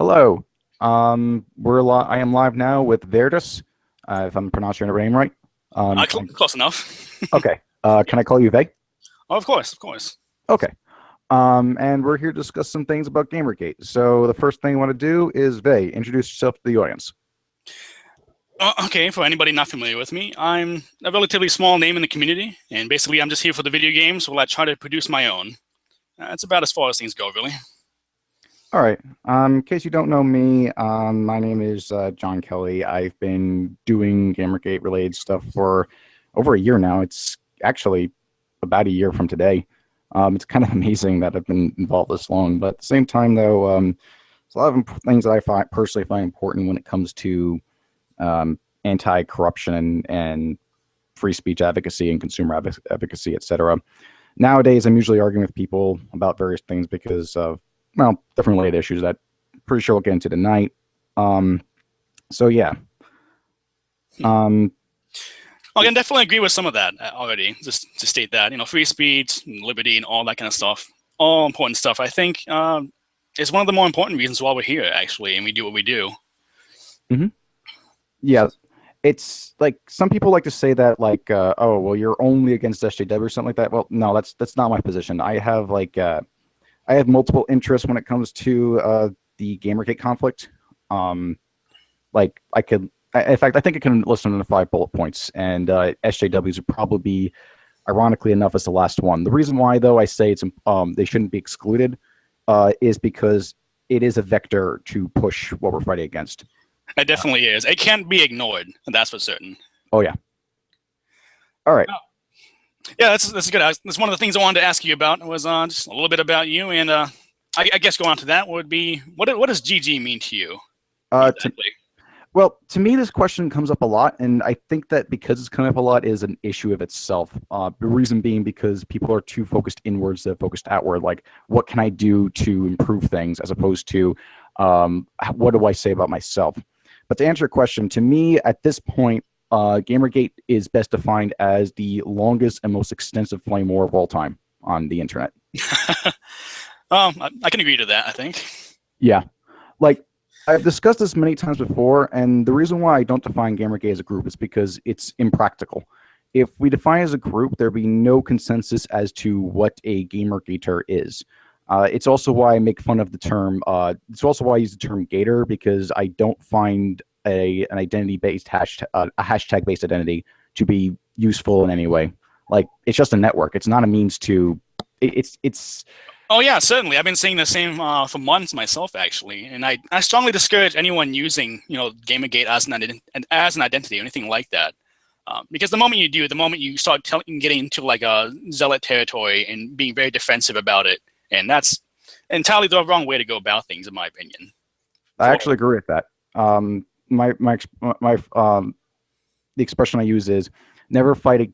Hello. I am live now with Verdius, if I'm pronouncing your name right. Close enough. Okay. Can I call you Vay? Oh, of course, of course. Okay. And we're here to discuss some things about GamerGate. So the first thing I want to do is Vay, introduce yourself to the audience. Okay, for anybody not familiar with me, I'm a relatively small name in the community, and basically I'm just here for the video games while I try to produce my own. That's about as far as things go, really. All right. In case you don't know me, my name is John Kelly. I've been doing GamerGate related stuff for over a year now. It's actually about a year from today. It's kind of amazing that I've been involved this long, but at the same time, though, there's a lot of things that I personally find important when it comes to anti-corruption and free speech advocacy and consumer advocacy, etc. Nowadays, I'm usually arguing with people about various things because of, well, different related issues that I'm pretty sure we'll get into tonight. So yeah. I can definitely agree with some of that already. Just to state that, free speech, liberty, and all that kind of stuff, all important stuff. I think it's one of the more important reasons why we're here, actually, and we do what we do. Mm-hmm. Yeah, it's like some people like to say that, like, oh, well, you're only against SJW or something like that. Well, no, that's not my position. I have I have multiple interests when it comes to the GamerGate conflict. Like in fact, I think I can list them in 5 bullet points, and SJWs would probably be, ironically enough, as the last one. The reason why, though, I say it's they shouldn't be excluded is because it is a vector to push what we're fighting against. It definitely is. It can't be ignored, and that's for certain. Oh yeah. All right. Yeah, that's good. That's one of the things I wanted to ask you about was just a little bit about you, and I guess go on to that would be what does GG mean to you? Exactly. Well, to me, this question comes up a lot, and I think that because it's coming up a lot is an issue of itself. The reason being because people are too focused inwards than focused outward. Like, what can I do to improve things, as opposed to what do I say about myself? But to answer your question, to me, at this point, GamerGate is best defined as the longest and most extensive flame war of all time on the internet. I can agree to that, I think. Yeah. Like, I've discussed this many times before, and the reason why I don't define GamerGate as a group is because it's impractical. If we define it as a group, there'd be no consensus as to what a GamerGater is. It's also why I make fun of the term. It's also why I use the term gator, because I don't find an identity-based a hashtag-based identity to be useful in any way. Like, it's just a network. It's not a means to. It's. Oh yeah, certainly. I've been saying the same for months myself, actually, and I strongly discourage anyone using GamerGate as an identity or anything like that. Because the moment you do, the moment you start getting into like a zealot territory and being very defensive about it. And that's entirely the wrong way to go about things, in my opinion. I actually agree with that. The expression I use is never fight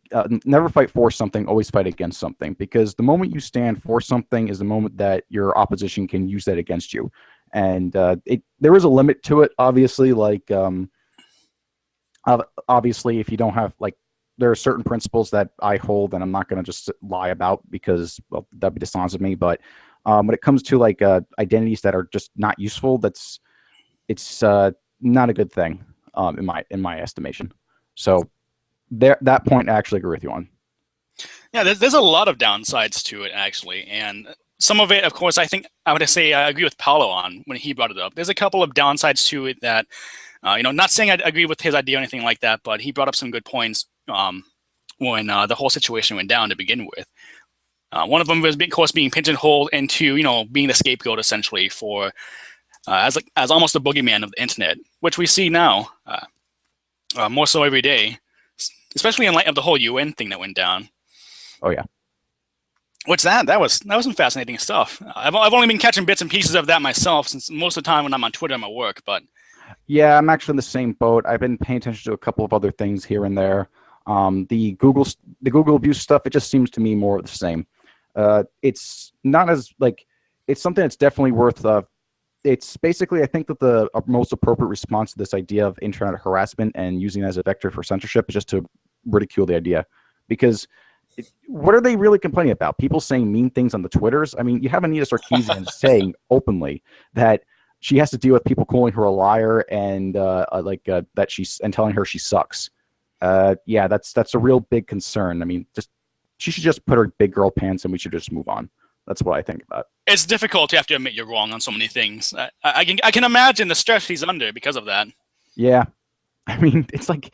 for something, always fight against something. Because the moment you stand for something is the moment that your opposition can use that against you. And there is a limit to it, obviously. Like, obviously, if you don't have, like, there are certain principles that I hold and I'm not going to just lie about because, well, that'd be dishonest of me. But when it comes to like identities that are just not useful, it's not a good thing in my estimation. So that point I actually agree with you on. Yeah, there's a lot of downsides to it, actually. And some of it, of course, I think I would say I agree with Paolo on when he brought it up. There's a couple of downsides to it that, not saying I agree with his idea or anything like that, but he brought up some good points when the whole situation went down to begin with. One of them was, of course, being pigeonholed into, being the scapegoat essentially for as almost the boogeyman of the internet, which we see now more so every day, especially in light of the whole UN thing that went down. Oh yeah. What's that? That was some fascinating stuff. I've only been catching bits and pieces of that myself, since most of the time when I'm on Twitter, I'm at work. But yeah, I'm actually in the same boat. I've been paying attention to a couple of other things here and there. The Google abuse stuff, it just seems to me more of the same. It's not as, like, it's something that's definitely worth. It's basically, I think that the most appropriate response to this idea of internet harassment and using it as a vector for censorship is just to ridicule the idea, because what are they really complaining about? People saying mean things on the Twitters? I mean, you have Anita Sarkeesian saying openly that she has to deal with people calling her a liar and that she's and telling her she sucks. Yeah, that's a real big concern. I mean, just she should just put her big girl pants and we should just move on. That's what I think about. It's difficult to have to admit you're wrong on so many things. I can imagine the stress she's under because of that. Yeah, I mean, it's like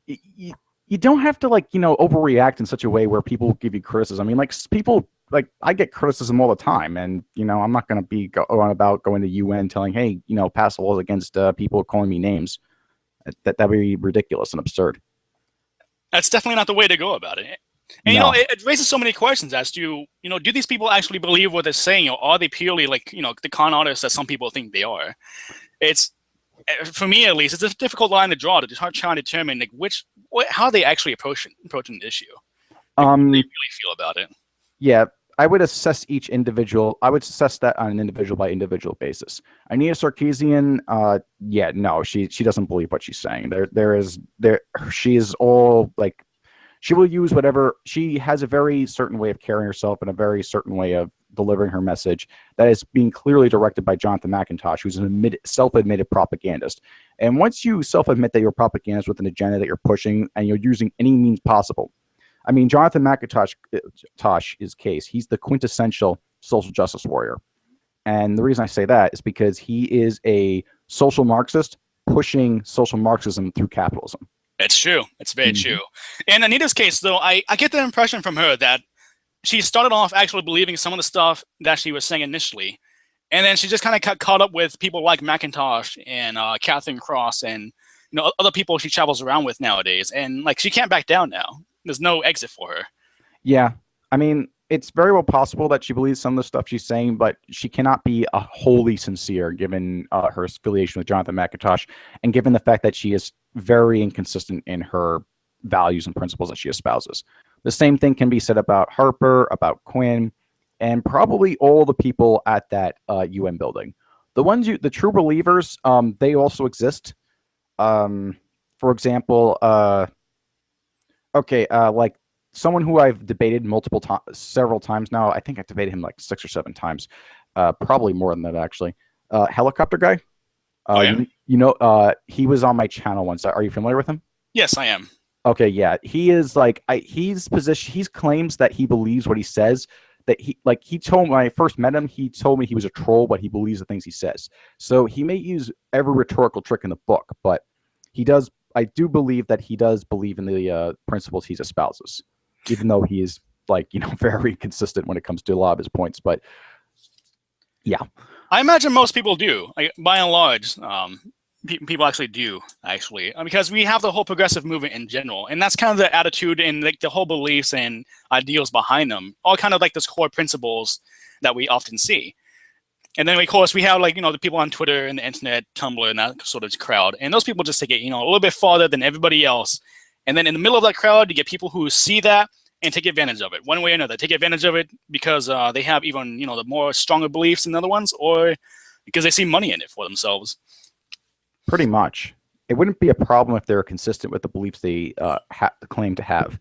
you don't have to overreact in such a way where people give you criticism. I mean, like people I get criticism all the time, and I'm not going to be on about going to UN telling, hey, pass laws against people calling me names. That'd be ridiculous and absurd. That's definitely not the way to go about it. And No. it raises so many questions as to do these people actually believe what they're saying, or are they purely like the con artists that some people think they are? It's for me at least, it's a difficult line to draw to try and determine how they actually approaching the issue. How they really feel about it. Yeah, I would assess each individual. I would assess that on an individual by individual basis. Anita Sarkeesian, yeah, no, she doesn't believe what she's saying. She is all like, she will use whatever. She has a very certain way of carrying herself and a very certain way of delivering her message that is being clearly directed by Jonathan McIntosh, who's an self-admitted propagandist. And once you self-admit that you're a propagandist with an agenda that you're pushing and you're using any means possible, I mean, Jonathan McIntosh's case, he's the quintessential social justice warrior. And the reason I say that is because he is a social Marxist pushing social Marxism through capitalism. It's true. It's very true. In Anita's case, though, I get the impression from her that she started off actually believing some of the stuff that she was saying initially. And then she just kind of got caught up with people like McIntosh and Catherine Cross and other people she travels around with nowadays. And like she can't back down now. There's no exit for her. Yeah. I mean, it's very well possible that she believes some of the stuff she's saying, but she cannot be wholly sincere given her affiliation with Jonathan McIntosh and given the fact that she is very inconsistent in her values and principles that she espouses. The same thing can be said about Harper, about Quinn, and probably all the people at that UN building. The true believers, they also exist. For example, like someone who I've debated several times now. I think I've debated him like 6 or 7 times, probably more than that actually. Helicopter guy. He was on my channel once. Are you familiar with him? Yes, I am. Okay, yeah. He is like he claims that he believes what he says. That he told me when I first met him, he told me he was a troll, but he believes the things he says. So he may use every rhetorical trick in the book, but he does. I do believe that he does believe in the principles he espouses, even though he is very consistent when it comes to a lot of his points. But yeah, I imagine most people do. By and large, people actually do, because we have the whole progressive movement in general, and that's kind of the attitude and like the whole beliefs and ideals behind them, all kind of like those core principles that we often see. And then, of course, we have the people on Twitter and the internet, Tumblr, and that sort of crowd, and those people just take it a little bit farther than everybody else. And then in the middle of that crowd, you get people who see that and take advantage of it one way or another. Take advantage of it because they have even the more stronger beliefs than other ones, or because they see money in it for themselves. Pretty much. It wouldn't be a problem if they're consistent with the beliefs they claim to have.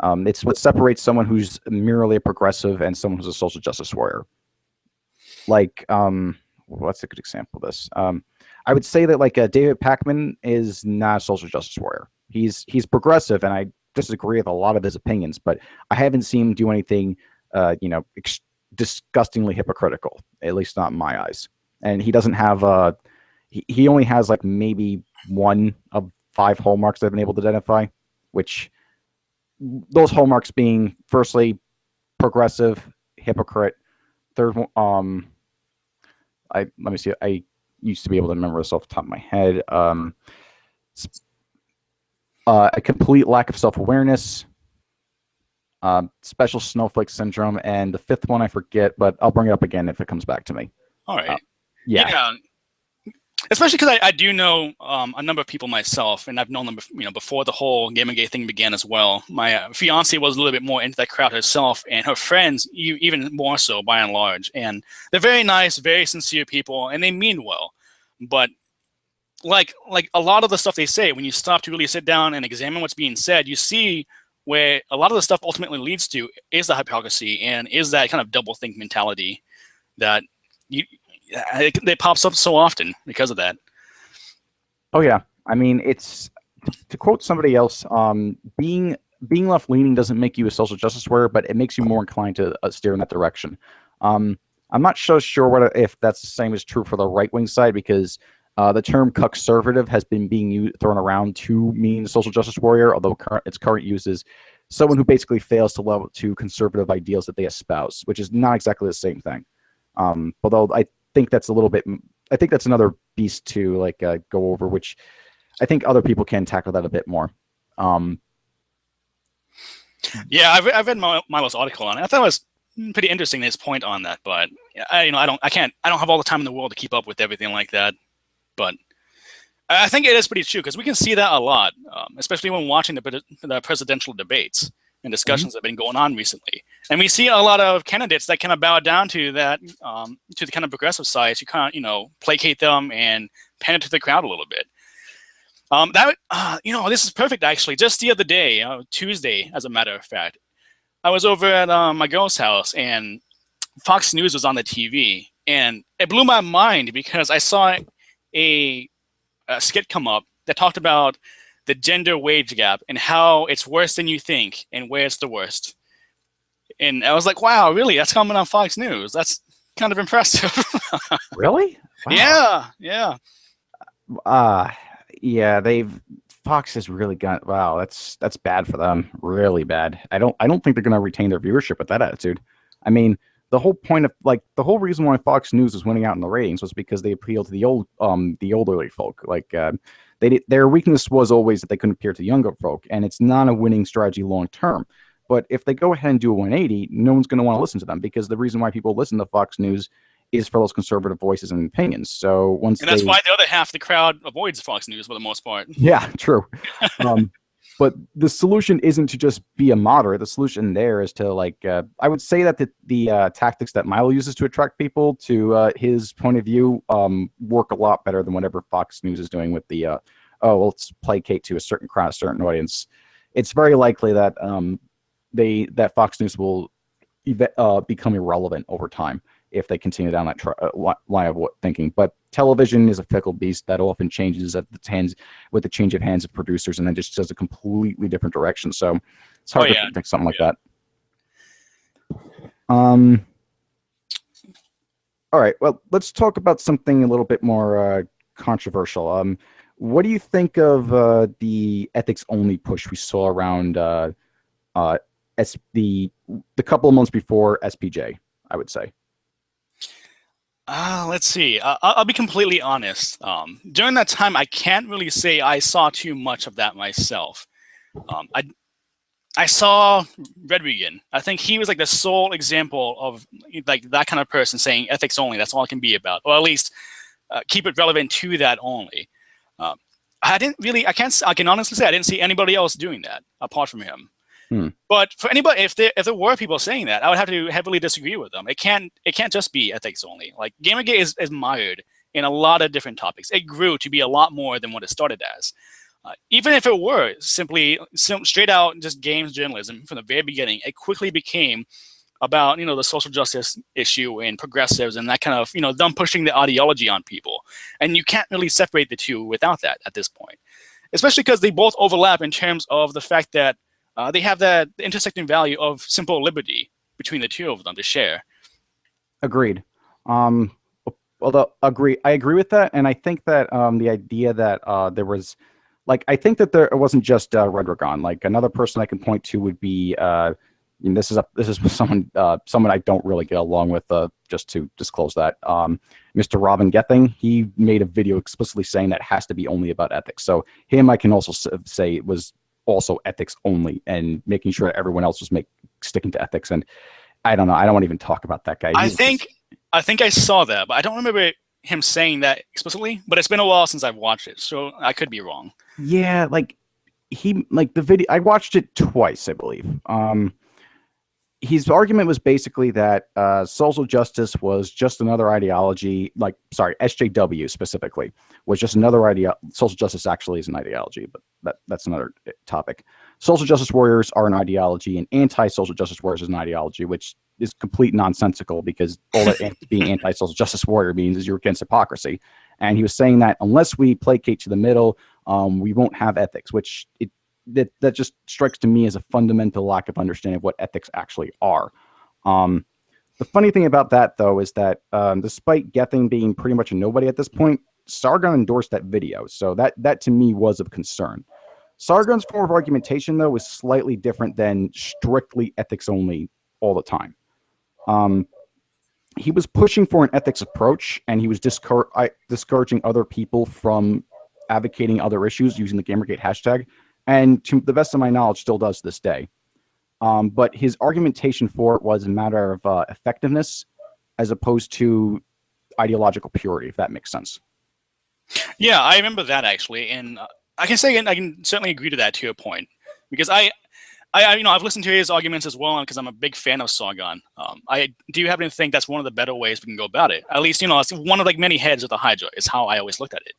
It's what separates someone who's merely a progressive and someone who's a social justice warrior. Like, what's a good example of this? I would say that David Pakman is not a social justice warrior. He's progressive, and I disagree with a lot of his opinions, but I haven't seen him do anything, disgustingly hypocritical, at least not in my eyes. And he doesn't have he only has maybe 1 of 5 hallmarks I've been able to identify, which those hallmarks being firstly progressive, hypocrite. Third one, let me see. I used to be able to remember this off the top of my head. A complete lack of self-awareness, special snowflake syndrome, and the 5th one I forget, but I'll bring it up again if it comes back to me. All right. Yeah. Especially because I do know a number of people myself, and I've known them before the whole GamerGate thing began as well. My fiance was a little bit more into that crowd herself, and her friends even more so by and large. And they're very nice, very sincere people, and they mean well. But like a lot of the stuff they say, when you stop to really sit down and examine what's being said, you see where a lot of the stuff ultimately leads to is the hypocrisy and is that kind of doublethink mentality that it pops up so often because of that. Oh yeah, I mean, it's to quote somebody else, being left leaning doesn't make you a social justice warrior, but it makes you more inclined to steer in that direction. I'm not so sure if that's the same is true for the right wing side, because the term conservative has been being thrown around to mean social justice warrior, although its current use is someone who basically fails to live up to conservative ideals that they espouse, which is not exactly the same thing. Although I think that's a little bit, I think that's another beast to like go over, which I think other people can tackle that a bit more. Yeah, I've read Milo's article on it. I thought it was pretty interesting, his point on that, but I don't have all the time in the world to keep up with everything like that. But I think it is pretty true, because we can see that a lot, especially when watching the presidential debates and discussions that have been going on recently. And we see a lot of candidates that kind of bow down to that, to the kind of progressive side, to kind of, placate them and pander to the crowd a little bit. This is perfect, actually. Just the other day, Tuesday, as a matter of fact, I was over at my girl's house, and Fox News was on the TV, and it blew my mind because I saw a skit come up that talked about the gender wage gap and how it's worse than you think and where it's the worst. And I was like, wow, really? That's coming on Fox News? That's kind of impressive. Really? Wow. Yeah. Yeah, Fox has really got, wow, that's bad for them. Really bad. I don't think they're going to retain their viewership with that attitude. I mean, the whole point of the whole reason why Fox News was winning out in the ratings was because they appealed to the older folk. Their weakness was always that they couldn't appeal to younger folk, and it's not a winning strategy long term. But if they go ahead and do a 180, no one's going to want to listen to them, because the reason why people listen to Fox News is for those conservative voices and opinions. So that's why the other half of the crowd avoids Fox News for the most part. Yeah, true. But the solution isn't to just be a moderate. The solution there is to I would say that the tactics that Milo uses to attract people to his point of view work a lot better than whatever Fox News is doing with the let's placate to a certain crowd, a certain audience. It's very likely that that Fox News will become irrelevant over time if they continue down that line of thinking. But television is a fickle beast that often changes with the change of hands of producers, and then just does a completely different direction. So it's hard to predict something like that. All right, well, let's talk about something a little bit more controversial. What do you think of the ethics-only push we saw around the couple of months before SPJ, I would say? Let's see. I'll be completely honest. During that time, I can't really say I saw too much of that myself. I saw Redrigan. I think he was like the sole example of like that kind of person saying ethics only. That's all it can be about, or at least keep it relevant to that only. I can honestly say I didn't see anybody else doing that apart from him. But for anybody, if there were people saying that, I would have to heavily disagree with them. It can't just be ethics only. Like, GamerGate is mired in a lot of different topics. It grew to be a lot more than what it started as. Even if it were simply straight out just games journalism from the very beginning, it quickly became about the social justice issue and progressives and that kind of them pushing the ideology on people. And you can't really separate the two without that at this point, especially because they both overlap in terms of the fact that they have the intersecting value of simple liberty between the two of them to share. Agreed. Although I agree with that, and I think that the idea that there was, I think that it wasn't just Redragon. Like, another person I can point to would be, this is someone I don't really get along with. Just to disclose that, Mr. Robin Gething, he made a video explicitly saying that it has to be only about ethics. So him, I can also say it was also ethics only, and making sure that everyone else was sticking to ethics. And I don't know. I don't want to even talk about that guy. I think I saw that, but I don't remember him saying that explicitly. But it's been a while since I've watched it, so I could be wrong. Yeah, the video. I watched it twice, I believe. His argument was basically that social justice was just another ideology. SJW specifically was just another idea. Social justice actually is an ideology, but that's another topic. Social justice warriors are an ideology, and anti-social justice warriors is an ideology, which is complete nonsensical, because all that being anti-social justice warrior means is you're against hypocrisy. And he was saying that unless we placate to the middle, we won't have ethics, which that just strikes to me as a fundamental lack of understanding of what ethics actually are. The funny thing about that, though, is that despite Gething being pretty much a nobody at this point, Sargon endorsed that video, so that to me was of concern. Sargon's form of argumentation, though, was slightly different than strictly ethics only all the time. He was pushing for an ethics approach, and he was discouraging other people from advocating other issues using the GamerGate hashtag, and to the best of my knowledge, still does to this day. But his argumentation for it was a matter of effectiveness as opposed to ideological purity, if that makes sense. Yeah, I remember that actually, and I can say, and I can certainly agree to that, to your point, because I've listened to his arguments as well, because I'm a big fan of Sargon. I do happen to think that's one of the better ways we can go about it. At least, it's one of like many heads of the Hydra is how I always looked at it.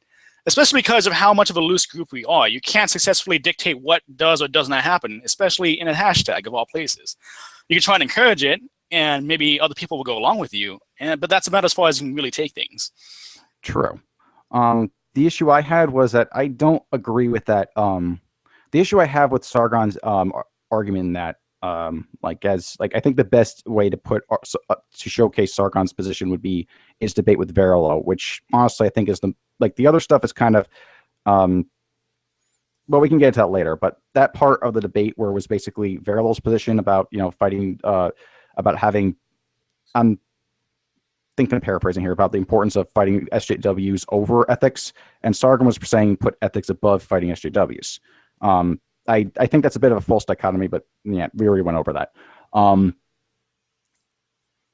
Especially because of how much of a loose group we are. You can't successfully dictate what does or does not happen, especially in a hashtag of all places. You can try and encourage it, and maybe other people will go along with you, but that's about as far as you can really take things. True. The issue I had was that I don't agree with that. The issue I have with Sargon's argument that, I think the best way to to showcase Sargon's position would be his debate with Verilo, which honestly I think is the other stuff is kind of, well, we can get into that later, but that part of the debate where it was basically Verilo's position about, fighting, about having, I'm thinking of paraphrasing here, about the importance of fighting SJWs over ethics, and Sargon was saying put ethics above fighting SJWs. I think that's a bit of a false dichotomy, but yeah, we already went over that.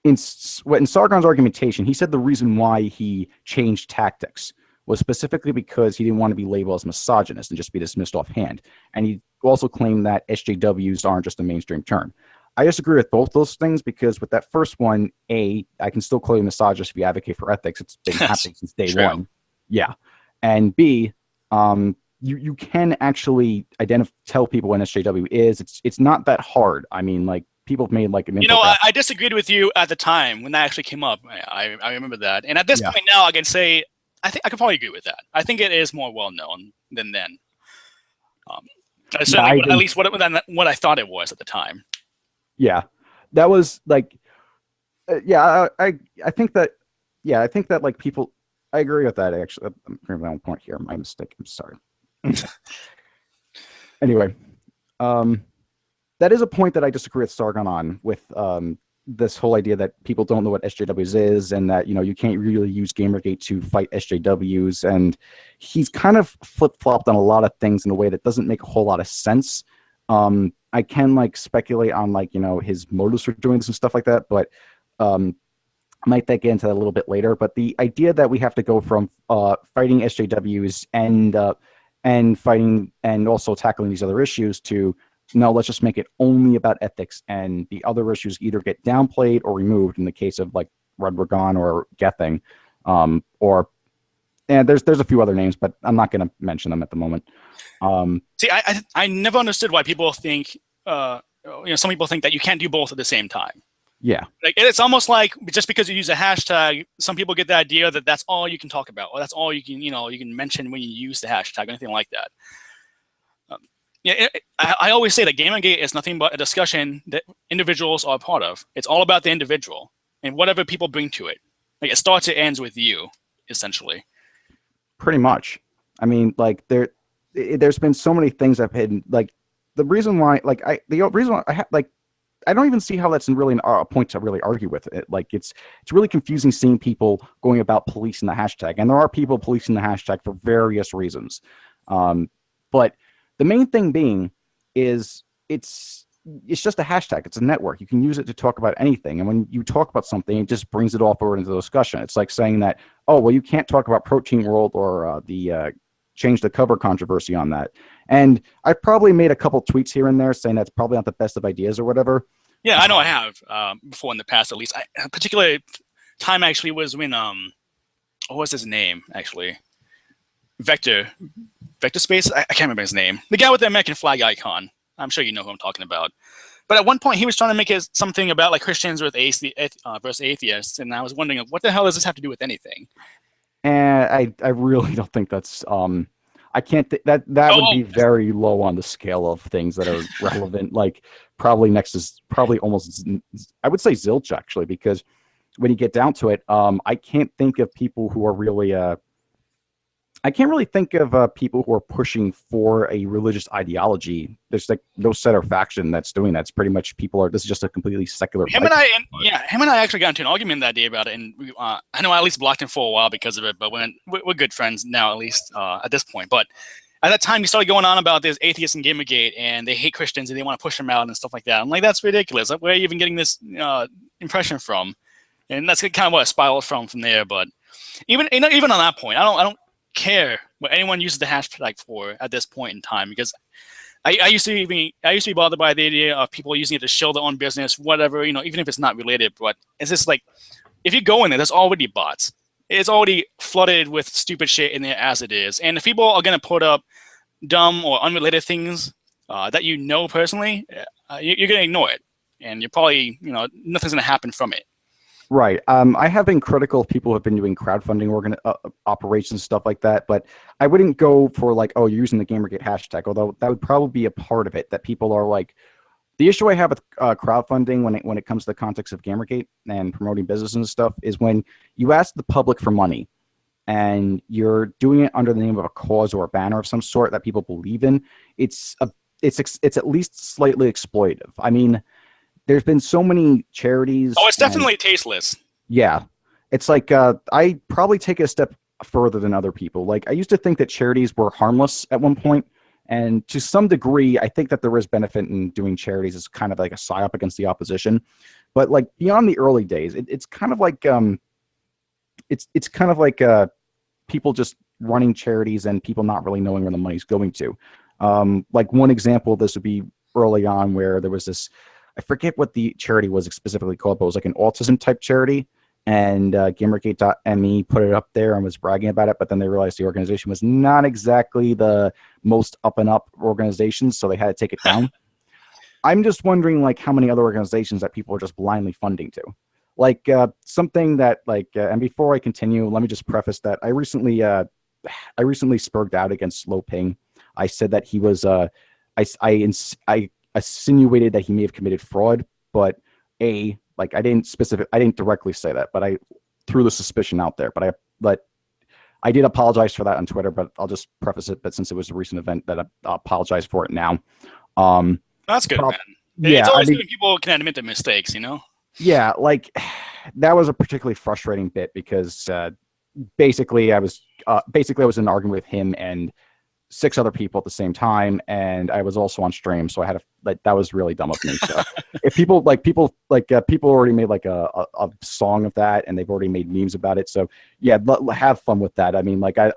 In Sargon's argumentation, he said the reason why he changed tactics was specifically because he didn't want to be labeled as misogynist and just be dismissed offhand. And he also claimed that SJWs aren't just a mainstream term. I disagree with both those things, because with that first one, I can still call you misogynist if you advocate for ethics. It's been happening since day one. Yeah. And B, you can actually tell people what an SJW is. It's not that hard. I mean, people have made I disagreed with you at the time when that actually came up. I remember that. And at this point now, I can say, I think I could probably agree with that. I think it is more well-known than then. Certainly, at least what I thought it was at the time. Yeah, that was I think that people, I agree with that, actually. I'm bringing my own point here. My mistake. I'm sorry. Anyway, that is a point that I disagree with Sargon on, with this whole idea that people don't know what SJWs is, and that you can't really use GamerGate to fight SJWs. And he's kind of flip-flopped on a lot of things in a way that doesn't make a whole lot of sense. I can speculate on his motives for doing this and stuff like that, but I might get into that a little bit later. But the idea that we have to go from fighting SJWs and fighting and also tackling these other issues to, no, let's just make it only about ethics, and the other issues either get downplayed or removed in the case of Rudwagon or Gething, and there's a few other names, but I'm not going to mention them at the moment. See, I never understood why people think, some people think that you can't do both at the same time. Yeah. It's almost like just because you use a hashtag, some people get the idea that that's all you can talk about, or that's all you can, you can mention when you use the hashtag, anything like that. I always say that GamerGate is nothing but a discussion that individuals are a part of. It's all about the individual and whatever people bring to it. It starts and ends with you, essentially. Pretty much. I mean, there's been so many things I've hidden. The reason why, I don't even see how that's really a point to really argue with it. It's really confusing seeing people going about policing the hashtag, and there are people policing the hashtag for various reasons. But the main thing being is it's just a hashtag. It's a network. You can use it to talk about anything. And when you talk about something, it just brings it all forward into the discussion. It's like saying that, oh, well, you can't talk about Protein World or the change the cover controversy on that. And I probably made a couple tweets here and there saying that's probably not the best of ideas or whatever. Yeah, I know I have before in the past, at least. A particular time actually was when, what was his name, actually? Vector Space? I can't remember his name. The guy with the American flag icon. I'm sure you know who I'm talking about. But at one point, he was trying to make it something about like Christians versus atheists, and I was wondering, what the hell does this have to do with anything? And I really don't think that's I can't that would be very low on the scale of things that are relevant. Like probably next is probably almost I would say zilch actually, because when you get down to it, I can't think of people who are really I can't really think of people who are pushing for a religious ideology. There's like no set or faction that's doing that. It's pretty much people are. This is just a completely secular. Him and I actually got into an argument that day about it, and I know I at least blocked him for a while because of it. But we're good friends now, at least at this point. But at that time, he started going on about this atheists and GamerGate, and they hate Christians and they want to push them out and stuff like that. I'm like, that's ridiculous. Where are you even getting this impression from? And that's kind of what I spiraled from there. But even on that point, I don't care what anyone uses the hashtag for at this point in time, because I used to be bothered by the idea of people using it to show their own business, whatever, even if it's not related. But it's just like, if you go in there's already bots. It's already flooded with stupid shit in there as it is. And if people are going to put up dumb or unrelated things that personally, you're going to ignore it. And you're probably, nothing's going to happen from it. Right. I have been critical of people who have been doing crowdfunding operations, stuff like that, but I wouldn't go for like, oh, you're using the GamerGate hashtag, although that would probably be a part of it, that people are like, the issue I have with crowdfunding when it comes to the context of GamerGate and promoting business and stuff is when you ask the public for money and you're doing it under the name of a cause or a banner of some sort that people believe in, it's at least slightly exploitative. I mean, there's been so many charities. Oh, it's definitely tasteless. Yeah. It's like I probably take it a step further than other people. Like I used to think that charities were harmless at one point, and to some degree, I think that there is benefit in doing charities as kind of like a psyop against the opposition. But like beyond the early days, it's kind of like it's kind of like people just running charities and people not really knowing where the money's going to. Like one example of this would be early on where there was this. I forget what the charity was specifically called, but it was like an autism type charity. And GamerGate.me put it up there and was bragging about it, but then they realized the organization was not exactly the most up and up organization, so they had to take it down. I'm just wondering, like, how many other organizations that people are just blindly funding to, like something that, like, and before I continue, let me just preface that I recently spurred out against Slow Ping. I said that he was, I insinuated that he may have committed fraud, but I didn't directly say that, but I threw the suspicion out there. But I did apologize for that on Twitter, but I'll just preface it. But since it was a recent event, that I apologize for it now. That's good, man. Yeah, it's always good when people can admit their mistakes, Yeah, like that was a particularly frustrating bit because basically I was in an argument with him and 6 other people at the same time, and I was also on stream, so I had that was really dumb of me. So if people already made like a song of that, and they've already made memes about it. So yeah, have fun with that. I mean, like I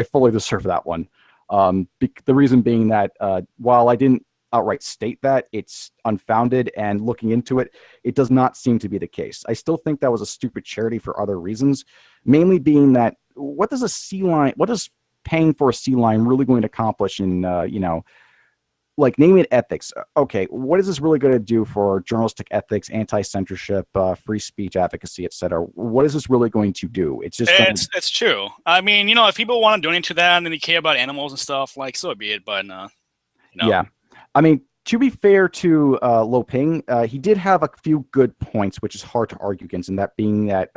fully deserve that one. The reason being that while I didn't outright state that, it's unfounded, and looking into it, it does not seem to be the case. I still think that was a stupid charity for other reasons, mainly being that what does paying for a sea line really going to accomplish in like name it ethics? Okay, what is this really going to do for journalistic ethics, anti-censorship, free speech advocacy, etc.? What is this really going to do? It's true. I mean, if people want to donate to that and they care about animals and stuff, like, so be it. But yeah, I mean, to be fair to Lo Ping, he did have a few good points, which is hard to argue against, and that being that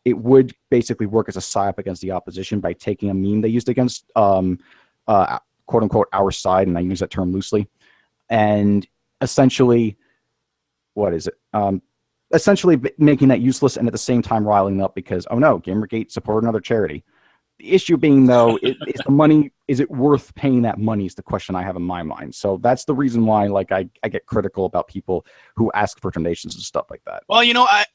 it would basically work as a psyop against the opposition by taking a meme they used against quote unquote our side, and I use that term loosely, and essentially essentially making that useless, and at the same time riling up because, oh no, GamerGate supported another charity. The issue being, though, is it worth paying that money is the question I have in my mind. So that's the reason why, like, I get critical about people who ask for donations and stuff like that. Well,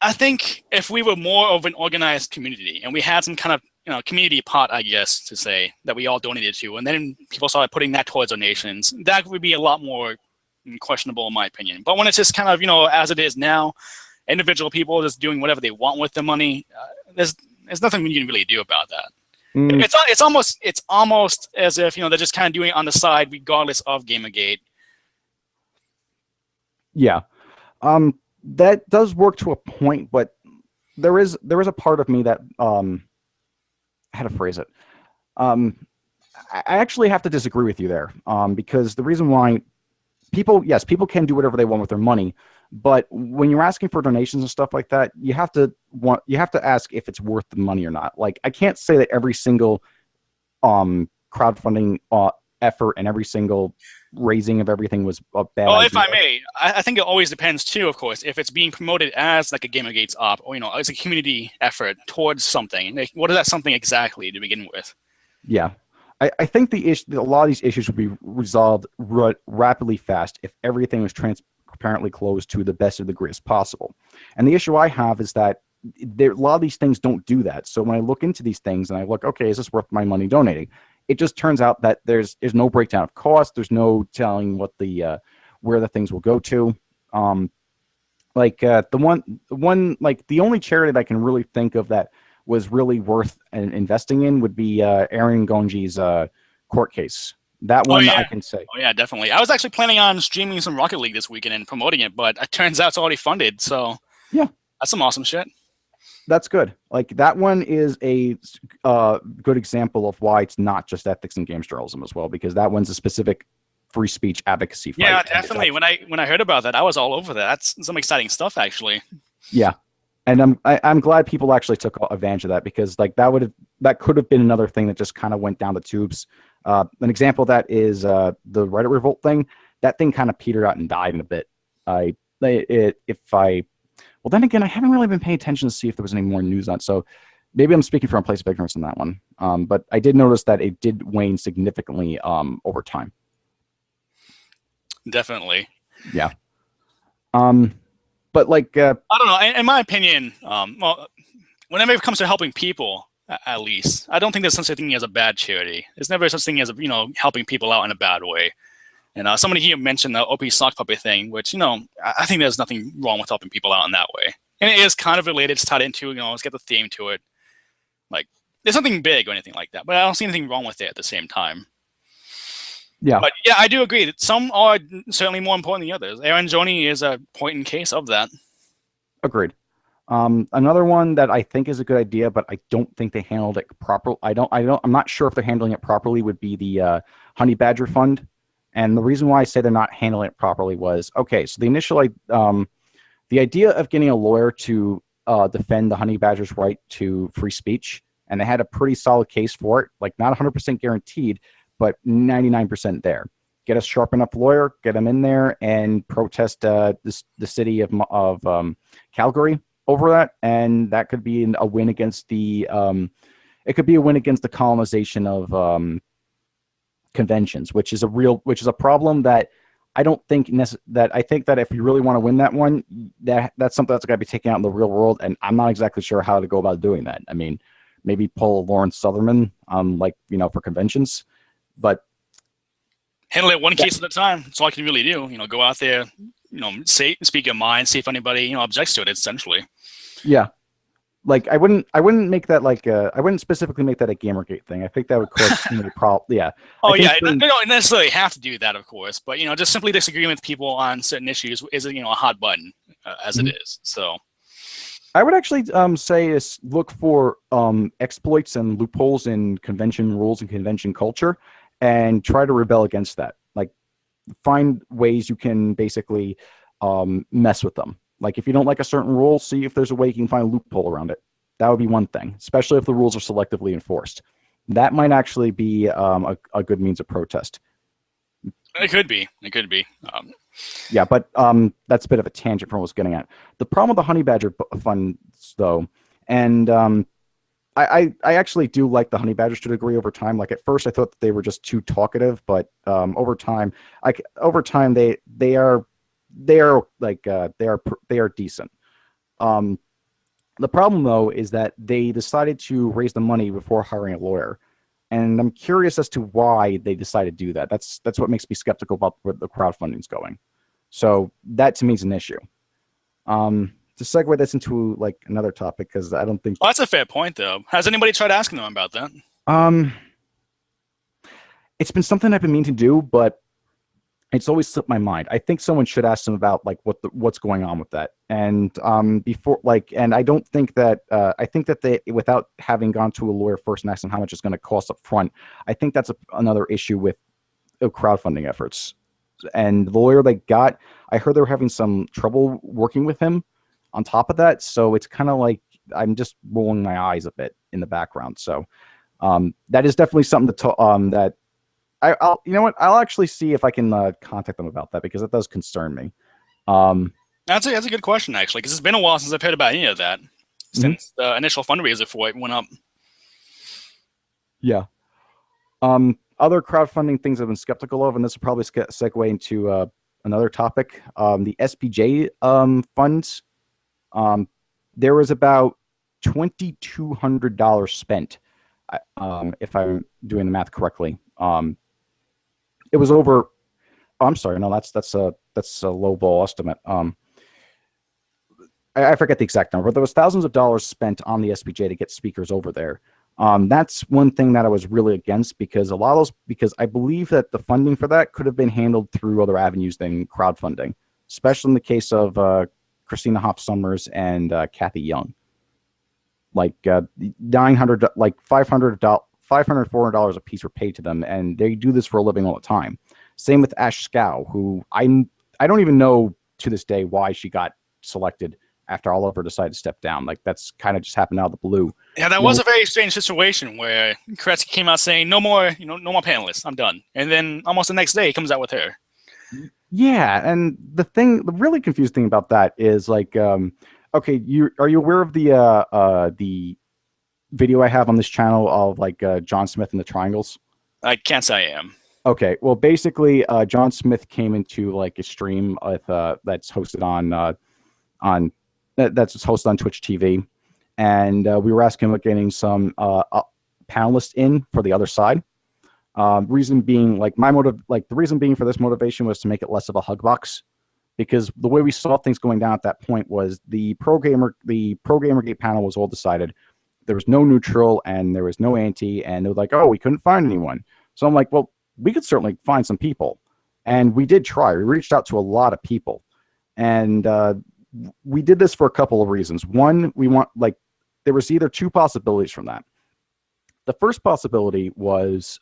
I think if we were more of an organized community and we had some kind of community pot, I guess, to say, that we all donated to, and then people started putting that towards donations, that would be a lot more questionable in my opinion. But when it's just kind of, as it is now, individual people just doing whatever they want with the money, there's nothing you can really do about that. It's almost as if they're just kind of doing it on the side regardless of GamerGate. Yeah. That does work to a point, but there is a part of me that how to phrase it. Um, I actually have to disagree with you there, because the reason why yes, people can do whatever they want with their money, but when you're asking for donations and stuff like that, you have to ask if it's worth the money or not. Like, I can't say that every single crowdfunding effort and every single raising of everything was a bad Well, if idea. I may, I think it always depends too, of course, if it's being promoted as like a GamerGates op or, as a community effort towards something. Like, what is that something exactly to begin with? Yeah. I think a lot of these issues would be resolved rapidly fast if everything was transparently closed to the best of degree as possible. And the issue I have is that a lot of these things don't do that. So when I look into these things and I look, okay, is this worth my money donating? It just turns out that there's no breakdown of cost. There's no telling what the where the things will go to. The only charity that I can really think of that was really worth investing in would be Aaron Gonji's court case. That Oh one I yeah, can say. oh yeah, definitely. I was actually planning on streaming some Rocket League this weekend and promoting it, but it turns out it's already funded. So Yeah, that's some awesome shit. that's good. Like, that one is a good example of why it's not just ethics and games journalism as well, because that one's a specific free speech advocacy fight. Yeah, definitely. When I heard about that, I was all over that. That's some exciting stuff, actually. Yeah, and I'm glad people actually took advantage of that, because like that could have been another thing that just kind of went down the tubes. An example of that is the Reddit revolt thing. That thing kind of petered out and died in a bit. Well, then again, I haven't really been paying attention to see if there was any more news on it. So maybe I'm speaking from a place of ignorance on that one. But I did notice that it did wane significantly over time. Definitely. Yeah. But like, I don't know. In my opinion, well, whenever it comes to helping people, at least, I don't think there's such a thing as a bad charity. There's never such thing as helping people out in a bad way. And somebody here mentioned the OP sock puppet thing, which I think there's nothing wrong with helping people out in that way. And it is kind of related. It's tied into let's get the theme to it. Like, there's nothing big or anything like that, but I don't see anything wrong with it at the same time. Yeah. But yeah, I do agree that some are certainly more important than others. Aaron Joni is a point in case of that. Agreed. Another one that I think is a good idea, but I don't think they handled it properly. I'm not sure if they're handling it properly, would be the Honey Badger Fund. And the reason why I say they're not handling it properly was, okay, so the idea of getting a lawyer to defend the Honey Badger's right to free speech, and they had a pretty solid case for it, like not 100% guaranteed, but 99% there. Get a sharp enough lawyer, get them in there, and protest the city of Calgary over that, and that could be a win against the colonization of conventions, which is a problem that I don't think I think that if you really want to win that one, that's something that's got to be taken out in the real world, and I'm not exactly sure how to go about doing that. I mean, maybe pull Lawrence Sutherman, for conventions, but handle it one case at a time. That's all I can really do. Go out there, speak your mind, see if anybody objects to it. Essentially. Yeah. Like, I wouldn't make that I wouldn't specifically make that a GamerGate thing. I think that would cause too many problems. Yeah. Oh yeah, they don't necessarily have to do that, of course, but just simply disagreeing with people on certain issues is a hot button as it is. So I would actually say is look for exploits and loopholes in convention rules and convention culture, and try to rebel against that. Like, find ways you can basically mess with them. Like, if you don't like a certain rule, see if there's a way you can find a loophole around it. That would be one thing, especially if the rules are selectively enforced. That might actually be a good means of protest. It could be. Yeah, but that's a bit of a tangent from what I was getting at. The problem with the Honey Badger funds, though, and I actually do like the Honey Badgers to a degree over time. Like, at first, I thought that they were just too talkative, but over time, they are decent. The problem, though, is that they decided to raise the money before hiring a lawyer, and I'm curious as to why they decided to do that. That's what makes me skeptical about where the crowdfunding's going. So that to me is an issue. To segue this into another topic, because I don't think. Well, that's a fair point, though. Has anybody tried asking them about that? It's been something I've been meaning to do, but It's always slipped my mind. I think someone should ask them about like what's going on with that. And before like, and I don't think that I think that they, without having gone to a lawyer first and asked them how much it's going to cost up front, I think that's another issue with crowdfunding efforts. And the lawyer they got, I heard they were having some trouble working with him on top of that. So it's kind of like I'm just rolling my eyes a bit in the background. So that is definitely something that I'll, you know what? I'll actually see if I can contact them about that, because that does concern me. That's a good question, actually, because it's been a while since I've heard about any of that, since the initial fundraiser for it went up. Yeah. Other crowdfunding things I've been skeptical of, and this will probably segue into another topic. The SPJ funds. There was about $2,200 spent, if I'm doing the math correctly. It was over. Oh, I'm sorry. No, that's a low ball estimate. I forget the exact number, but there was thousands of dollars spent on the SPJ to get speakers over there. That's one thing that I was really against, because a lot of those, because I believe that the funding for that could have been handled through other avenues than crowdfunding, especially in the case of Christina Hoff Summers and Kathy Young. Like $900, like $500, $400 a piece were paid to them, and they do this for a living all the time. Same with Ash Scow, who I don't even know to this day why she got selected after Oliver decided to step down. Like, that's kind of just happened out of the blue. Yeah, that was a very strange situation where Koretsky came out saying no more no more panelists, I'm done, and then almost the next day he comes out with her. Yeah, and the really confusing thing about that is like, okay, are you aware of the video I have on this channel of like John Smith and the Triangles? I can't say I am. Okay, well, basically, John Smith came into like a stream with that's hosted on Twitch TV, and we were asking about getting some panelists in for the other side. Reason being, like the reason being for this motivation was to make it less of a hug box, because the way we saw things going down at that point was the GamerGate panel was all decided. There was no neutral and there was no anti, and they were like, oh, we couldn't find anyone. So I'm like, well, we could certainly find some people, and we did try. We reached out to a lot of people, and we did this for a couple of reasons. One, there was either two possibilities from that. The first possibility was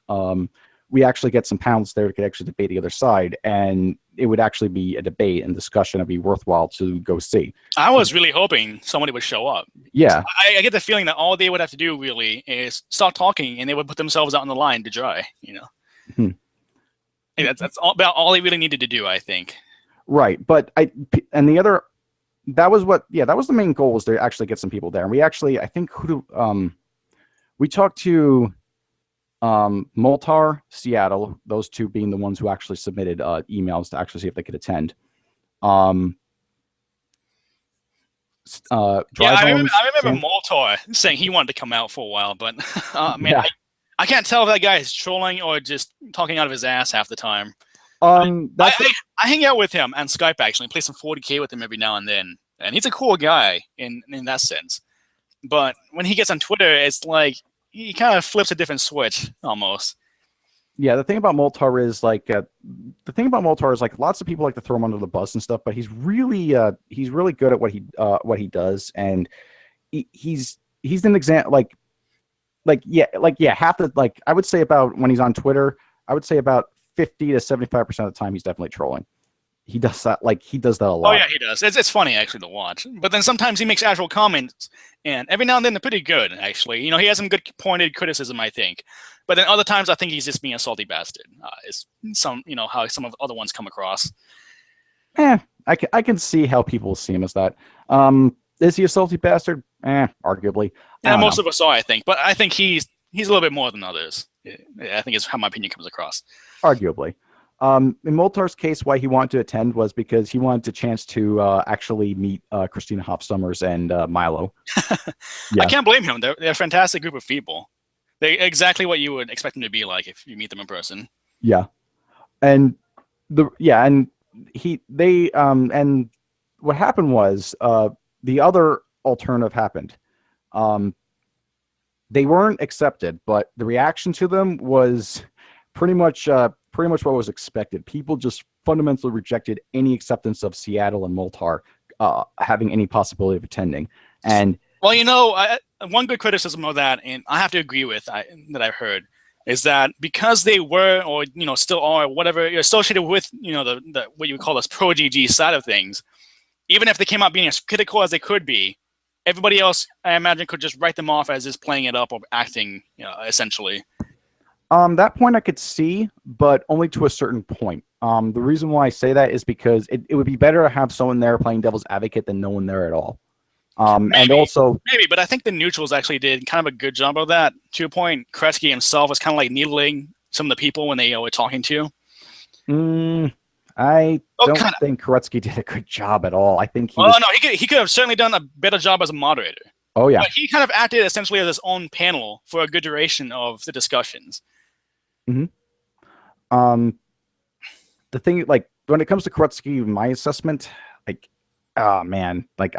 we actually get some panelists there who could actually debate the other side, and it would actually be a debate and discussion that'd be worthwhile to go see. I was really hoping somebody would show up. Yeah. I get the feeling that all they would have to do really is start talking, and they would put themselves out on the line to dry, That's about all they really needed to do, I think. Right. But that was the main goal, was to actually get some people there. And we actually, I think, we talked to Moltar, Seattle, those two being the ones who actually submitted emails to actually see if they could attend. I remember Moltar saying he wanted to come out for a while, but man, yeah. I can't tell if that guy is trolling or just talking out of his ass half the time. I hang out with him on Skype, actually, play some 40K with him every now and then, and he's a cool guy in that sense. But when he gets on Twitter, it's like he kind of flips a different switch almost. Yeah, the thing about Moltar is like lots of people like to throw him under the bus and stuff, but he's really good at what he does, and he's an example. Half the I would say about when he's on Twitter, I would say about 50 to 75% of the time he's definitely trolling. He does that a lot. Oh yeah, he does. It's funny actually to watch. But then sometimes he makes actual comments, and every now and then they're pretty good actually. He has some good pointed criticism, I think. But then other times I think he's just being a salty bastard. It's how some of the other ones come across. I can see how people see him as that. Is he a salty bastard? Arguably. Yeah, most of us are, I think. But I think he's a little bit more than others. I think is how my opinion comes across. Arguably. In Moltar's case, why he wanted to attend was because he wanted a chance to actually meet Christina Hoff Summers and Milo. Yeah. I can't blame him. They're a fantastic group of people. They're exactly what you would expect them to be like if you meet them in person. Yeah. And and what happened was the other alternative happened. They weren't accepted, but the reaction to them was pretty much what was expected. People just fundamentally rejected any acceptance of Seattle and Moltar having any possibility of attending. And well, one good criticism of that, and I have to agree with that I've heard, is that because they were, or still are, whatever, associated with the what you would call this pro GG side of things, even if they came out being as critical as they could be, everybody else, I imagine, could just write them off as just playing it up or acting, essentially. That point I could see, but only to a certain point. The reason why I say that is because it would be better to have someone there playing devil's advocate than no one there at all. And also maybe, but I think the neutrals actually did kind of a good job of that. To a point, Kretzky himself was kind of like needling some of the people when they were talking to. I don't think Kretzky did a good job at all. I think he could have certainly done a better job as a moderator. Oh yeah, but he kind of acted essentially as his own panel for a good duration of the discussions. Mm-hmm. The thing, like, when it comes to Kretzky, my assessment, like, oh man, like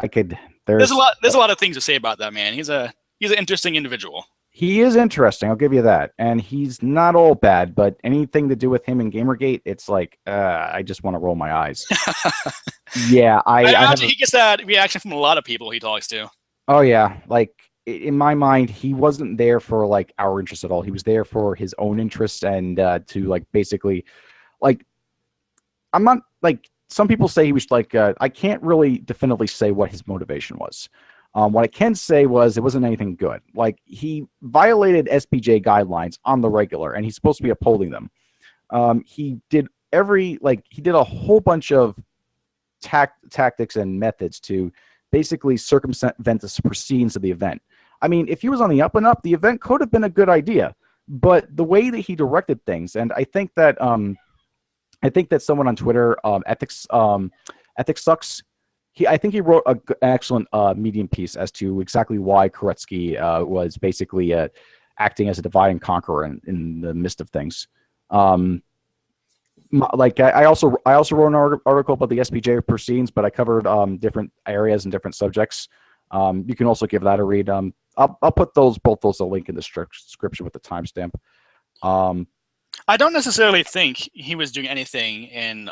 there's a lot of things to say about that man. He's an interesting individual. He is interesting, I'll give you that. And he's not all bad, but anything to do with him and Gamergate, it's like, I just want to roll my eyes. Yeah, I imagine he gets that reaction from a lot of people he talks to. Oh yeah, like, in my mind, he wasn't there for like our interests at all. He was there for his own interests and to like basically, like, I'm not like some people say he was like I can't really definitively say what his motivation was. What I can say was it wasn't anything good. Like, he violated SPJ guidelines on the regular, and he's supposed to be upholding them. He did a whole bunch of tactics and methods to basically circumvent the proceedings of the event. I mean, if he was on the up and up, the event could have been a good idea. But the way that he directed things, and I think that someone on Twitter, Ethics Sucks, I think he wrote an excellent Medium piece as to exactly why Kretzky was basically acting as a divide and conquer in the midst of things. Like, I also wrote an article about the SPJ proceedings, but I covered different areas and different subjects. You can also give that a read. I'll put both those a link in the description with the timestamp. I don't necessarily think he was doing anything in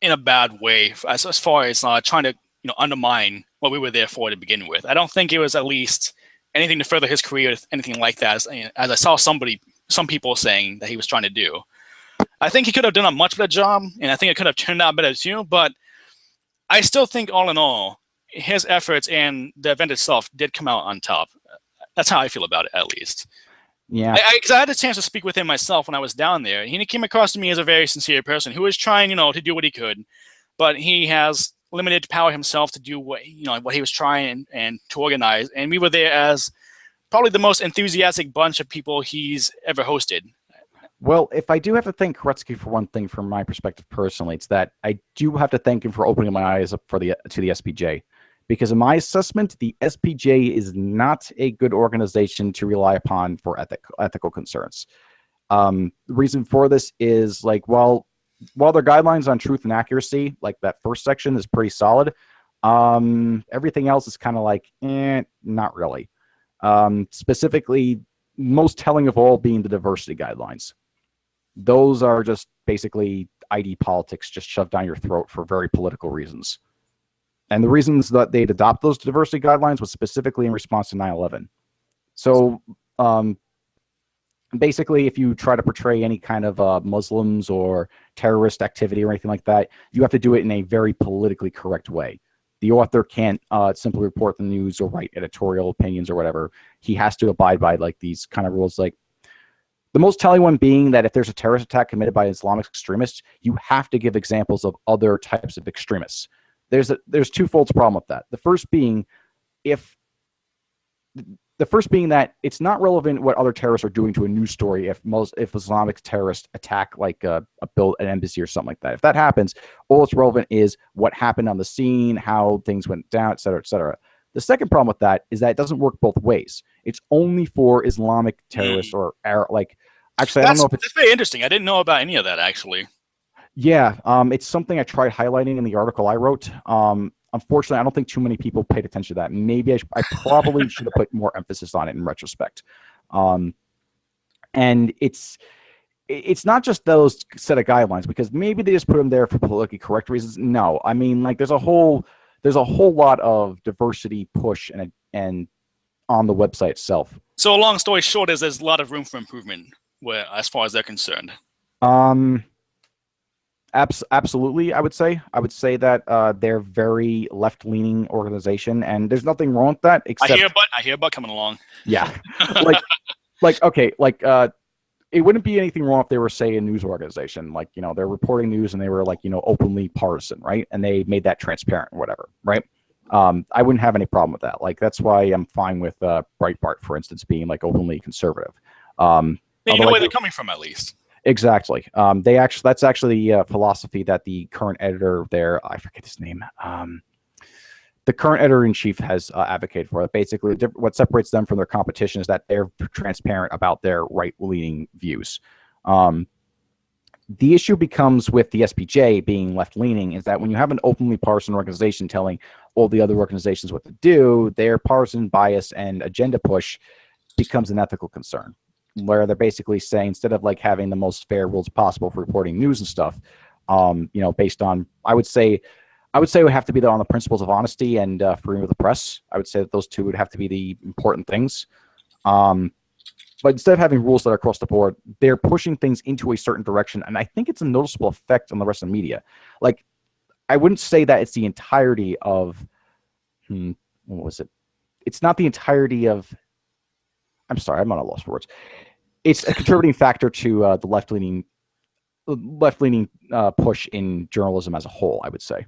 a bad way as far as trying to undermine what we were there for to begin with. I don't think it was at least anything to further his career or anything like that. As I saw some people saying that he was trying to do. I think he could have done a much better job, and I think it could have turned out better too. But I still think, all in all, his efforts and the event itself did come out on top. That's how I feel about it, at least. Yeah, because I had a chance to speak with him myself when I was down there. He came across to me as a very sincere person who was trying, to do what he could, but he has limited power himself to do what he was trying and to organize. And we were there as probably the most enthusiastic bunch of people he's ever hosted. Well, if I do have to thank Kretzky for one thing, from my perspective personally, it's that I do have to thank him for opening my eyes up to the SPJ. Because in my assessment, the SPJ is not a good organization to rely upon for ethical concerns. The reason for this is, like, while their guidelines on truth and accuracy, like that first section, is pretty solid, everything else is kind of like, not really. Specifically, most telling of all being the diversity guidelines. Those are just basically ID politics just shoved down your throat for very political reasons. And the reasons that they'd adopt those diversity guidelines was specifically in response to 9/11. So basically, if you try to portray any kind of Muslims or terrorist activity or anything like that, you have to do it in a very politically correct way. The author can't simply report the news or write editorial opinions or whatever. He has to abide by like these kind of rules. Like, the most telling one being that if there's a terrorist attack committed by Islamic extremists, you have to give examples of other types of extremists. There's twofold problem with that. The first being that it's not relevant what other terrorists are doing to a news story if Islamic terrorists attack like an embassy or something like that. If that happens, all that's relevant is what happened on the scene, how things went down, et cetera, et cetera. The second problem with that is that it doesn't work both ways. It's only for Islamic terrorists or like. Actually, I don't know if that's very interesting. I didn't know about any of that, actually. Yeah, it's something I tried highlighting in the article I wrote. Unfortunately, I don't think too many people paid attention to that. Maybe I probably should have put more emphasis on it in retrospect. And it's not just those set of guidelines, because maybe they just put them there for politically correct reasons. No, I mean, like, there's a whole lot of diversity push and on the website itself. So long story short is there's a lot of room for improvement as far as they're concerned. Um, absolutely, I would say. I would say that they're very left-leaning organization, and there's nothing wrong with that. Except I hear about coming along. Yeah, okay, it wouldn't be anything wrong if they were, say, a news organization, like, they're reporting news and they were, like, openly partisan, right? And they made that transparent or whatever, right? I wouldn't have any problem with that. Like, that's why I'm fine with Breitbart, for instance, being, like, openly conservative. You know where they're coming from, at least. Exactly. That's actually the philosophy that the current editor there, I forget his name, the current editor-in-chief has advocated for. Basically, what separates them from their competition is that they're transparent about their right-leaning views. The issue becomes with the SPJ being left-leaning is that when you have an openly partisan organization telling all the other organizations what to do, their partisan bias and agenda push becomes an ethical concern, where they're basically saying, instead of like having the most fair rules possible for reporting news and stuff, based on, I would say it would have to be on the principles of honesty and freedom of the press. I would say that those two would have to be the important things. But instead of having rules that are across the board, they're pushing things into a certain direction, and I think it's a noticeable effect on the rest of the media. Like, I wouldn't say that it's the entirety of, what was it? It's not the entirety of, I'm sorry, I'm at a loss for words. It's a contributing factor to the left-leaning push in journalism as a whole, I would say.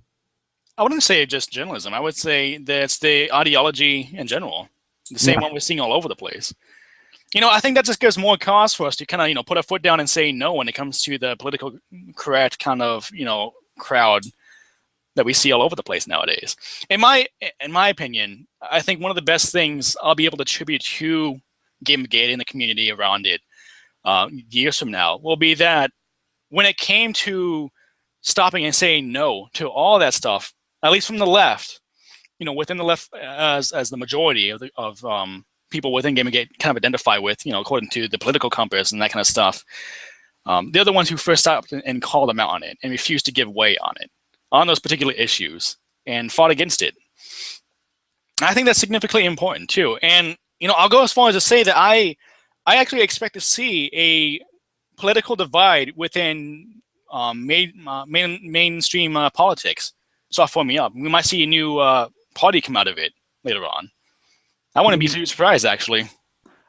I wouldn't say just journalism. I would say that's the ideology in general. The same one we're seeing all over the place. I think that just gives more cause for us to kind of, put our foot down and say no when it comes to the political correct kind of, crowd that we see all over the place nowadays. In my opinion, I think one of the best things I'll be able to attribute to GamerGate and the community around it years from now will be that when it came to stopping and saying no to all that stuff, at least from the left, within the left as the majority of people within GamerGate kind of identify with, according to the political compass and that kind of stuff, they're the ones who first stopped and called them out on it and refused to give way on it, on those particular issues, and fought against it. I think that's significantly important too. And, I'll go as far as to say that I actually expect to see a political divide within mainstream politics start forming up. We might see a new party come out of it later on. I wouldn't be too surprised, actually.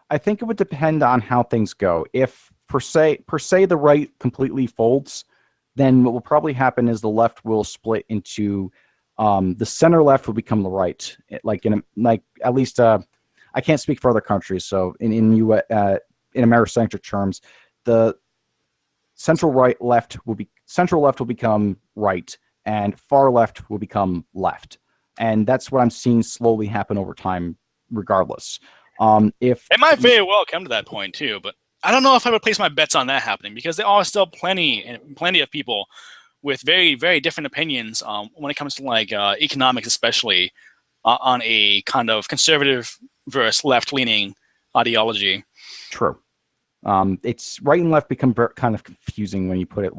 I think it would depend on how things go. If per se the right completely folds, then what will probably happen is the left will split into the center left will become the right. At least I can't speak for other countries. So in Americentric terms, the central left will become right, and far left will become left. And that's what I'm seeing slowly happen over time, regardless. It might very well come to that point too, but I don't know if I would place my bets on that happening, because there are still plenty of people with very, very different opinions when it comes to economics, especially on a kind of conservative versus left-leaning ideology. True. It's right and left become kind of confusing when you put it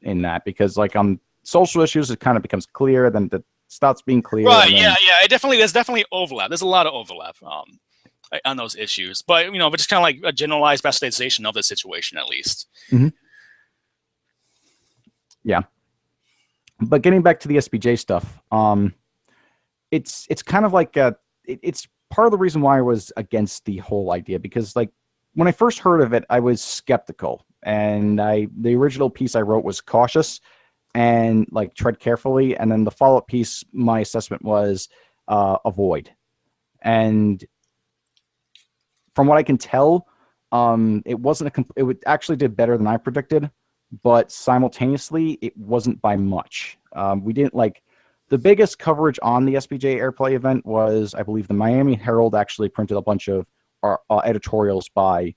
in that, because on social issues it kind of becomes clear, then it stops being clear. Right. Yeah. There's definitely overlap. There's a lot of overlap on those issues, but but just kind of like a generalized bastardization of the situation, at least. Mm-hmm. Yeah. But getting back to the SPJ stuff, it's kind of like it's part of the reason why I was against the whole idea, because when I first heard of it, I was skeptical, and the original piece I wrote was cautious and tread carefully, and then the follow-up piece, my assessment was avoid. And from what I can tell, it actually did better than I predicted, but simultaneously it wasn't by much. We didn't the biggest coverage on the SPJ Airplay event was, I believe, the Miami Herald actually printed a bunch of editorials by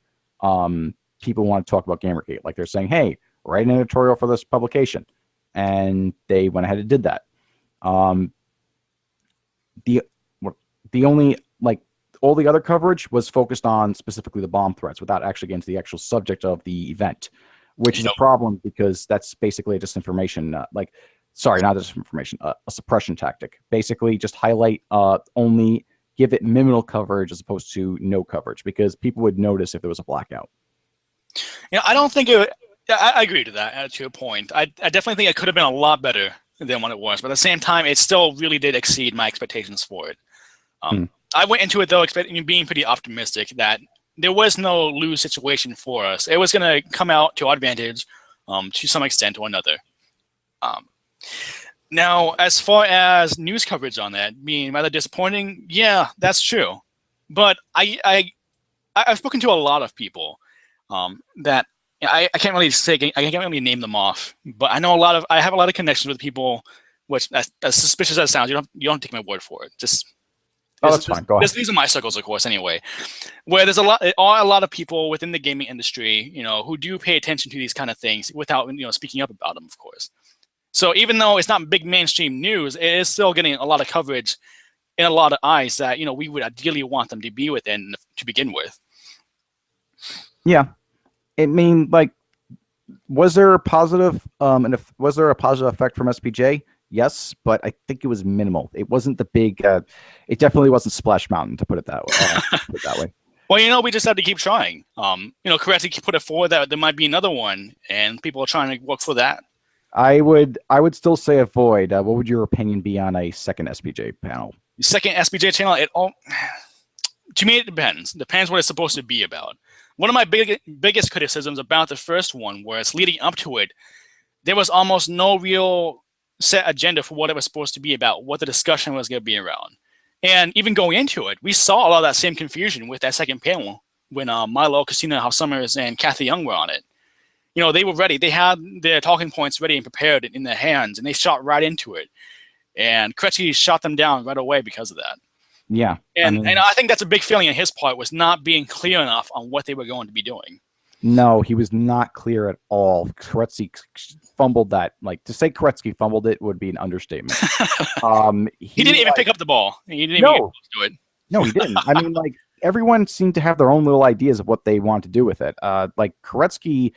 people who want to talk about Gamergate. They're saying, hey, write an editorial for this publication. And they went ahead and did that. The only all the other coverage was focused on specifically the bomb threats without actually getting to the actual subject of the event, which is a problem because that's basically a disinformation, sorry, not disinformation, a suppression tactic. Basically, just highlight, only give it minimal coverage as opposed to no coverage because people would notice if there was a blackout. I don't think it. I agree to that to a point. I definitely think it could have been a lot better than what it was, but at the same time, it still really did exceed my expectations for it. I went into it though being pretty optimistic that there was no lose situation for us. It was going to come out to our advantage to some extent or another. Now, as far as news coverage on that being rather disappointing, yeah, that's true. But I've spoken to a lot of people that I can't really say, I can't really name them off, but I have a lot of connections with people, which as suspicious as it sounds, you don't take my word for it. That's fine. Go ahead. These are my circles, of course, anyway. Where there are a lot of people within the gaming industry, who do pay attention to these kind of things without, speaking up about them, of course. So even though it's not big mainstream news, it is still getting a lot of coverage in a lot of eyes that we would ideally want them to be within to begin with. Yeah, I mean, was there a positive was there a positive effect from SPJ? Yes, but I think it was minimal. It wasn't the big. It definitely wasn't Splash Mountain, to put it that way. Well, we just have to keep trying. Correctly put it forward that there might be another one, and people are trying to work for that. I would still say avoid. What would your opinion be on a second SPJ panel? Second SPJ channel, to me it depends. Depends what it's supposed to be about. One of my biggest criticisms about the first one was leading up to it, there was almost no real set agenda for what it was supposed to be about, what the discussion was going to be around. And even going into it, we saw a lot of that same confusion with that second panel when Milo, Christina House Summers, and Kathy Young were on it. They were ready. They had their talking points ready and prepared in their hands, and they shot right into it. And Kretsky shot them down right away because of that. Yeah. And I think that's a big failing on his part, was not being clear enough on what they were going to be doing. No, he was not clear at all. Koretsky fumbled that. To say Koretsky fumbled it would be an understatement. He didn't even pick up the ball. He didn't even get close to it. No, he didn't. I mean, everyone seemed to have their own little ideas of what they want to do with it. Koretsky,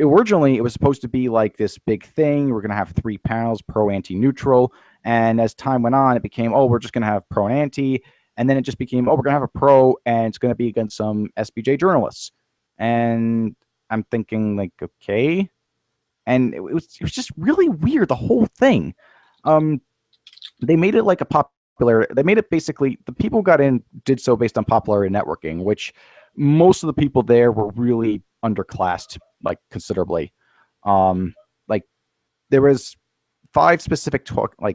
originally, it was supposed to be this big thing. We're going to have 3 panels, pro, anti, neutral. And as time went on, it became, we're just going to have pro and anti. And then it just became, we're going to have a pro, and it's going to be against some SBJ journalists. And I'm thinking, okay. And it was just really weird, the whole thing. They made it a popular. They made it basically, the people who got in did so based on popularity networking, which most of the people there were really underclassed, considerably. There was 5 specific talk. I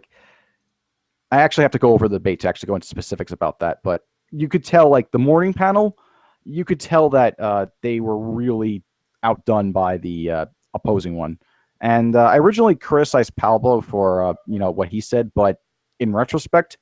actually have to go over the debate to actually go into specifics about that, but you could tell, the morning panel, you could tell that they were really outdone by the opposing one. And I originally criticized Palbo for what he said, but in retrospect,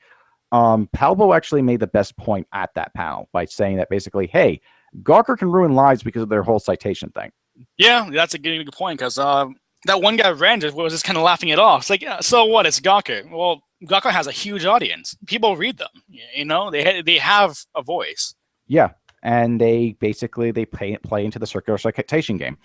Palbo actually made the best point at that panel by saying that basically, hey, Gawker can ruin lives because of their whole citation thing. Yeah, that's a good point, because that one guy ran was just kind of laughing it off. It's so what? It's Gawker. Well, Gawker has a huge audience. People read them. They have a voice. Yeah, and they basically play into the circular citation game.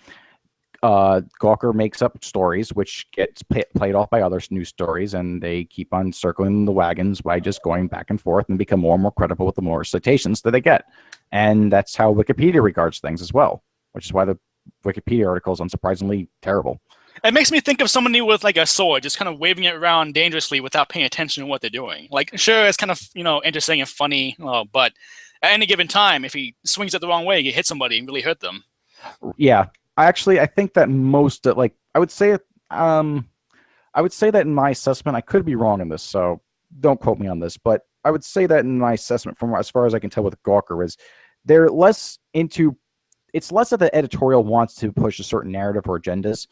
Gawker makes up stories which gets played off by other news stories, and they keep on circling the wagons by just going back and forth and become more and more credible with the more citations that they get. And that's how Wikipedia regards things as well, which is why the Wikipedia article is unsurprisingly terrible. It makes me think of somebody with a sword, just kind of waving it around dangerously without paying attention to what they're doing. Sure, it's kind of interesting and funny, but at any given time, if he swings it the wrong way, he hit somebody and really hurt them. Yeah, I think that most I would say that in my assessment, I could be wrong in this, so don't quote me on this, but I would say that in my assessment, from as far as I can tell with Gawker, is they're less into. It's less that the editorial wants to push a certain narrative or agendas.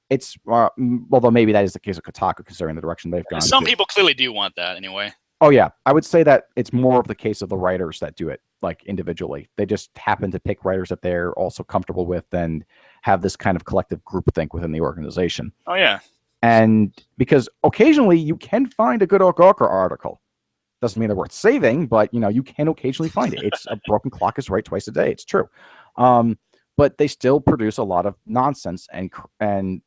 It's although maybe that is the case of Kotaku, considering the direction they've gone. Some people clearly do want that anyway. Oh yeah, I would say that it's more of the case of the writers that do it individually. They just happen to pick writers that they're also comfortable with and have this kind of collective groupthink within the organization. Oh yeah, and because occasionally you can find a good Gawker article, Doesn't mean they're worth saving, but you can occasionally find it. It's a broken clock is right twice a day. It's true. But they still produce a lot of nonsense and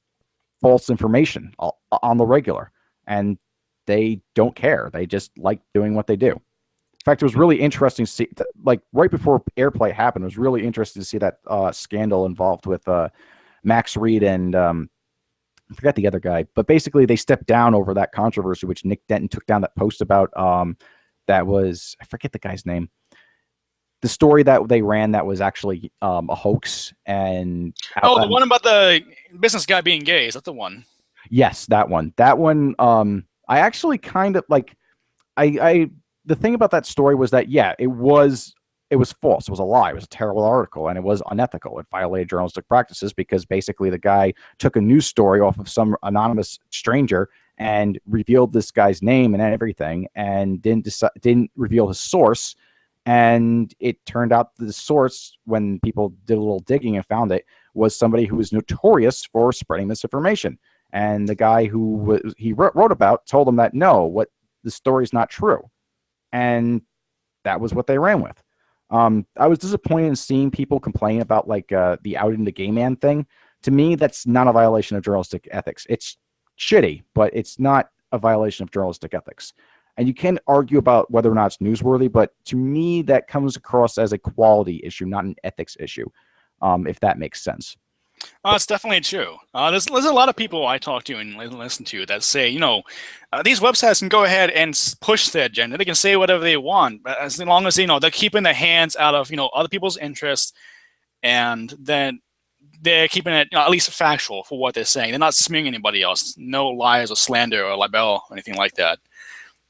false information on the regular, and they don't care. They just like doing what they do. In fact, it was really interesting to see, like right before AirPlay happened, it was really interesting to see that scandal involved with Max Reed and I forgot the other guy, but basically they stepped down over that controversy, which Nick Denton took down that post about. That was, I forget the guy's name. The story that they ran that was actually a hoax. And the one about the business guy being gay. Is that the one? Yes, that one. That one. I actually kind of like. The thing about that story was that it was false. It was a lie. It was a terrible article, and it was unethical. It violated journalistic practices because basically the guy took a news story off of some anonymous stranger and revealed this guy's name and everything, and didn't reveal his source. And it turned out the source, when people did a little digging and found it, was somebody who was notorious for spreading misinformation. And the guy who he wrote about told him that no, the story's not true. And that was what they ran with. I was disappointed in seeing people complain about like the outing the gay man thing. To me, that's not a violation of journalistic ethics. It's shitty, but it's not a violation of journalistic ethics. And you can argue about whether or not it's newsworthy, but to me, that comes across as a quality issue, not an ethics issue, if that makes sense. It's definitely true. There's a lot of people I talk to and listen to that say, these websites can go ahead and push their agenda. They can say whatever they want, but as long as they're keeping their hands out of other people's interests, and then they're keeping it at least factual for what they're saying. They're not smearing anybody else. No lies or slander or libel or anything like that.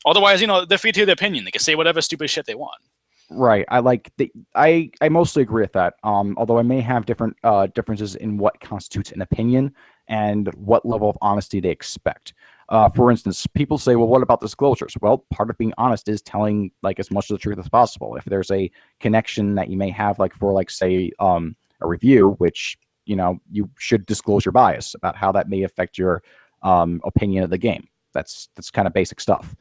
Otherwise, they're free to their opinion. They can say whatever stupid shit they want. Right. I mostly agree with that. Although I may have different differences in what constitutes an opinion and what level of honesty they expect. For instance, people say, well, what about disclosures? Well, part of being honest is telling like as much of the truth as possible. If there's a connection that you may have, like for like say a review, which you should disclose your bias about how that may affect your opinion of the game. That's kind of basic stuff.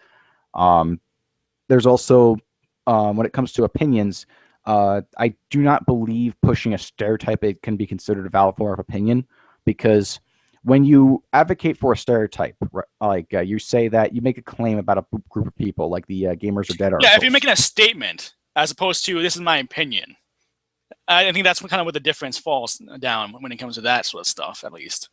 There's also when it comes to opinions, I do not believe pushing a stereotype it can be considered a valid form of opinion, because when you advocate for a stereotype, like you say that you make a claim about a group of people, like the Gamers Are Dead articles. Yeah, if you're making a statement as opposed to this is my opinion, I think that's kind of where the difference falls down when it comes to that sort of stuff, at least.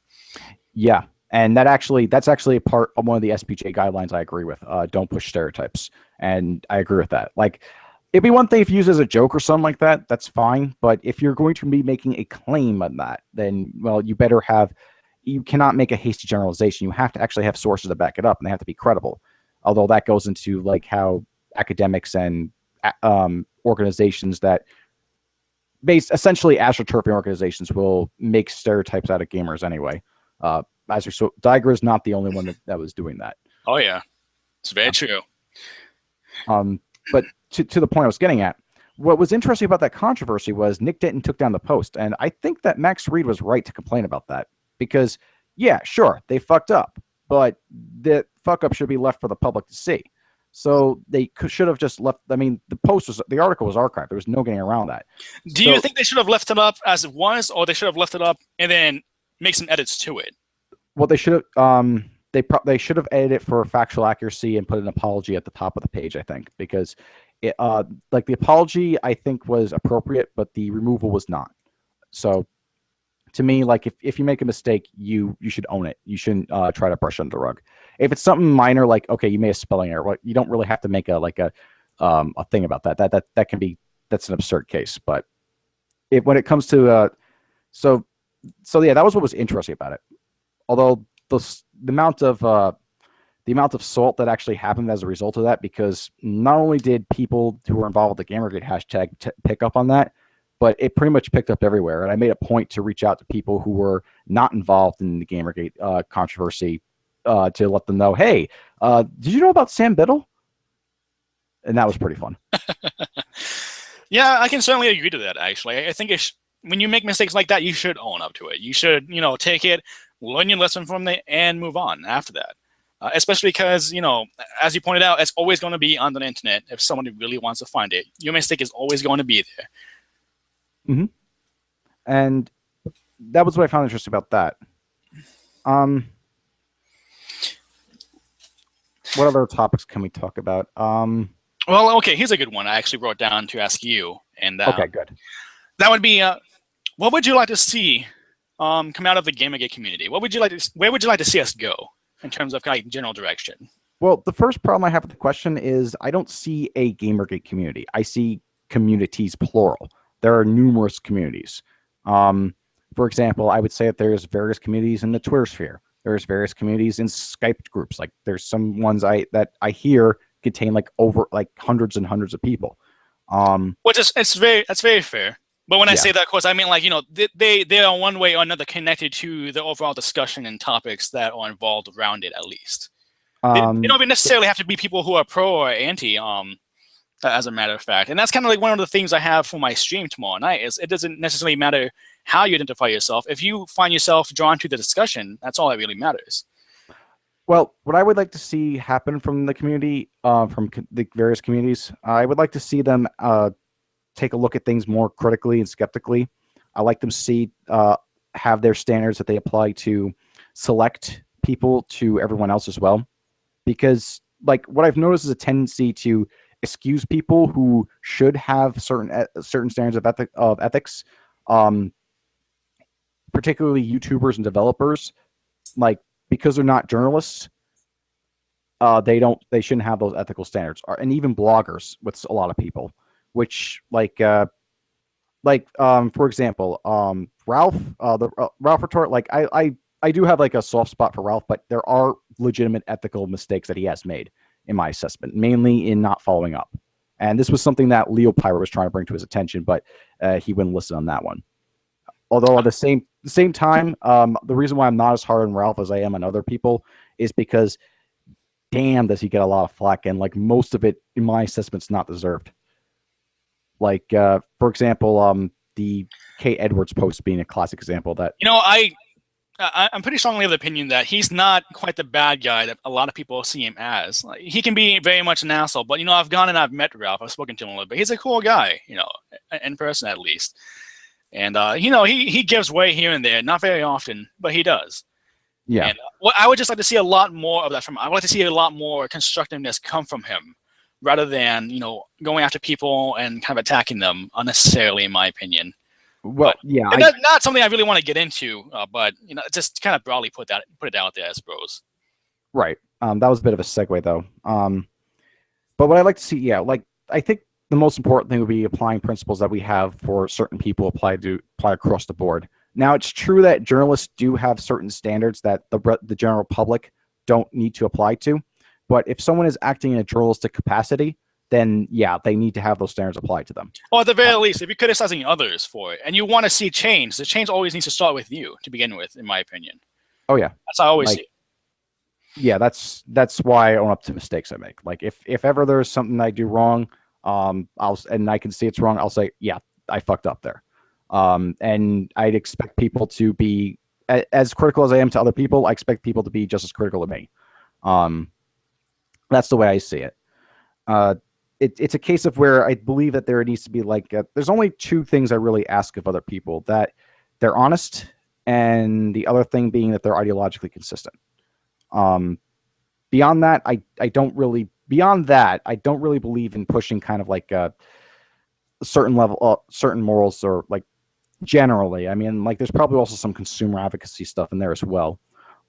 Yeah, and that's actually a part of one of the SPJ guidelines I agree with. Don't push stereotypes, and I agree with that. Like, it'd be one thing if you use it as a joke or something like that. That's fine. But if you're going to be making a claim on that, then you cannot make a hasty generalization. You have to actually have sources to back it up, and they have to be credible. Although that goes into like how academics and organizations that essentially astroturfing organizations will make stereotypes out of gamers anyway. So Diger is not the only one that was doing that. Oh yeah, it's very true. But to the point I was getting at, what was interesting about that controversy was Nick Denton took down the post, and I think that Max Reed was right to complain about that, because yeah, sure, they fucked up, but the fuck up should be left for the public to see. So they should have just left. I mean, the article was archived. There was no getting around that. Do you think they should have left it up as it was, or they should have left it up and then make some edits to it? Well, they should have. They should have edited it for factual accuracy and put an apology at the top of the page, I think, because like the apology I think was appropriate, but the removal was not. So to me, like if you make a mistake, you should own it. You shouldn't try to brush it under the rug. If it's something minor, like okay, you made a spelling error, well, you don't really have to make a thing about that. That's an absurd case. But when it comes to so yeah, that was what was interesting about it. Although the amount of salt that actually happened as a result of that, because not only did people who were involved with the Gamergate hashtag pick up on that, but it pretty much picked up everywhere. And I made a point to reach out to people who were not involved in the Gamergate controversy to let them know, hey, did you know about Sam Biddle? And that was pretty fun. Yeah, I can certainly agree to that, actually. I think when you make mistakes like that, you should own up to it. You should, take it, learn your lesson from it, and move on after that. especially because, as you pointed out, it's always going to be on the internet if somebody really wants to find it. Your mistake is always going to be there. Mm-hmm. And that was what I found interesting about that. What other topics can we talk about? Well, okay, here's a good one I actually wrote down to ask you. And okay, good. That would be, what would you like to see come out of the GamerGate community? Where would you like to see us go in terms of kind of general direction? Well, the first problem I have with the question is I don't see a GamerGate community. I see communities, plural. There are numerous communities. For example, I would say that there's various communities in the Twitter sphere. There's various communities in Skype groups. Like there's some ones that I hear contain like over like hundreds and hundreds of people. Which is that's very fair. But when I say that, of course, I mean like they are one way or another connected to the overall discussion and topics that are involved around it. At least they don't even necessarily have to be people who are pro or anti. As a matter of fact, and that's kind of like one of the things I have for my stream tomorrow night. Is it doesn't necessarily matter how you identify yourself. If you find yourself drawn to the discussion, that's all that really matters. Well, what I would like to see happen from the community, from the various communities, I would like to see them take a look at things more critically and skeptically. I like them see have their standards that they apply to select people to everyone else as well, because like what I've noticed is a tendency to excuse people who should have certain standards of ethics, particularly YouTubers and developers, like because they're not journalists. They shouldn't have those ethical standards, and even bloggers with a lot of people, which for example, Ralph, Ralph Retort, like I do have like a soft spot for Ralph, but there are legitimate ethical mistakes that he has made in my assessment, mainly in not following up. And this was something that Leo Pyro was trying to bring to his attention, but he wouldn't listen on that one. Although at the same time, the reason why I'm not as hard on Ralph as I am on other people is because, damn, does he get a lot of flack, and like most of it, in my assessment, is not deserved. Like, for example, the Kate Edwards post being a classic example. That I'm pretty strongly of the opinion that he's not quite the bad guy that a lot of people see him as. Like, he can be very much an asshole, but I've gone and I've met Ralph. I've spoken to him a little bit. He's a cool guy, in person at least. And he gives way here and there, not very often, but he does. Yeah. And what I would just like to see a lot more of that from him. I would like to see a lot more constructiveness come from him, rather than going after people and kind of attacking them unnecessarily, in my opinion. Well, yeah, not something I really want to get into, but just kind of broadly put it out there, I suppose. Right. That was a bit of a segue, though. But what I'd like to see, like I think the most important thing would be applying principles that we have for certain people apply across the board. Now, it's true that journalists do have certain standards that the general public don't need to apply to, but if someone is acting in a journalistic capacity, then yeah, they need to have those standards applied to them. Or at the very least, if you're criticizing others for it, and you want to see change, the change always needs to start with you to begin with, in my opinion. Oh yeah, that's how I always see it. Yeah, that's why I own up to mistakes I make. Like if ever there's something I do wrong, and I can see it's wrong, I'll say, yeah, I fucked up there. And I'd expect people to be as critical as I am to other people. I expect people to be just as critical of me. That's the way I see it. It's a case of where I believe that there needs to be there's only two things I really ask of other people: that they're honest, and the other thing being that they're ideologically consistent. Beyond that, I don't really believe in pushing kind of like a certain level, certain morals, or like generally. I mean, like there's probably also some consumer advocacy stuff in there as well.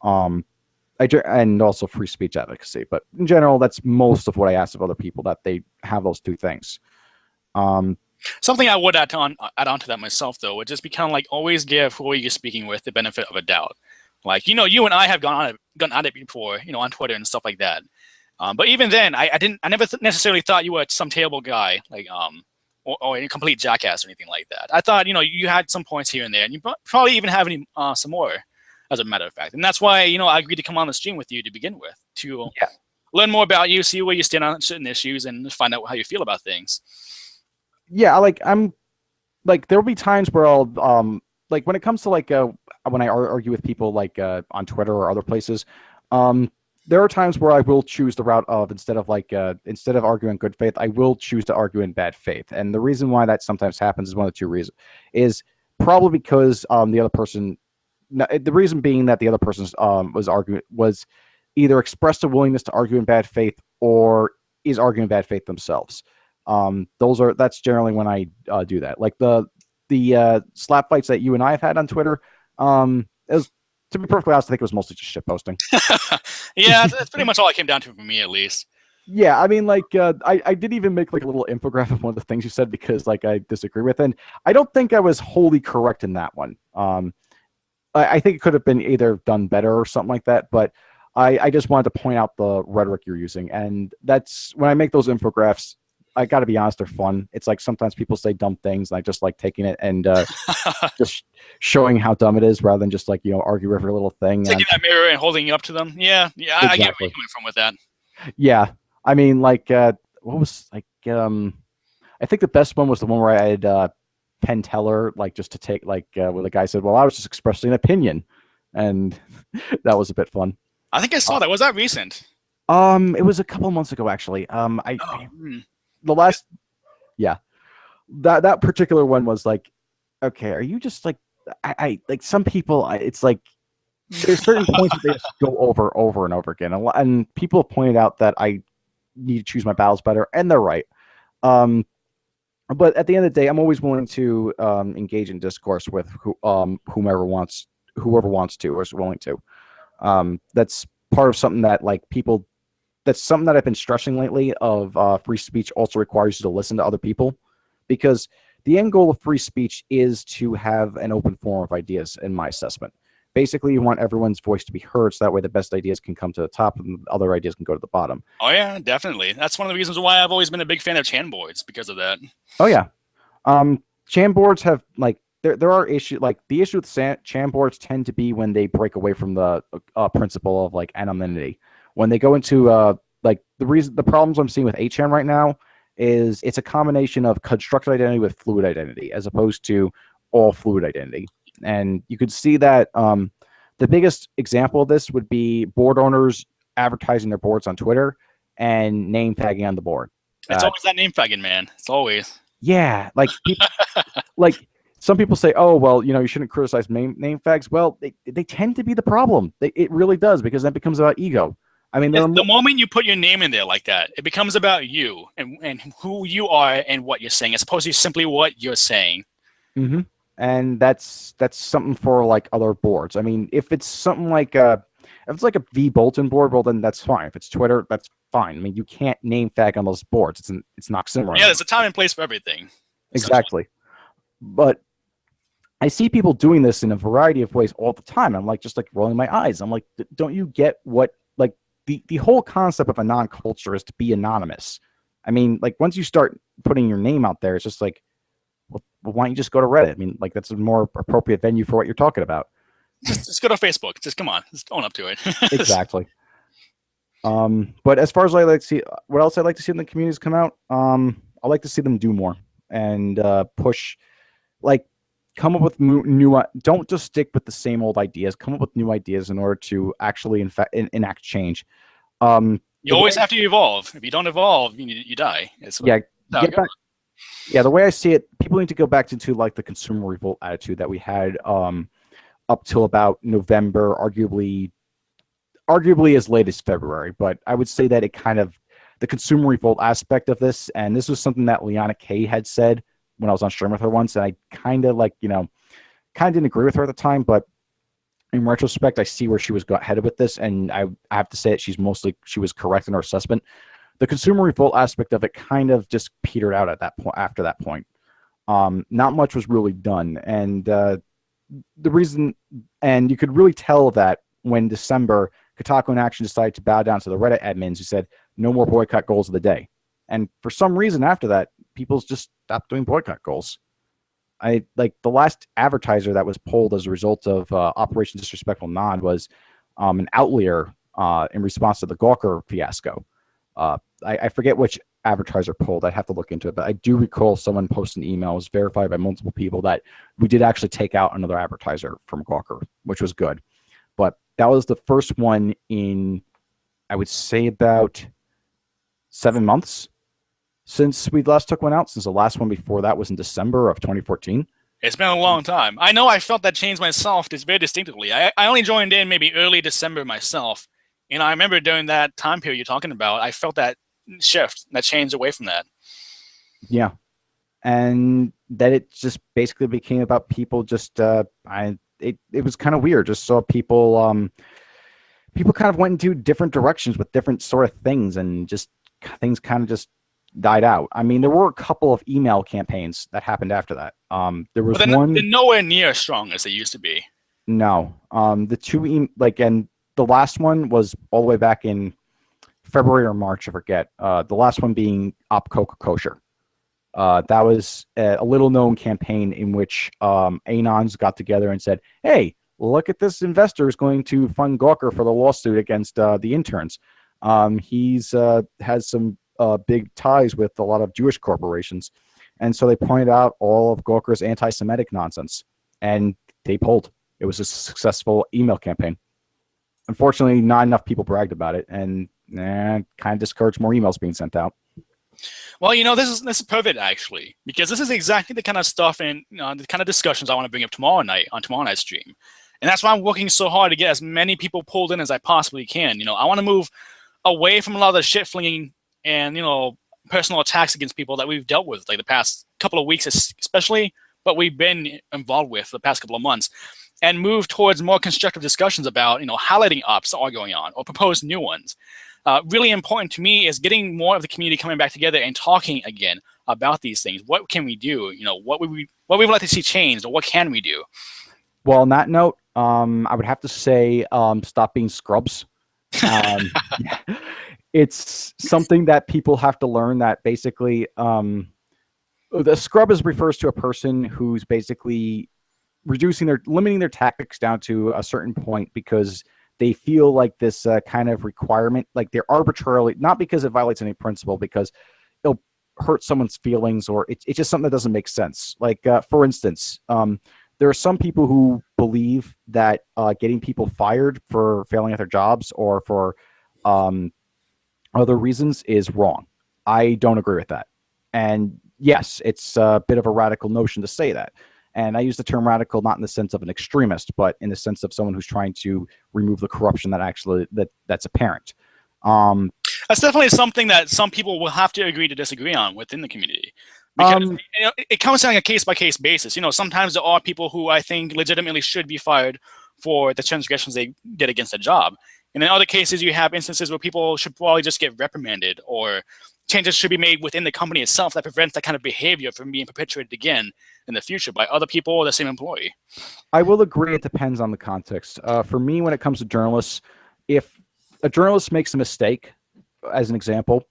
And also free speech advocacy, but in general, that's most of what I ask of other people, that they have those two things. Something I would add on to that myself, though, would just be kind of like always give who you're speaking with the benefit of a doubt. Like, you and I have gone at it before, on Twitter and stuff like that. But even then, I never necessarily thought you were some terrible guy, like or a complete jackass or anything like that. I thought, you had some points here and there, and you probably even have some more, as a matter of fact. And that's why, I agreed to come on the stream with you to begin with, to learn more about you, see where you stand on certain issues, and find out how you feel about things. Yeah, there will be times where I'll, when it comes to when I argue with people on Twitter or other places, there are times where I will choose the route of instead of arguing good faith, I will choose to argue in bad faith. And the reason why that sometimes happens is one of two reasons: is probably because the other person, the reason being that the other person was either expressed a willingness to argue in bad faith or is arguing in bad faith themselves. That's generally when I do that. Like the slap fights that you and I have had on Twitter. It was, to be perfectly honest, I think it was mostly just shit posting. Yeah, that's pretty much all it came down to for me, at least. Yeah, I mean, I did even make like a little infographic of one of the things you said because like I disagree with, and I don't think I was wholly correct in that one. I think it could have been either done better or something like that, but I just wanted to point out the rhetoric you're using, and that's when I make those infographics. I got to be honest, they're fun. It's like sometimes people say dumb things, and I just like taking it and just showing how dumb it is, rather than just like argue every little thing. Taking that mirror and holding it up to them. Yeah, exactly. I get where you're coming from with that. Yeah, I mean, like, what was like? I think the best one was the one where I had Penn Teller, like, just to take like where the guy said, "Well, I was just expressing an opinion," and that was a bit fun. I think I saw that. Was that recent? It was a couple months ago, actually. The last, yeah, that particular one was like, okay, are you just like, I like some people, it's like there's certain points that they just go over and over again, and people have pointed out that I need to choose my battles better, and they're right. But at the end of the day, I'm always willing to engage in discourse with whoever wants to or is willing to. That's part of something that like people. That's something that I've been stressing lately. Of free speech also requires you to listen to other people, because the end goal of free speech is to have an open forum of ideas. In my assessment, basically, you want everyone's voice to be heard, so that way the best ideas can come to the top and other ideas can go to the bottom. Oh yeah, definitely. That's one of the reasons why I've always been a big fan of chan boards, because of that. Oh yeah, chan boards have like there are issues. Like the issue with chan boards tend to be when they break away from the principle of like anonymity. When they go into like the problems I'm seeing with 8chan right now is it's a combination of constructed identity with fluid identity as opposed to all fluid identity. And you could see that the biggest example of this would be board owners advertising their boards on Twitter and name tagging on the board. It's always that name tagging, man. It's always. Yeah, like people, like some people say, oh, well, you shouldn't criticize name tags. Well, they tend to be the problem. It really does, because that becomes about ego. I mean, the moment you put your name in there like that, it becomes about you and who you are and what you're saying, as opposed to simply what you're saying. Mm-hmm. And that's something for like other boards. I mean, if it's something like if it's like a V Bolton board, well, then that's fine. If it's Twitter, that's fine. I mean, you can't name tag on those boards. It's not similar. Yeah, there's a time and place for everything. Exactly. But I see people doing this in a variety of ways all the time. I'm like, just like rolling my eyes. I'm like, don't you get what like the whole concept of a non-culture is to be anonymous. I mean, like once you start putting your name out there, it's just like, well, why don't you just go to Reddit? I mean, like that's a more appropriate venue for what you're talking about. Just go to Facebook. Just come on, just own up to it. Exactly. But as far as I like to see, what else I'd like to see in the communities come out, I like to see them do more and push, like, come up with new. Don't just stick with the same old ideas. Come up with new ideas in order to actually enact change. You always have to evolve. If you don't evolve, you die. Yeah, the way I see it, people need to go back into like the consumer revolt attitude that we had up till about November, arguably as late as February. But I would say that it kind of the consumer revolt aspect of this, and this was something that Liana Kay had said when I was on stream with her once, and I kind of didn't agree with her at the time, but in retrospect, I see where she was headed with this, and I have to say that she was correct in her assessment. The consumer revolt aspect of it kind of just petered out at that point. After that point, not much was really done, and the reason, and you could really tell that when December, Kotaku and Action decided to bow down to the Reddit admins who said no more boycott goals of the day, and for some reason after that, people just stopped doing boycott goals. I like the last advertiser that was pulled as a result of Operation Disrespectful Nod was an outlier in response to the Gawker fiasco. I forget which advertiser pulled. I'd have to look into it, but I do recall someone posted an email, it was verified by multiple people, that we did actually take out another advertiser from Gawker, which was good. But that was the first one in I would say about 7 months since we last took one out, since the last one before that was in December of 2014. It's been a long time. I know I felt that change myself very distinctively. I only joined in maybe early December myself. And I remember during that time period you're talking about, I felt that shift, that change away from that. Yeah. And that it just basically became about people just, it was kind of weird. Just saw people kind of went into different directions with different sort of things, and just things kind of just died out. I mean, there were a couple of email campaigns that happened after that. There was But one. they're nowhere near as strong as they used to be. No, the and the last one was all the way back in February or March, I forget. The last one being Op Coca Kosher. That was a little known campaign in which Anons got together and said, "Hey, look at this investor who's going to fund Gawker for the lawsuit against the interns. He's has some big ties with a lot of Jewish corporations." And so they pointed out all of Gawker's anti-Semitic nonsense, and they pulled. It was a successful email campaign. Unfortunately, not enough people bragged about it, and kind of discouraged more emails being sent out. Well, this is perfect actually, because this is exactly the kind of stuff and the kind of discussions I want to bring up tomorrow night on tomorrow night's stream. And that's why I'm working so hard to get as many people pulled in as I possibly can. I want to move away from a lot of the shit flinging and personal attacks against people that we've dealt with like the past couple of weeks, especially, but we've been involved with for the past couple of months, and move towards more constructive discussions about highlighting ops that are going on or proposed new ones. Really important to me is getting more of the community coming back together and talking again about these things. What can we do? What we would like to see changed, or what can we do? Well, on that note, I would have to say stop being scrubs. It's something that people have to learn, that basically the scrub refers to a person who's basically limiting their tactics down to a certain point because they feel like this kind of requirement, like they're arbitrarily, not because it violates any principle, because it'll hurt someone's feelings, or it's just something that doesn't make sense. Like, for instance, there are some people who believe that getting people fired for failing at their jobs or for other reasons is wrong. I don't agree with that. And yes, it's a bit of a radical notion to say that. And I use the term radical not in the sense of an extremist, but in the sense of someone who's trying to remove the corruption that's apparent. That's definitely something that some people will have to agree to disagree on within the community. Because it comes down on a case-by-case basis. Sometimes there are people who I think legitimately should be fired for the transgressions they did against a job. And in other cases, you have instances where people should probably just get reprimanded, or changes should be made within the company itself that prevents that kind of behavior from being perpetuated again in the future by other people or the same employee. I will agree it depends on the context. For me, when it comes to journalists, if a journalist makes a mistake, as an example,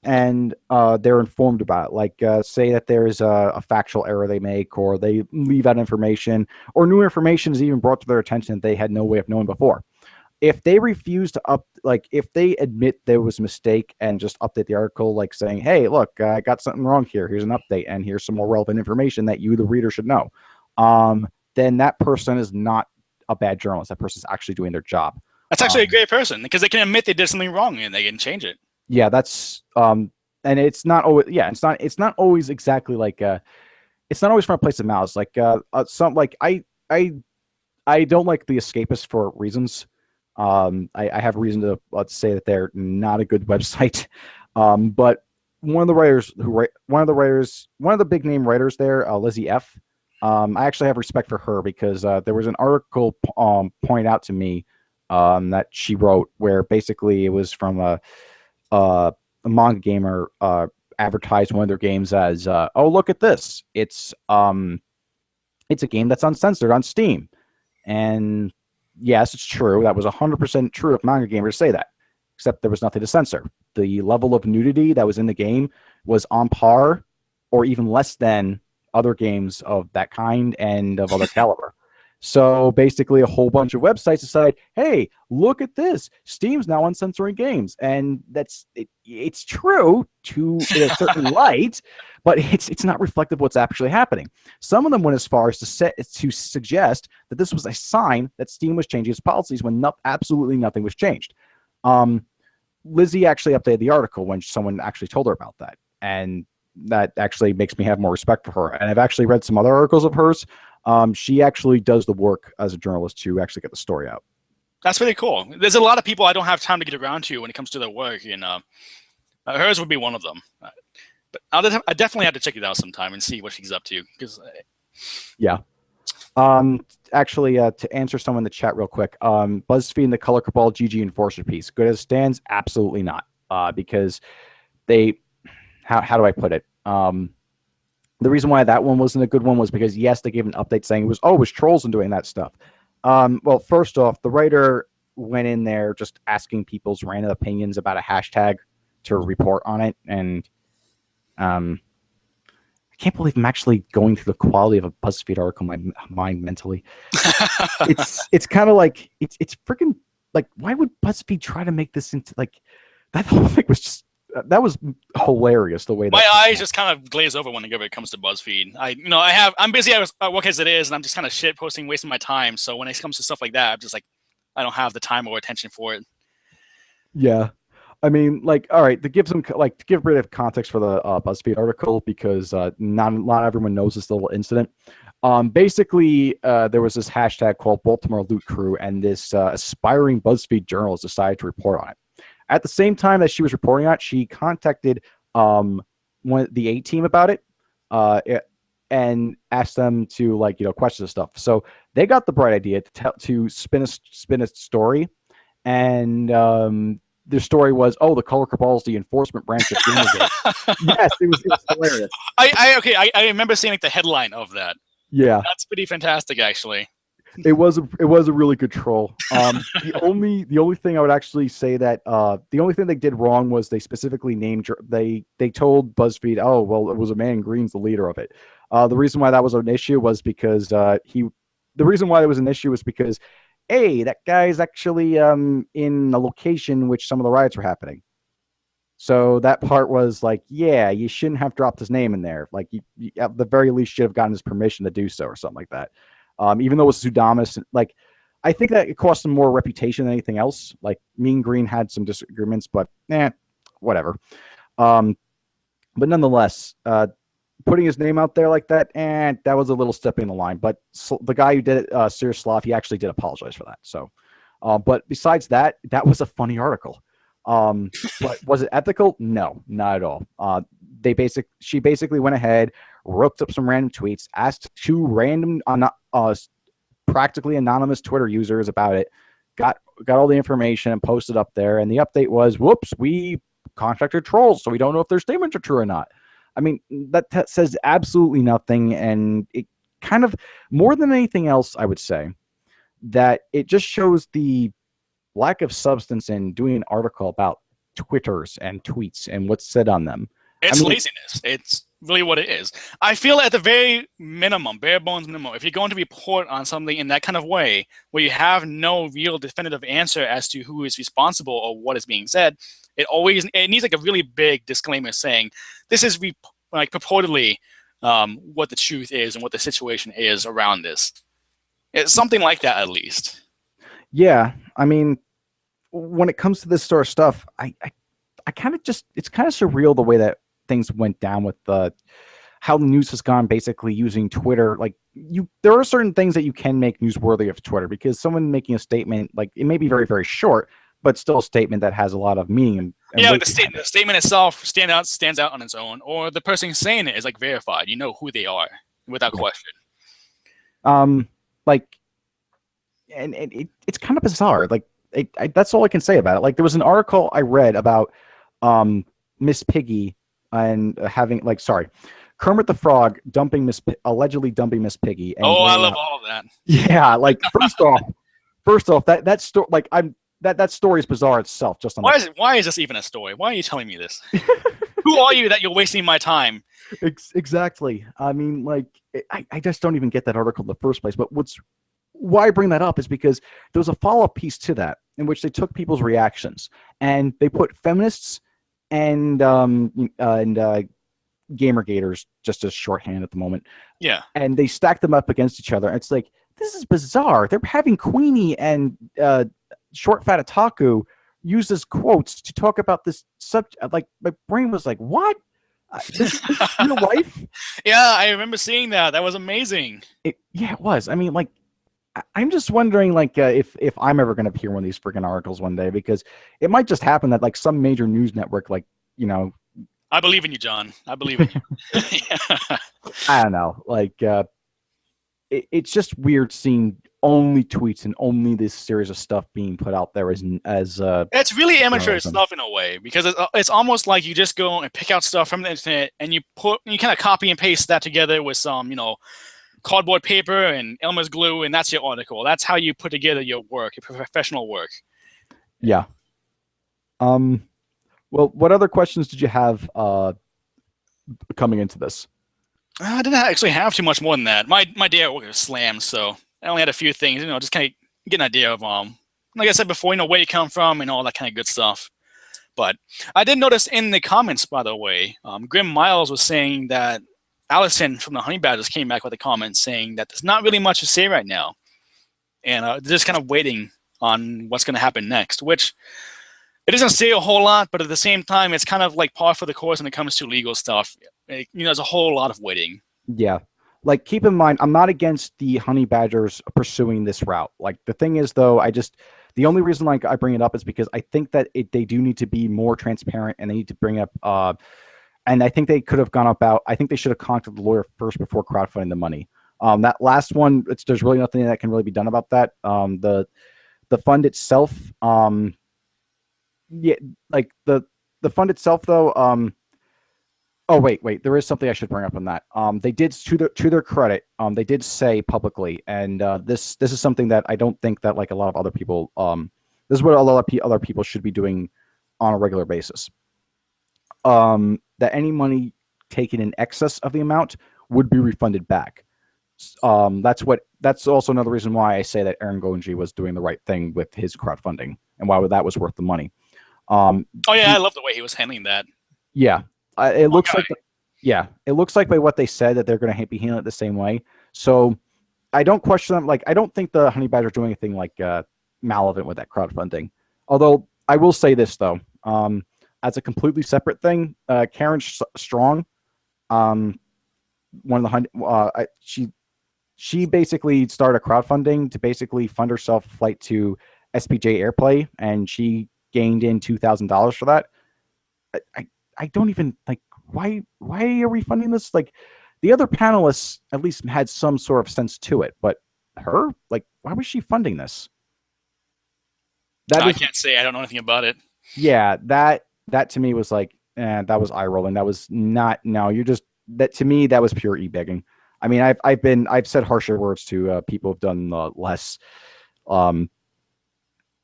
and they're informed about it, like say that there is a factual error they make, or they leave out information, or new information is even brought to their attention that they had no way of knowing before. If they refuse to if they admit there was a mistake and just update the article, like saying, "Hey, look, I got something wrong here. Here's an update, and here's some more relevant information that you, the reader, should know," then that person is not a bad journalist. That person's actually doing their job. That's actually a great person, because they can admit they did something wrong and they can change it. Yeah, that's and it's not always. Yeah, it's not always exactly like it's not always from a place of malice. Like I don't like the Escapist for reasons. I have reason to say that they're not a good website. But one of the big name writers there, Lizzie F. I actually have respect for her because there was an article pointed out to me that she wrote where basically it was from a manga gamer advertised one of their games as, "Oh, look at this! It's a game that's uncensored on Steam." And yes, it's true. That was 100% true of manga gamers say that, except there was nothing to censor. The level of nudity that was in the game was on par or even less than other games of that kind and of other caliber. So basically a whole bunch of websites decide, "Hey, look at this. Steam's now uncensoring games." And it's true to a certain light, but it's not reflective of what's actually happening. Some of them went as far as to suggest that this was a sign that Steam was changing its policies when absolutely nothing was changed. Lizzie actually updated the article when someone actually told her about that, and that actually makes me have more respect for her. And I've actually read some other articles of hers. She actually does the work as a journalist to actually get the story out. That's really cool. There's a lot of people I don't have time to get around to when it comes to their work, and hers would be one of them. But I definitely have to check it out sometime and see what she's up to. Because yeah. Actually, to answer someone in the chat real quick, BuzzFeed and the Color Cabal GG Enforcer piece, good as it stands? Absolutely not. Because they, how do I put it? The reason why that one wasn't a good one was because, yes, they gave an update saying it was trolls and doing that stuff. Well, first off, the writer went in there just asking people's random opinions about a hashtag to report on it, and I can't believe I'm actually going through the quality of a BuzzFeed article in my mind mentally. It's kind of like it's freaking like, why would BuzzFeed try to make this into like, that whole thing was just, that was hilarious the way that my eyes just kind of glaze over whenever it comes to BuzzFeed. I'm busy at work as it is, and I'm just kind of shit posting, wasting my time. So when it comes to stuff like that, I'm just like, I don't have the time or attention for it. Yeah. I mean, like, all right, to give a bit of context for the BuzzFeed article, because not everyone knows this little incident. Basically, there was this hashtag called Baltimore Loot Crew, and this aspiring BuzzFeed journalist decided to report on it. At the same time that she was reporting on it, she contacted the A team about it, and asked them to question the stuff. So they got the bright idea to spin a story, and their story was, the Color Cabal is the enforcement branch of GamerGate. Yes, it was hilarious. I remember seeing the headline of that. Yeah, that's pretty fantastic, actually. It was a really good troll. The only thing I would actually say that the only thing they did wrong was they specifically named, they told BuzzFeed, it was a man in green's the leader of it. The reason why that was an issue was because that guy's actually in a location which some of the riots were happening. So that part was like, yeah, you shouldn't have dropped his name in there. Like, you at the very least should have gotten his permission to do so or something like that. Even though it was Sudamus, like, I think that it cost him more reputation than anything else. Like, Mean Green had some disagreements, but whatever. But nonetheless, putting his name out there like that, that was a little step in the line. But the guy who did it, Sir Sloth, he actually did apologize for that. So, but besides that, that was a funny article. But was it ethical? No, not at all. She basically went ahead, rooked up some random tweets, asked two random, practically anonymous Twitter users about it, got all the information and posted up there. And the update was, whoops, we contacted trolls, so we don't know if their statements are true or not. I mean, that says absolutely nothing. And it kind of, more than anything else, I would say that it just shows the lack of substance in doing an article about Twitters and tweets and what's said on them. It's laziness. It's really what it is. I feel at the very minimum, bare bones minimum, if you're going to report on something in that kind of way, where you have no real definitive answer as to who is responsible or what is being said, it needs like a really big disclaimer saying this is purportedly what the truth is and what the situation is around this. It's something like that, at least. Yeah, I mean, when it comes to this sort of stuff, I kind of just, it's kind of surreal the way that things went down with how the news has gone, basically using Twitter. Like, there are certain things that you can make newsworthy of Twitter, because someone making a statement, like, it may be very, very short, but still a statement that has a lot of meaning. And the statement itself stands out on its own, or the person saying it is like verified. You know who they are without question. It's kind of bizarre. Like, that's all I can say about it. Like, there was an article I read about Miss Piggy and Kermit the Frog allegedly dumping Miss Piggy. And I love all of that. Yeah, like, first off, that story, like, that story is bizarre itself. Just on why is this even a story? Why are you telling me this? Who are you that you're wasting my time? Exactly. I mean, like, I just don't even get that article in the first place. But why I bring that up is because there was a follow-up piece to that in which they took people's reactions and they put feminists and Gamergaters, just as shorthand at the moment. Yeah. And they stacked them up against each other. It's like, this is bizarre. They're having Queenie and Short Fat Otaku used as quotes to talk about this subject. Like my brain was like, "What? This is real life?" Yeah, I remember seeing that. That was amazing. Yeah, it was. I mean, like, I'm just wondering, like, if I'm ever going to appear in one of these freaking articles one day, because it might just happen that like some major news network, like, you know, I believe in you, John. I believe in you. Yeah. I don't know, like, it's just weird seeing only tweets and only this series of stuff being put out there as It's really amateur journalism. stuff in a way, because it's almost like you just go and pick out stuff from the internet and you kind of copy and paste that together with some, cardboard paper and Elmer's glue, and that's your article. That's how you put together your work, your professional work. Yeah. Well, what other questions did you have coming into this? I didn't actually have too much more than that. My day at work was slammed, so I only had a few things, just kind of get an idea of, like I said before, where you come from and all that kind of good stuff. But I did notice in the comments, by the way, Grim Miles was saying that Allison from the Honey Badgers came back with a comment saying that there's not really much to say right now, and they're just kind of waiting on what's going to happen next, which it doesn't say a whole lot, but at the same time, it's kind of like par for the course when it comes to legal stuff. There's a whole lot of waiting. Yeah. Like, keep in mind, I'm not against the Honey Badgers pursuing this route. Like, the thing is, though, the only reason like I bring it up is because I think that they do need to be more transparent, and they need to bring up, and I think they could have gone about, I think they should have contacted the lawyer first before crowdfunding the money. That last one, there's really nothing that can really be done about that. The fund itself, yeah, like the fund itself, though, oh, wait. There is something I should bring up on that. They did, to their credit, they did say publicly, and this is something that I don't think that like a lot of other people. This is what a lot of other people should be doing on a regular basis. That any money taken in excess of the amount would be refunded back. That's also another reason why I say that Aaron Gonji was doing the right thing with his crowdfunding, and why that was worth the money. Oh yeah, I love the way he was handling that. Yeah. It looks like by what they said that they're going to be handling it the same way. So I don't question them. Like, I don't think the Honey Badger are doing anything like malevolent with that crowdfunding. Although I will say this though, as a completely separate thing, Karen Strong, one of the she basically started a crowdfunding to basically fund herself a flight to SPJ Airplay, and she gained in $2,000 for that. I don't even like why are we funding this? Like, the other panelists at least had some sort of sense to it, but her, like, why was she funding this? I can't say. I don't know anything about it. Yeah, that to me was like, that was eye rolling. That was not. No, you're just that to me. That was pure e-begging. I mean, I've said harsher words to people who've done less.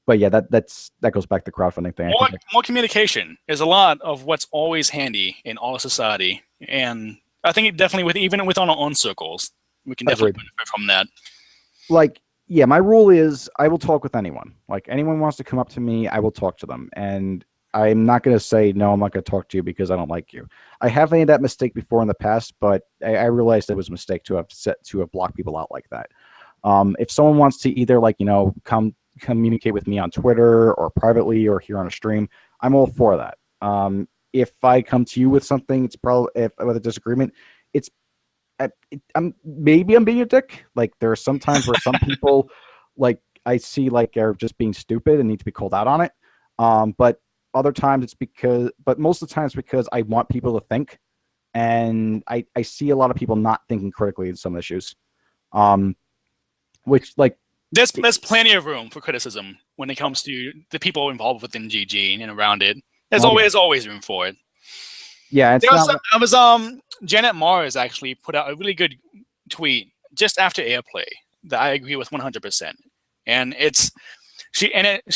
But yeah, that goes back to the crowdfunding thing. More communication is a lot of what's always handy in all of society, and I think definitely even with our own circles, we can definitely benefit from that. Like, yeah, my rule is I will talk with anyone. Like, anyone wants to come up to me, I will talk to them, and I'm not going to say no. I'm not going to talk to you because I don't like you. I have made that mistake before in the past, but I realized it was a mistake to have blocked people out like that. If someone wants to either come communicate with me on Twitter or privately or here on a stream, I'm all for that. If I come to you with something, it's probably with a disagreement. Maybe I'm being a dick. Like, there are some times where some people, like, I see like are just being stupid and need to be called out on it. But other times but most of the times because I want people to think, and I see a lot of people not thinking critically in some issues. Which, like, there's plenty of room for criticism when it comes to the people involved within GG and around it. There's always room for it. Yeah, Janet Mars actually put out a really good tweet just after Airplay that I agree with 100%. And she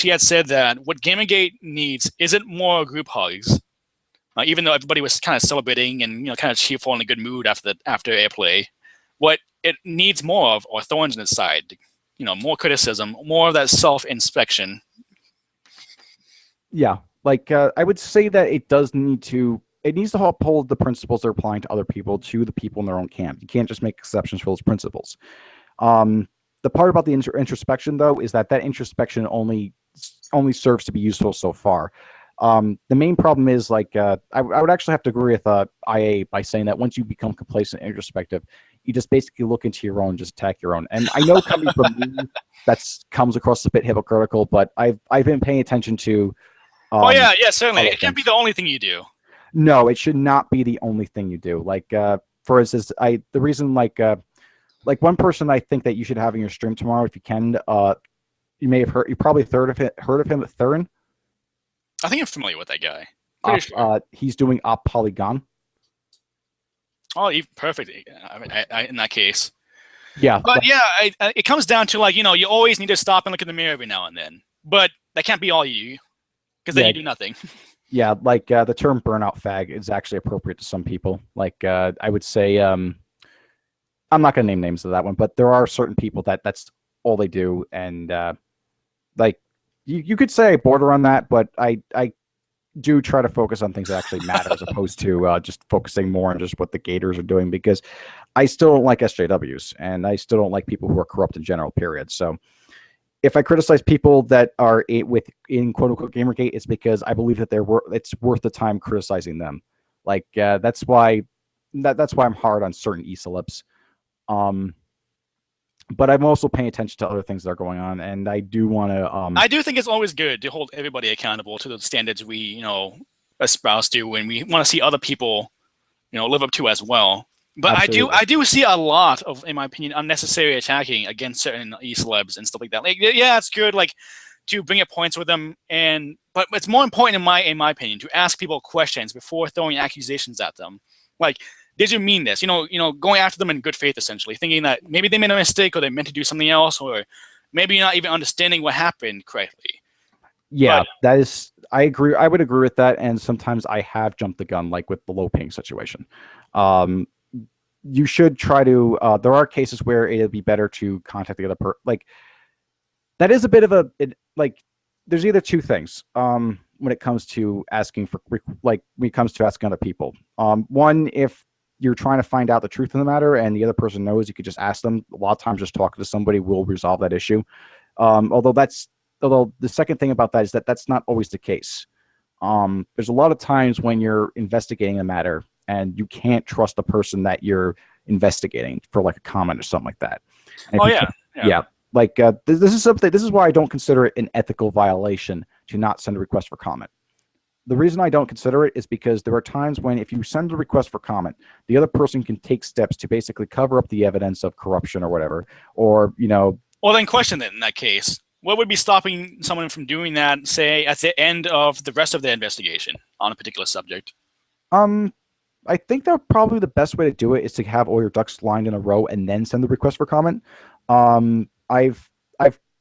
had said that what GamerGate needs isn't more group hugs, even though everybody was kind of celebrating and kind of cheerful in a good mood after Airplay. What it needs more of are thorns in its side. More criticism, more of that self-inspection. Yeah, like, I would say that it needs to uphold the principles they're applying to other people, to the people in their own camp. You can't just make exceptions for those principles. The part about the introspection, though, is that introspection only only serves to be useful so far. The main problem is like I would actually have to agree with IA by saying that once you become complacent and introspective, you just basically look into your own, just attack your own. And I know coming from me, that's comes across a bit hypocritical, but I've been paying attention to. Oh yeah, yeah, certainly. Other It can't be things. the only thing you do. No, it should not be the only thing you do. Like for instance, the reason like one person I think that you should have in your stream tomorrow if you can. You may have heard. You probably heard of him at Thurin. I think I'm familiar with that guy. Pretty sure. He's doing Op Polygon. Oh, perfect. I mean, in that case. Yeah, but yeah, it comes down to like you always need to stop and look in the mirror every now and then. But that can't be all you, because then you do nothing. Yeah, like the term burnout fag is actually appropriate to some people. Like I would say, I'm not going to name names of that one, but there are certain people that's all they do, and like you could say I border on that, but I do try to focus on things that actually matter as opposed to just focusing more on just what the Gators are doing, because I still don't like SJWs and I still don't like people who are corrupt in general, period. So if I criticize people that are in quote unquote GamerGate, it's because I believe that it's worth the time criticizing them. Like that's why I'm hard on certain e-celebs. But I'm also paying attention to other things that are going on, and I do want to. I do think it's always good to hold everybody accountable to the standards we, espouse to, and we want to see other people, live up to as well. But absolutely. I do see a lot of, in my opinion, unnecessary attacking against certain e-celebs and stuff like that. Like, yeah, it's good, like, to bring up points with them, but it's more important in my opinion to ask people questions before throwing accusations at them. Like, did you mean this? Going after them in good faith, essentially, thinking that maybe they made a mistake or they meant to do something else, or maybe you're not even understanding what happened correctly. Yeah, that is. I agree. I would agree with that. And sometimes I have jumped the gun, like with the low ping situation. You should try to. There are cases where it'd be better to contact the other person. Like that is a bit of like. There's either two things. When it comes to asking for when it comes to asking other people. One, if you're trying to find out the truth of the matter and the other person knows, you could just ask them. A lot of times just talking to somebody will resolve that issue. Although the second thing about that is that that's not always the case. There's a lot of times when you're investigating a matter and you can't trust the person that you're investigating for like a comment or something like that. And yeah. Like this is something. This is why I don't consider it an ethical violation to not send a request for comment. The reason I don't consider it is because there are times when if you send a request for comment, the other person can take steps to basically cover up the evidence of corruption or whatever, or Well, then question that in that case. What would be stopping someone from doing that, say, at the end of the rest of their investigation on a particular subject? I think that probably the best way to do it is to have all your ducks lined in a row and then send the request for comment.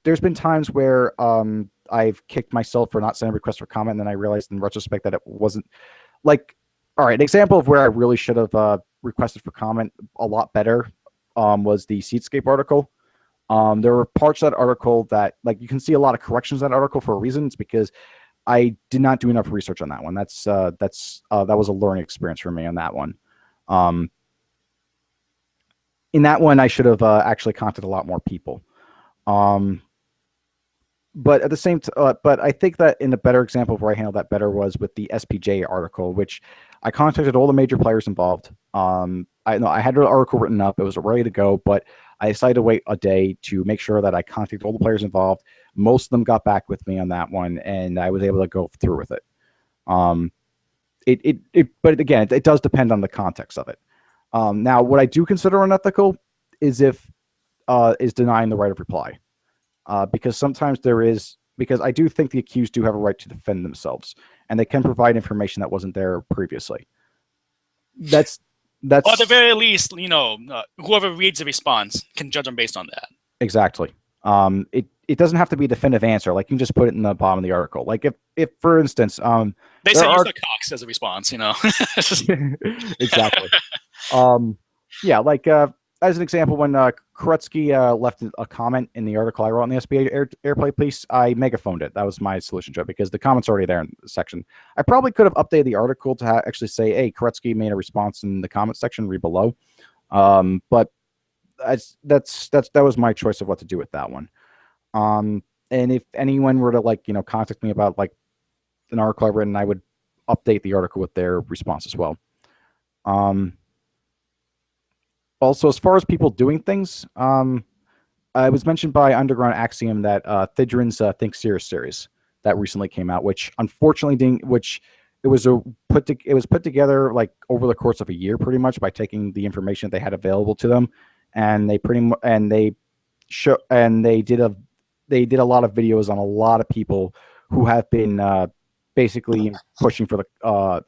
There's been times where I've kicked myself for not sending a request for comment, and then I realized in retrospect that it wasn't like, all right, an example of where I really should have requested for comment a lot better was the Seedscape article. There were parts of that article that, like, you can see a lot of corrections in that article for a reason. It's because I did not do enough research on that one. That was a learning experience for me on that one. In that one, I should have actually contacted a lot more people. But at the same but I think that in a better example of where I handled that better was with the SPJ article, which I contacted all the major players involved. I had an article written up, it was ready to go, but I decided to wait a day to make sure that I contacted all the players involved. Most of them got back with me on that one, and I was able to go through with it. But again, it does depend on the context of it. Now, what I do consider unethical is denying the right of reply. Because sometimes because I do think the accused do have a right to defend themselves, and they can provide information that wasn't there previously. That's well, at the very least, whoever reads the response can judge them based on that. Exactly. It doesn't have to be a definitive answer. Like, you can just put it in the bottom of the article. Like if for instance, they say use the Cox as a response, Exactly. Yeah, like as an example, when Koretsky left a comment in the article I wrote on the SBA airplay piece, I megaphoned it. That was my solution to it because the comment's already there in the section. I probably could have updated the article to actually say, hey, Koretsky made a response in the comment section, read below. But that was my choice of what to do with that one. And if anyone were to like, contact me about like an article I've written, I would update the article with their response as well. Also, as far as people doing things, it was mentioned by Underground Axiom that Thidrin's Think Serious series that recently came out, which unfortunately didn't. Which it was it was put together like over the course of a year, pretty much by taking the information they had available to them, and they did a lot of videos on a lot of people who have been basically pushing for the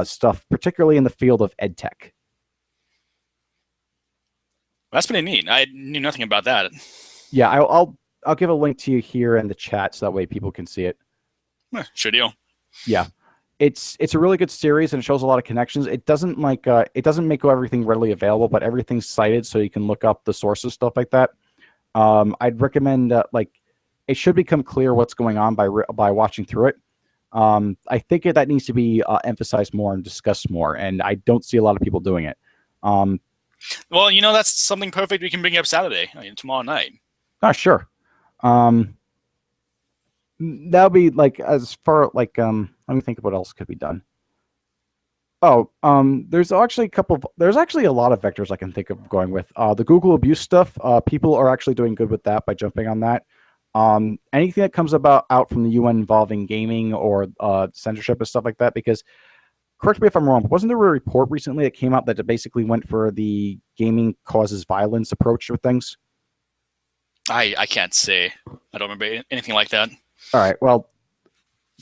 stuff, particularly in the field of edtech. That's pretty neat. I knew nothing about that. Yeah, I'll give a link to you here in the chat so that way people can see it. Sure deal. Yeah, it's a really good series and it shows a lot of connections. It doesn't make everything readily available, but everything's cited so you can look up the sources, stuff like that. I'd recommend it should become clear what's going on by watching through it. I think that needs to be emphasized more and discussed more, and I don't see a lot of people doing it. Well, that's something perfect we can bring up Saturday, tomorrow night. Oh, sure. That'll be like as far like let me think of what else could be done. Oh, there's actually a lot of vectors I can think of going with. The Google abuse stuff, people are actually doing good with that by jumping on that. Anything that comes out from the UN involving gaming or censorship and stuff like that, because correct me if I'm wrong, wasn't there a report recently that came out that basically went for the gaming causes violence approach with things? I can't say. I don't remember anything like that. All right. Well,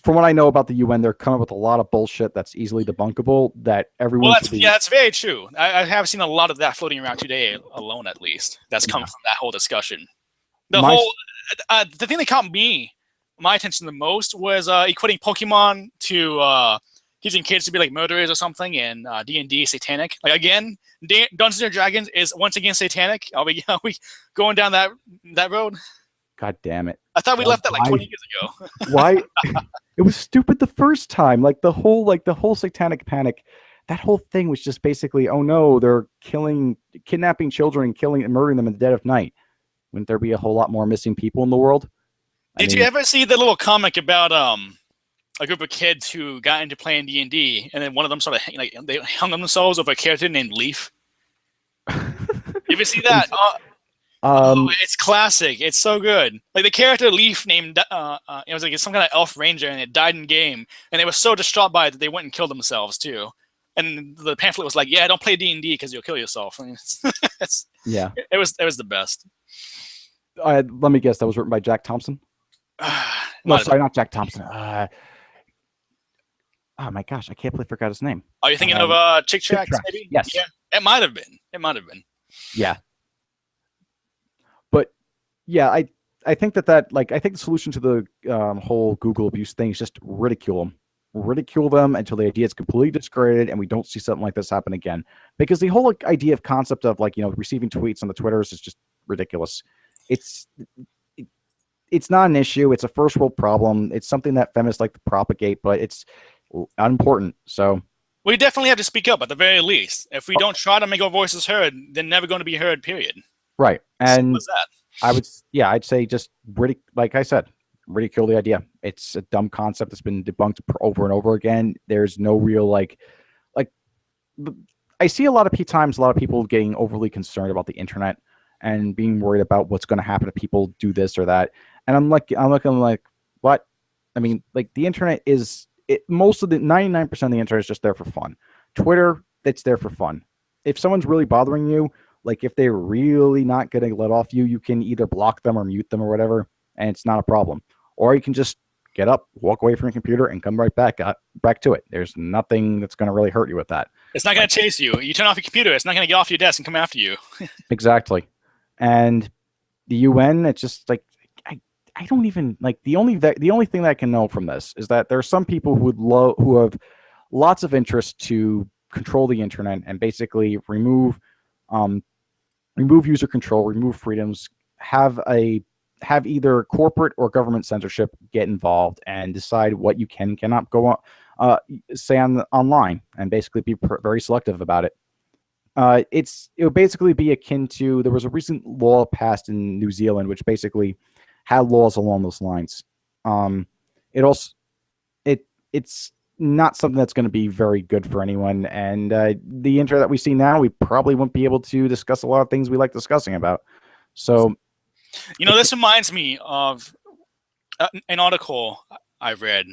from what I know about the UN, they're coming up with a lot of bullshit that's easily debunkable that everyone. Well, that's very true. I have seen a lot of that floating around today alone, at least. That's come from that whole discussion. The thing that caught my attention the most was equating Pokemon to teaching kids to be like murderers or something, and D&D satanic. Like again, Dungeons and Dragons is once again satanic. Are we going down that road? God damn it! I thought we left that like 20 years ago. Why? It was stupid the first time. Like the whole satanic panic. That whole thing was just basically, oh no, they're kidnapping children and murdering them in the dead of night. Wouldn't there be a whole lot more missing people in the world? Did you ever see the little comic about a group of kids who got into playing D&D, and then one of them sort of they hung themselves over a character named Leaf? You ever see that? It's classic. It's so good. Like the character Leaf named it was like some kind of elf ranger, and it died in game, and they were so distraught by it that they went and killed themselves too. And the pamphlet was like, "Yeah, don't play D&D because you'll kill yourself." Yeah, it was the best. Let me guess. That was written by Jack Thompson. No, sorry, not Jack Thompson. Oh my gosh, I can't believe I forgot his name. Are you thinking of Chick Tracks? Maybe. Yes. Yeah, it might have been. Yeah. But yeah, I think that I think the solution to the whole Google abuse thing is just ridicule them until the idea is completely discredited and we don't see something like this happen again. Because the whole idea of concept of receiving tweets on the Twitters is just ridiculous. It's not an issue. It's a first world problem. It's something that feminists like to propagate, but it's unimportant. So we definitely have to speak up at the very least. If we don't try to make our voices heard, they're never going to be heard, period. Right. And that? I'd say just like I said, ridicule the idea. It's a dumb concept that's been debunked over and over again. There's no real I see a lot of people getting overly concerned about the internet and being worried about what's going to happen if people do this or that. And I'm looking like, what? I mean, like the internet most of the 99% of the internet is just there for fun. Twitter, it's there for fun. If someone's really bothering you, like if they're really not going to let off you can either block them or mute them or whatever, and it's not a problem. Or you can just get up, walk away from your computer, and come right back to it. There's nothing that's going to really hurt you with that. It's not going to chase you. You turn off your computer, it's not going to get off your desk and come after you. Exactly. And the UN, it's just like I don't even like the only thing that I can know from this is that there are some people who have lots of interest to control the internet and basically remove user control, remove freedoms, have either corporate or government censorship get involved and decide what you can and cannot go on, say online, and basically be very selective about it. It would basically be akin to, there was a recent law passed in New Zealand which basically had laws along those lines. It also it's not something that's going to be very good for anyone. And the internet that we see now, we probably won't be able to discuss a lot of things we like discussing about. So, This reminds me of an article I read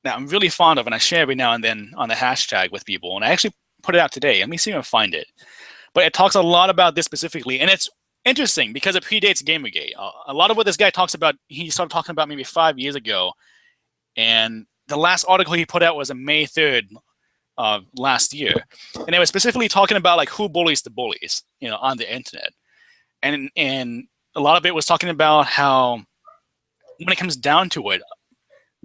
that I'm really fond of, and I share every now and then on the hashtag with people. And I actually put it out today. Let me see if I can find it. But it talks a lot about this specifically, and it's interesting because it predates GamerGate. A lot of what this guy talks about, he started talking about maybe 5 years ago, and the last article he put out was on May 3rd of last year, and it was specifically talking about like who bullies the bullies, on the internet, and a lot of it was talking about how when it comes down to it,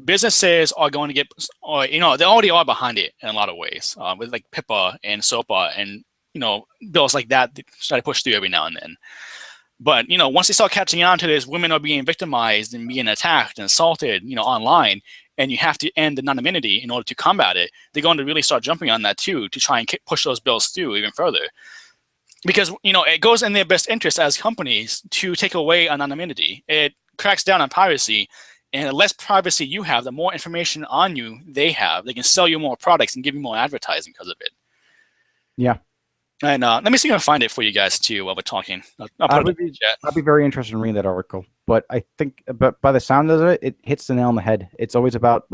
businesses are going to get, or they already are behind it in a lot of ways, with like Pippa and SOPA and bills like that try to push through every now and then. But once they start catching on to this, women are being victimized and being attacked and assaulted, online, and you have to end anonymity in order to combat it. They're going to really start jumping on that too to try and push those bills through even further, because it goes in their best interest as companies to take away anonymity. It cracks down on piracy. And the less privacy you have, the more information on you they have. They can sell you more products and give you more advertising because of it. Yeah. And let me see if I can find it for you guys too while we're talking. I'll put it in the chat. I'd be very interested in reading that article. But I think, but by the sound of it, it hits the nail on the head. It's always about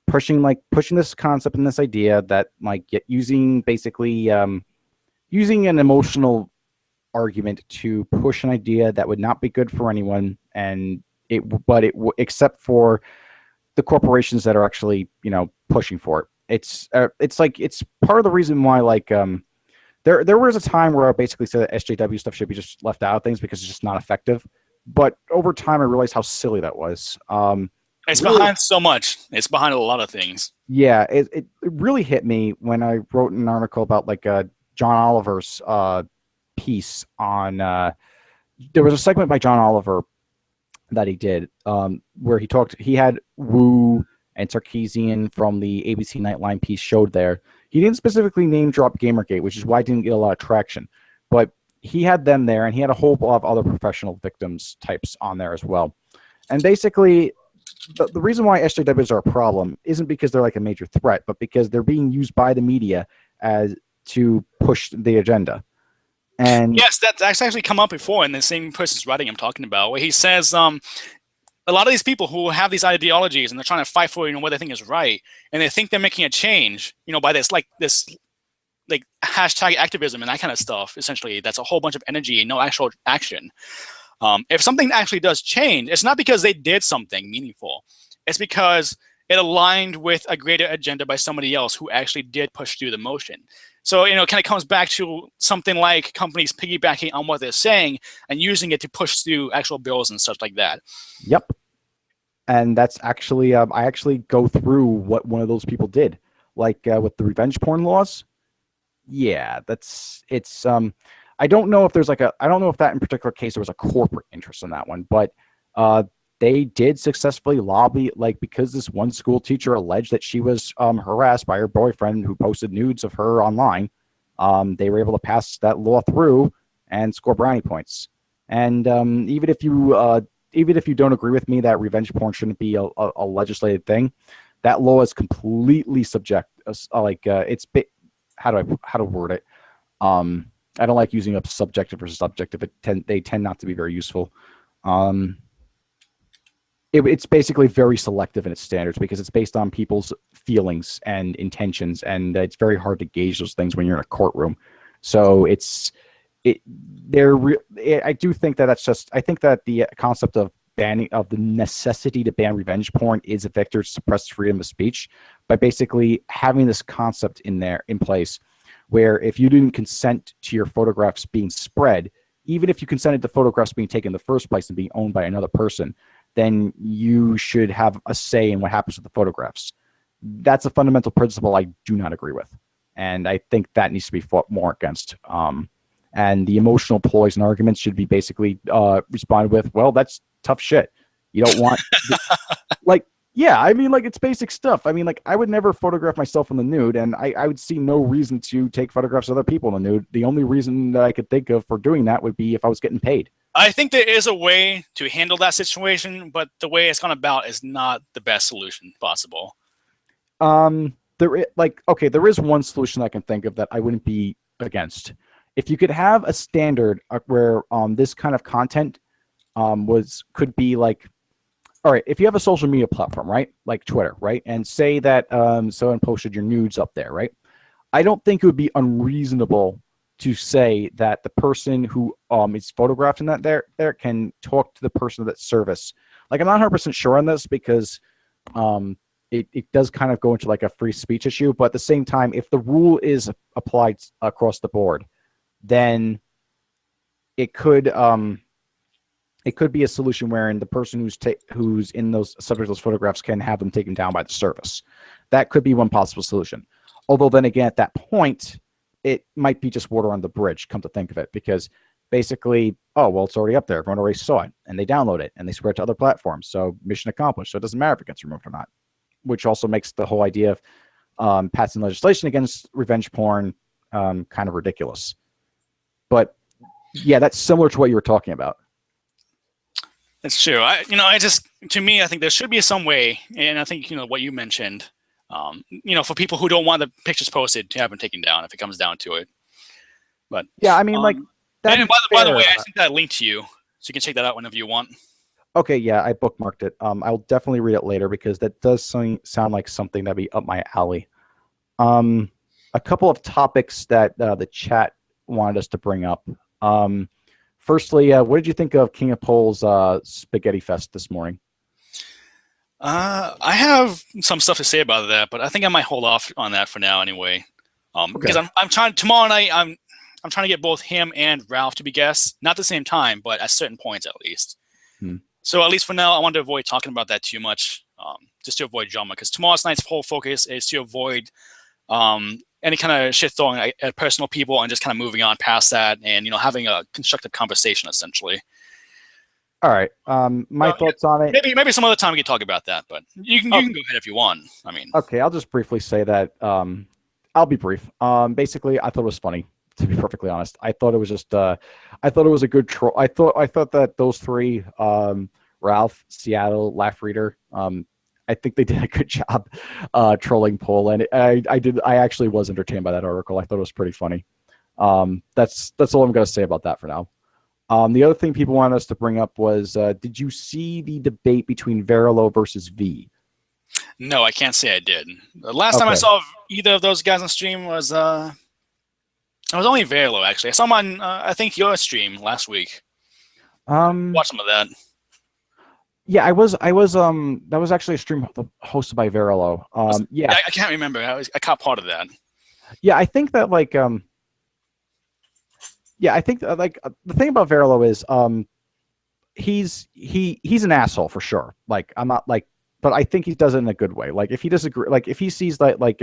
pushing this concept and this idea that using basically using an emotional argument to push an idea that would not be good for anyone, and except for the corporations that are actually pushing for it. It's part of the reason why there was a time where I basically said that SJW stuff should be just left out of things because it's just not effective. But over time, I realized how silly that was. It's really behind so much. It's behind a lot of things. Yeah, it really hit me when I wrote an article about John Oliver's piece on. There was a segment by John Oliver that he did where he had Wu and Sarkeesian from the ABC Nightline piece showed there. He didn't specifically name drop Gamergate, which is why it didn't get a lot of traction, but he had them there, and he had a whole lot of other professional victims types on there as well. And basically the reason why SJWs are a problem isn't because they're a major threat, but because they're being used by the media as to push the agenda. And yes, that's actually come up before in the same person's writing I'm talking about, where he says a lot of these people who have these ideologies and they're trying to fight for what they think is right, and they think they're making a change, by this hashtag activism and that kind of stuff. Essentially, that's a whole bunch of energy and no actual action. If something actually does change, it's not because they did something meaningful. It's because it aligned with a greater agenda by somebody else who actually did push through the motion. So, kind of comes back to something like companies piggybacking on what they're saying and using it to push through actual bills and stuff like that. Yep. And that's actually, I actually go through what one of those people did, with the revenge porn laws. Yeah, I don't know if there's I don't know if that in particular case there was a corporate interest in that one, but they did successfully lobby, because this one school teacher alleged that she was harassed by her boyfriend who posted nudes of her online. They were able to pass that law through and score brownie points. And even if you don't agree with me that revenge porn shouldn't be a legislated thing, that law is completely subject. How to word it? I don't like using up subjective versus subjective. They tend not to be very useful. It's basically very selective in its standards because it's based on people's feelings and intentions, and it's very hard to gauge those things when you're in a courtroom. So I do think that I think that the concept of the necessity to ban revenge porn is a vector to suppress freedom of speech by basically having this concept in place where if you didn't consent to your photographs being spread, even if you consented to photographs being taken in the first place and being owned by another person, then you should have a say in what happens with the photographs. That's a fundamental principle I do not agree with. And I think that needs to be fought more against. And the emotional ploys and arguments should be basically responded with, well, that's tough shit. You don't want... Yeah, I mean, like, it's basic stuff. I mean, like, I would never photograph myself in the nude, and I would see no reason to take photographs of other people in the nude. The only reason that I could think of for doing that would be if I was getting paid. I think there is a way to handle that situation, but the way it's gone about is not the best solution possible. There is one solution I can think of that I wouldn't be against. If you could have a standard where this kind of content could be like, all right, if you have a social media platform, right, like Twitter, right, and say that someone posted your nudes up there, right, I don't think it would be unreasonable to say that the person who is photographing that there can talk to the person of that service. Like, I'm not 100% sure on this because it does kind of go into like a free speech issue, but at the same time, if the rule is applied across the board, then it could be a solution wherein the person who's in those subject those photographs can have them taken down by the service. That could be one possible solution. Although then again, at that point, it might be just water on the bridge, come to think of it, because basically, oh, well, it's already up there. Everyone already saw it, and they download it, and they spread it to other platforms. So mission accomplished. So it doesn't matter if it gets removed or not, which also makes the whole idea of passing legislation against revenge porn kind of ridiculous. But yeah, that's similar to what you were talking about. That's true. To me, I think there should be some way, and I think, what you mentioned, for people who don't want the pictures posted to have them taken down if it comes down to it. But yeah, I mean, like, and by the way, I sent that link to you, so you can check that out whenever you want. Okay, yeah, I bookmarked it. I'll definitely read it later because that does sound like something that'd be up my alley. A couple of topics that the chat wanted us to bring up. Firstly, what did you think of King of Pole's Spaghetti Fest this morning? I have some stuff to say about that, but I think I might hold off on that for now anyway. Because I'm trying tomorrow night. I'm trying to get both him and Ralph to be guests, not at the same time, but at certain points at least. So at least for now, I want to avoid talking about that too much, just to avoid drama. Because tomorrow's night's whole focus is to avoid any kind of shit throwing at personal people and just kind of moving on past that and having a constructive conversation essentially. All right. My thoughts on it. Maybe some other time we can talk about that, but you can go ahead if you want. I mean. Okay, I'll just briefly say that. I'll be brief. Basically, I thought it was funny. To be perfectly honest, I thought it was just. I thought it was a good troll. I thought that those three, Ralph, Seattle, Laugh Reader, I think they did a good job trolling Pole, and I actually was entertained by that article. I thought it was pretty funny. That's all I'm going to say about that for now. The other thing people wanted us to bring up was, did you see the debate between Verilo versus V? No, I can't say I did. The last time I saw either of those guys on stream was it was only Verilo actually. I saw him on I think your stream last week. Watch some of that. Yeah, I was. That was actually a stream hosted by Verilo. Yeah, I can't remember. I caught part of that. Yeah, I think that like yeah, I think like the thing about Verilo is he's an asshole for sure. Like, I'm not like, but I think he does it in a good way. Like, if he disagree, like if he sees that like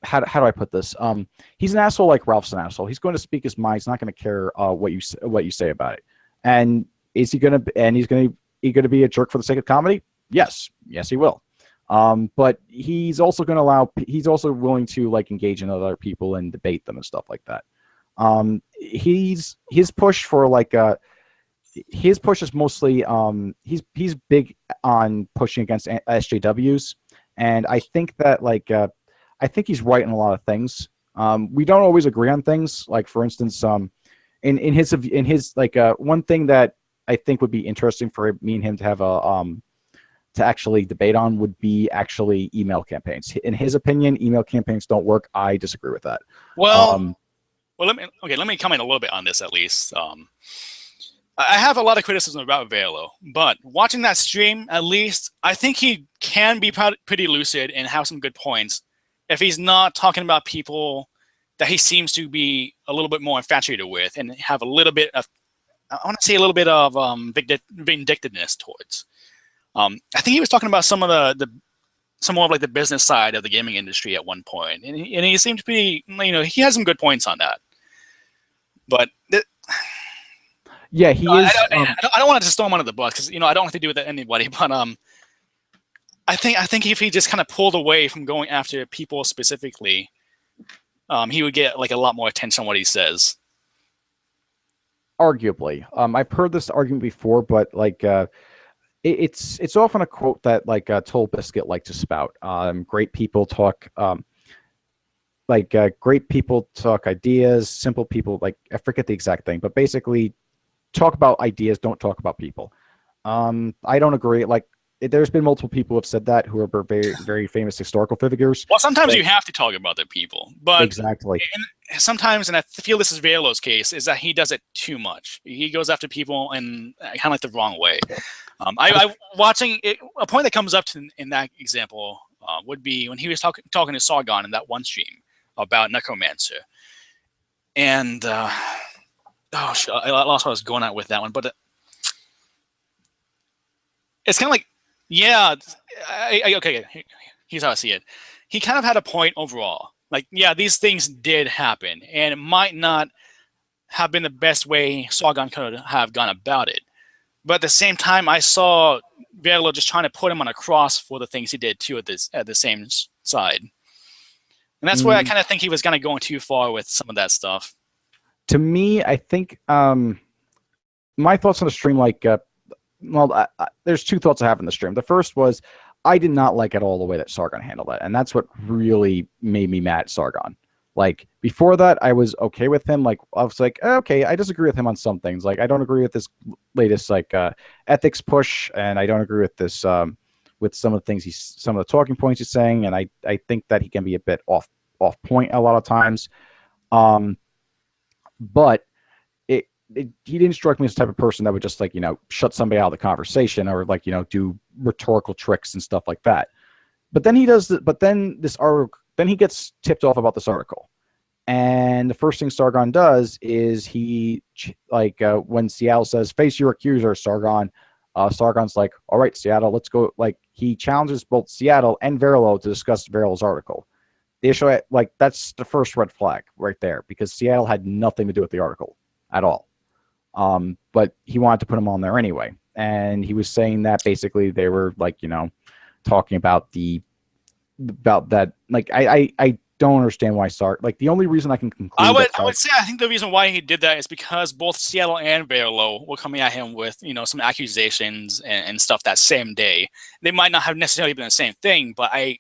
how do I put this? He's an asshole like Ralph's an asshole. He's going to speak his mind. He's not going to care what you say about it. And is he going to? And he's going to be a jerk for the sake of comedy? Yes, he will. But he's also going to allow. He's also willing to like engage in other people and debate them and stuff like that. His push for like his push is mostly he's big on pushing against SJWs, and I think that like I think he's right in a lot of things. We don't always agree on things. Like, for instance, in his like one thing that I think would be interesting for me and him to have a to actually debate on would be actually email campaigns. In his opinion, email campaigns don't work. I disagree with that. Well, let me comment a little bit on this at least. I have a lot of criticism about Verilo, but watching that stream, at least, I think he can be pretty lucid and have some good points if he's not talking about people that he seems to be a little bit more infatuated with and have a little bit of, I want to say a little bit of vindictiveness towards. I think he was talking about some of some more of like the business side of the gaming industry at one point, and he seemed to be, he has some good points on that. But yeah, he is. I don't want to just throw him under the bus because I don't have to do with that anybody. But I think if he just kind of pulled away from going after people specifically, he would get like a lot more attention on what he says. Arguably, I've heard this argument before, but like it's often a quote that like Toll Biscuit like to spout. Great people talk great people talk ideas. Simple people, like, I forget the exact thing, but basically talk about ideas, don't talk about people. I don't agree. Like, there's been multiple people who have said that, who are very, very famous historical figures. Well, sometimes you have to talk about the people, but exactly. Sometimes, and I feel this is Velo's case, is that he does it too much. He goes after people in kind of like the wrong way. I watching it, a point that comes up in that example would be when he was talking to Sargon in that one stream about Necromancer, and oh shit, I lost what I was going at with that one, but it's kind of like, yeah, okay, here's how I see it. He kind of had a point overall. Like, yeah, these things did happen, and it might not have been the best way Sargon could have gone about it. But at the same time, I saw Velo just trying to put him on a cross for the things he did too at the same side. And that's where I kind of think he was kind of going too far with some of that stuff. To me, I think my thoughts on the stream, like, there's two thoughts I have in the stream. The first was, I did not like at all the way that Sargon handled it, and that's what really made me mad at Sargon. Like, before that, I was okay with him. Like, I was like, okay, I disagree with him on some things. Like, I don't agree with this latest like ethics push, and I don't agree with this with some of the things some of the talking points he's saying, and I think that he can be a bit off point a lot of times. But he didn't strike me as the type of person that would just, like, shut somebody out of the conversation, or, like, do rhetorical tricks and stuff like that. But then he does but then he gets tipped off about this article. And the first thing Sargon does is he, like, when Seattle says, face your accuser, Sargon, Sargon's like, all right, Seattle, let's go. Like, he challenges both Seattle and Verlo to discuss Verlo's article. The issue, like, that's the first red flag right there, because Seattle had nothing to do with the article at all. But he wanted to put him on there anyway. And he was saying that basically they were, like, talking about that. Like, I don't understand why like, the only reason I can conclude I would say I think the reason why he did that is because both Seattle and Verlo were coming at him with, some accusations and stuff that same day. They might not have necessarily been the same thing, but I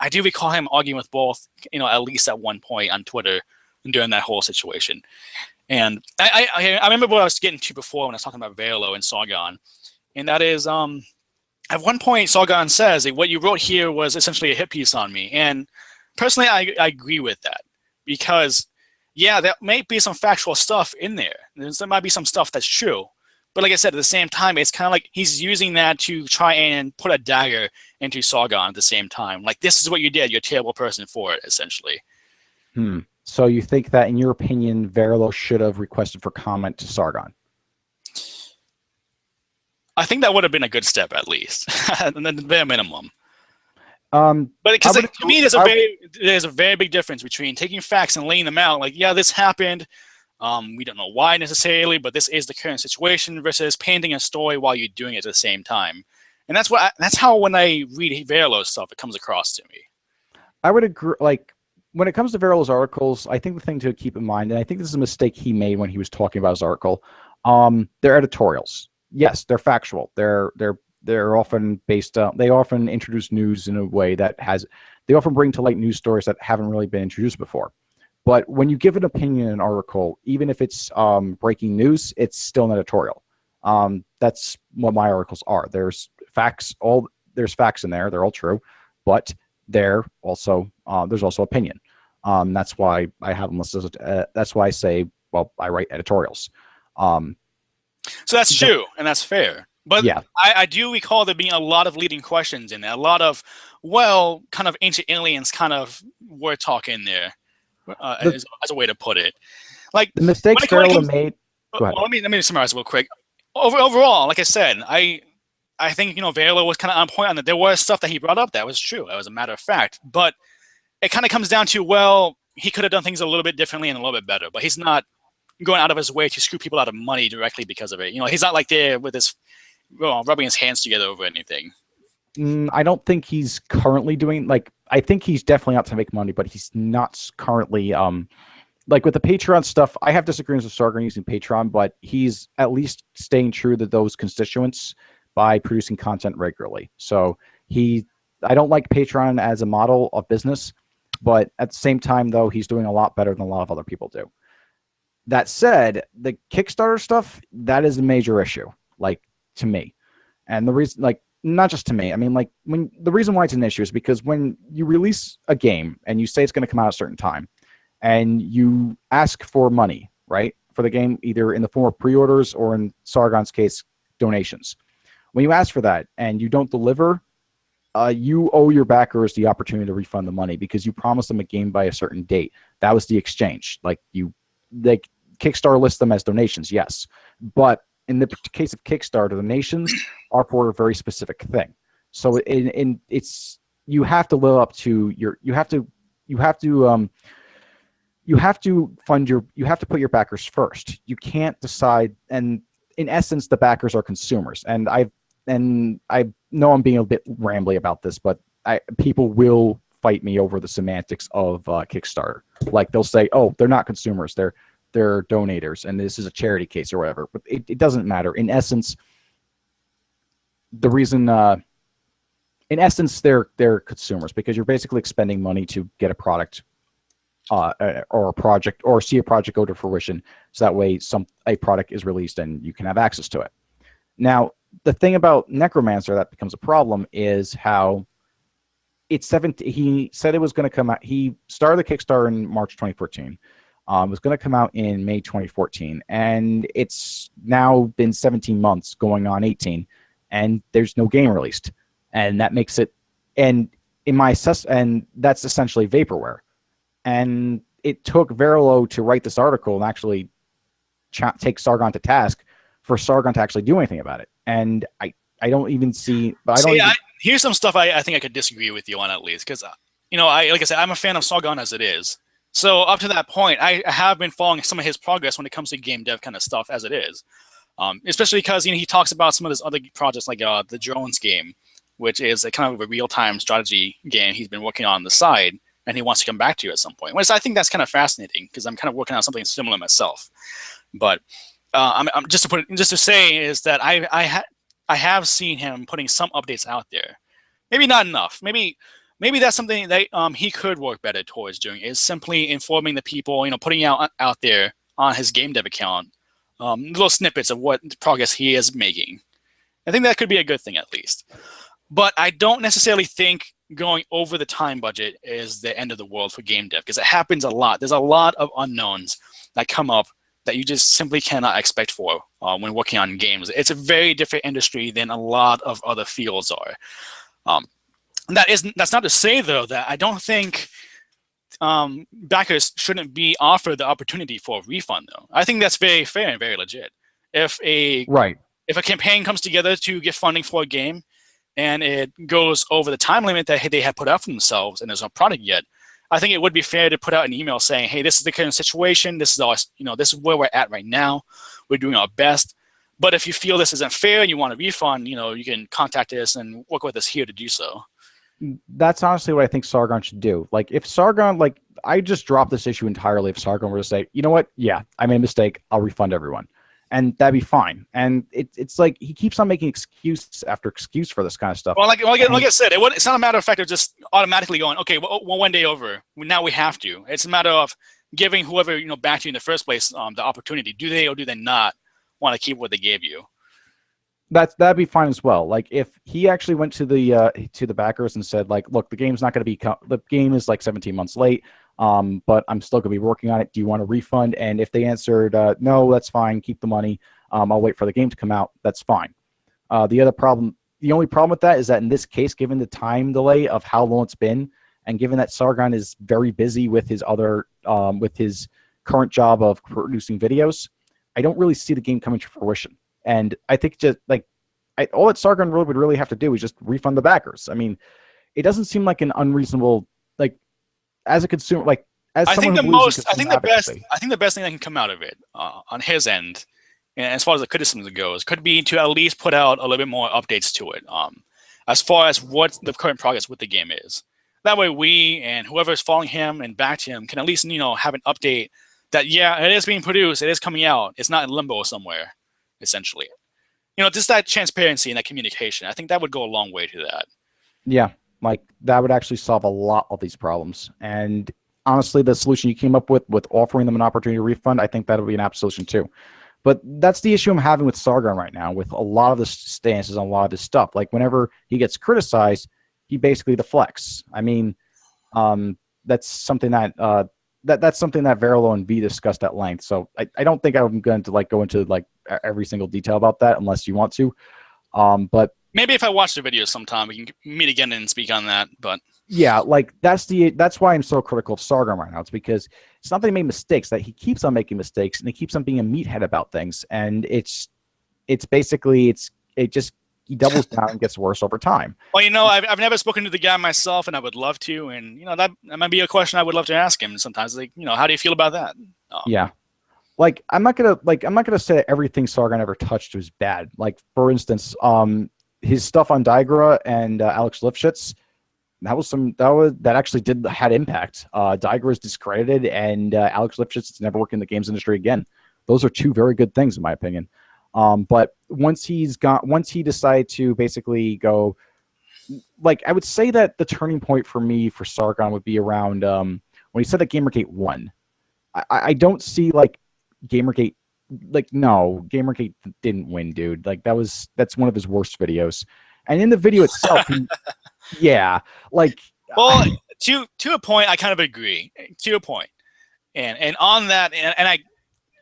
do recall him arguing with both, at least at one point on Twitter during that whole situation. And I remember what I was getting to before when I was talking about Verlo and Sargon, and that is, at one point Sargon says that what you wrote here was essentially a hit piece on me, and personally I agree with that, because yeah, there may be some factual stuff in there. There might be some stuff that's true, but like I said, at the same time, it's kind of like he's using that to try and put a dagger into Sargon at the same time. Like, this is what you did. You're a terrible person for it, essentially. So you think that, in your opinion, Verlo should have requested for comment to Sargon? I think that would have been a good step, at least, at the bare minimum. But because to me, there's a very big difference between taking facts and laying them out. Like, yeah, this happened. We don't know why necessarily, but this is the current situation, versus painting a story while you're doing it at the same time. And that's how when I read Verlo's stuff, it comes across to me. I would agree. Like, when it comes to Verlo's articles, I think the thing to keep in mind, and I think this is a mistake he made when he was talking about his article, they're editorials. Yes, they're factual. They're often based on, they often introduce news in a way that they often bring to light news stories that haven't really been introduced before. But when you give an opinion in an article, even if it's breaking news, it's still an editorial. That's what my articles are. There's facts in there. They're all true, but there's also opinion. That's why I have them listed. That's why I say, well, I write editorials. So that's true, and that's fair. But yeah, I do recall there being a lot of leading questions in there, a lot of, kind of ancient aliens kind of word talk in there, as a way to put it. Like, the mistakes Verlo made. Go ahead. Let me summarize real quick. Overall, like I said, I think, Verlo was kind of on point on that. There was stuff that he brought up that was true. That was a matter of fact. But it kind of comes down to, well, he could have done things a little bit differently and a little bit better. But he's not going out of his way to screw people out of money directly because of it. He's not like there with his rubbing his hands together over anything. I don't think he's currently doing like. I think he's definitely out to make money, but he's not currently like with the Patreon stuff. I have disagreements with Sargon using Patreon, but he's at least staying true to those constituents by producing content regularly. So he, I don't like Patreon as a model of business, but at the same time, though, he's doing a lot better than a lot of other people do. That said, the Kickstarter stuff, that is a major issue, like to me. And the reason, like, not just to me, I mean, like, when the reason why it's an issue is because when you release a game and you say it's going to come out at a certain time and you ask for money, right, for the game, either in the form of pre-orders or in Sargon's case, donations. When you ask for that and you don't deliver, you owe your backers the opportunity to refund the money because you promised them a game by a certain date. That was the exchange. Like Kickstarter lists them as donations, yes, but in the case of Kickstarter, donations are for a very specific thing. So it's you have to live up to your you have to fund your you have to put your backers first. You can't decide, and in essence, the backers are consumers. And I know I'm being a bit rambly about this, but people will fight me over the semantics of Kickstarter. Like they'll say, "Oh, they're not consumers; they're donators, and this is a charity case or whatever." But it doesn't matter. In essence, the reason, in essence, they're consumers because you're basically expending money to get a product or a project or see a project go to fruition, so that way a product is released and you can have access to it. Now, the thing about Necromancer that becomes a problem is how it's 17. He said it was going to come out. He started the Kickstarter in March 2014. It was going to come out in May 2014, and it's now been 17 months, going on 18, and there's no game released, and that makes it. And in my and that's essentially vaporware. And it took Verilo to write this article and actually take Sargon to task for Sargon to actually do anything about it. And I don't even see. But here's some stuff I think I could disagree with you on at least because like I said, I'm a fan of Sargon as it is. So up to that point, I have been following some of his progress when it comes to game dev kind of stuff as it is, especially because he talks about some of his other projects like the drones game, which is a kind of a real-time strategy game he's been working on the side, and he wants to come back to you at some point. Which I think that's kind of fascinating because I'm kind of working on something similar myself. But I'm just to say is that I have seen him putting some updates out there. Maybe not enough. Maybe that's something that he could work better towards doing, is simply informing the people, putting out there on his game dev account little snippets of what progress he is making. I think that could be a good thing at least. But I don't necessarily think going over the time budget is the end of the world for game dev because it happens a lot. There's a lot of unknowns that come up that you just simply cannot expect for when working on games. It's a very different industry than a lot of other fields are. That's not to say, though, that I don't think backers shouldn't be offered the opportunity for a refund, though. I think that's very fair and very legit. If a campaign comes together to get funding for a game and it goes over the time limit that they have put out for themselves and there's no product yet, I think it would be fair to put out an email saying, "Hey, this is the current situation. This is all, this is where we're at right now. We're doing our best. But if you feel this isn't fair and you want a refund, you can contact us and work with us here to do so." That's honestly what I think Sargon should do. Like, if Sargon, like, I just dropped this issue entirely if Sargon were to say, "You know what? Yeah, I made a mistake. I'll refund everyone." And that'd be fine. And it's like he keeps on making excuse after excuse for this kind of stuff. Well, like I said, it's not a matter of fact of just automatically going, "Okay, well, one day over. Now we have to." It's a matter of giving whoever backed you in the first place the opportunity. Do they or do they not want to keep what they gave you? That'd be fine as well. Like if he actually went to the backers and said, like, "Look, the game's not going to be the game is like 17 months late. But I'm still going to be working on it. Do you want a refund?" And if they answered, "No, that's fine. Keep the money. I'll wait for the game to come out." That's fine. The only problem with that is that in this case, given the time delay of how long it's been, and given that Sargon is very busy with his current job of producing videos, I don't really see the game coming to fruition. And I think just like all that Sargon would really have to do is just refund the backers. I mean, it doesn't seem like an unreasonable, like, as a consumer, like as I think someone I think the best thing that can come out of it on his end, and as far as the criticism goes, could be to at least put out a little bit more updates to it. as far as what the current progress with the game is. That way, we and whoever is following him and backed him can at least have an update that it is being produced, it is coming out, it's not in limbo somewhere, essentially. Just that transparency and that communication. I think that would go a long way to that. Yeah, like that would actually solve a lot of these problems. And honestly, the solution you came up with offering them an opportunity to refund, I think that would be an apt solution too. But that's the issue I'm having with Sargon right now, with a lot of the stances on a lot of this stuff. Like whenever he gets criticized, he basically deflects. I mean, that's something that that's something that Verilo and V discussed at length. So I don't think I'm going to go into every single detail about that unless you want to. But maybe if I watch the video sometime, we can meet again and speak on that. But yeah, that's why I'm so critical of Sargon right now. It's because it's not that he made mistakes, that he keeps on making mistakes and he keeps on being a meathead about things. And it's basically he doubles down and gets worse over time. Well, I've never spoken to the guy myself, and I would love to. And that might be a question I would love to ask him sometimes. How do you feel about that? Yeah. I'm not gonna say that everything Sargon ever touched was bad. Like for instance, his stuff on Digra and Alex Lifshitz, that actually had impact. Digra is discredited, and Alex Lifshitz is never worked in the games industry again. Those are two very good things, in my opinion. But once he decided to basically go, I would say that the turning point for me for Sargon would be around when he said that GamerGate won. I don't see GamerGate. No, GamerGate didn't win, dude. That's one of his worst videos. And in the video itself, well, to a point, I kind of agree. To a point, and on that,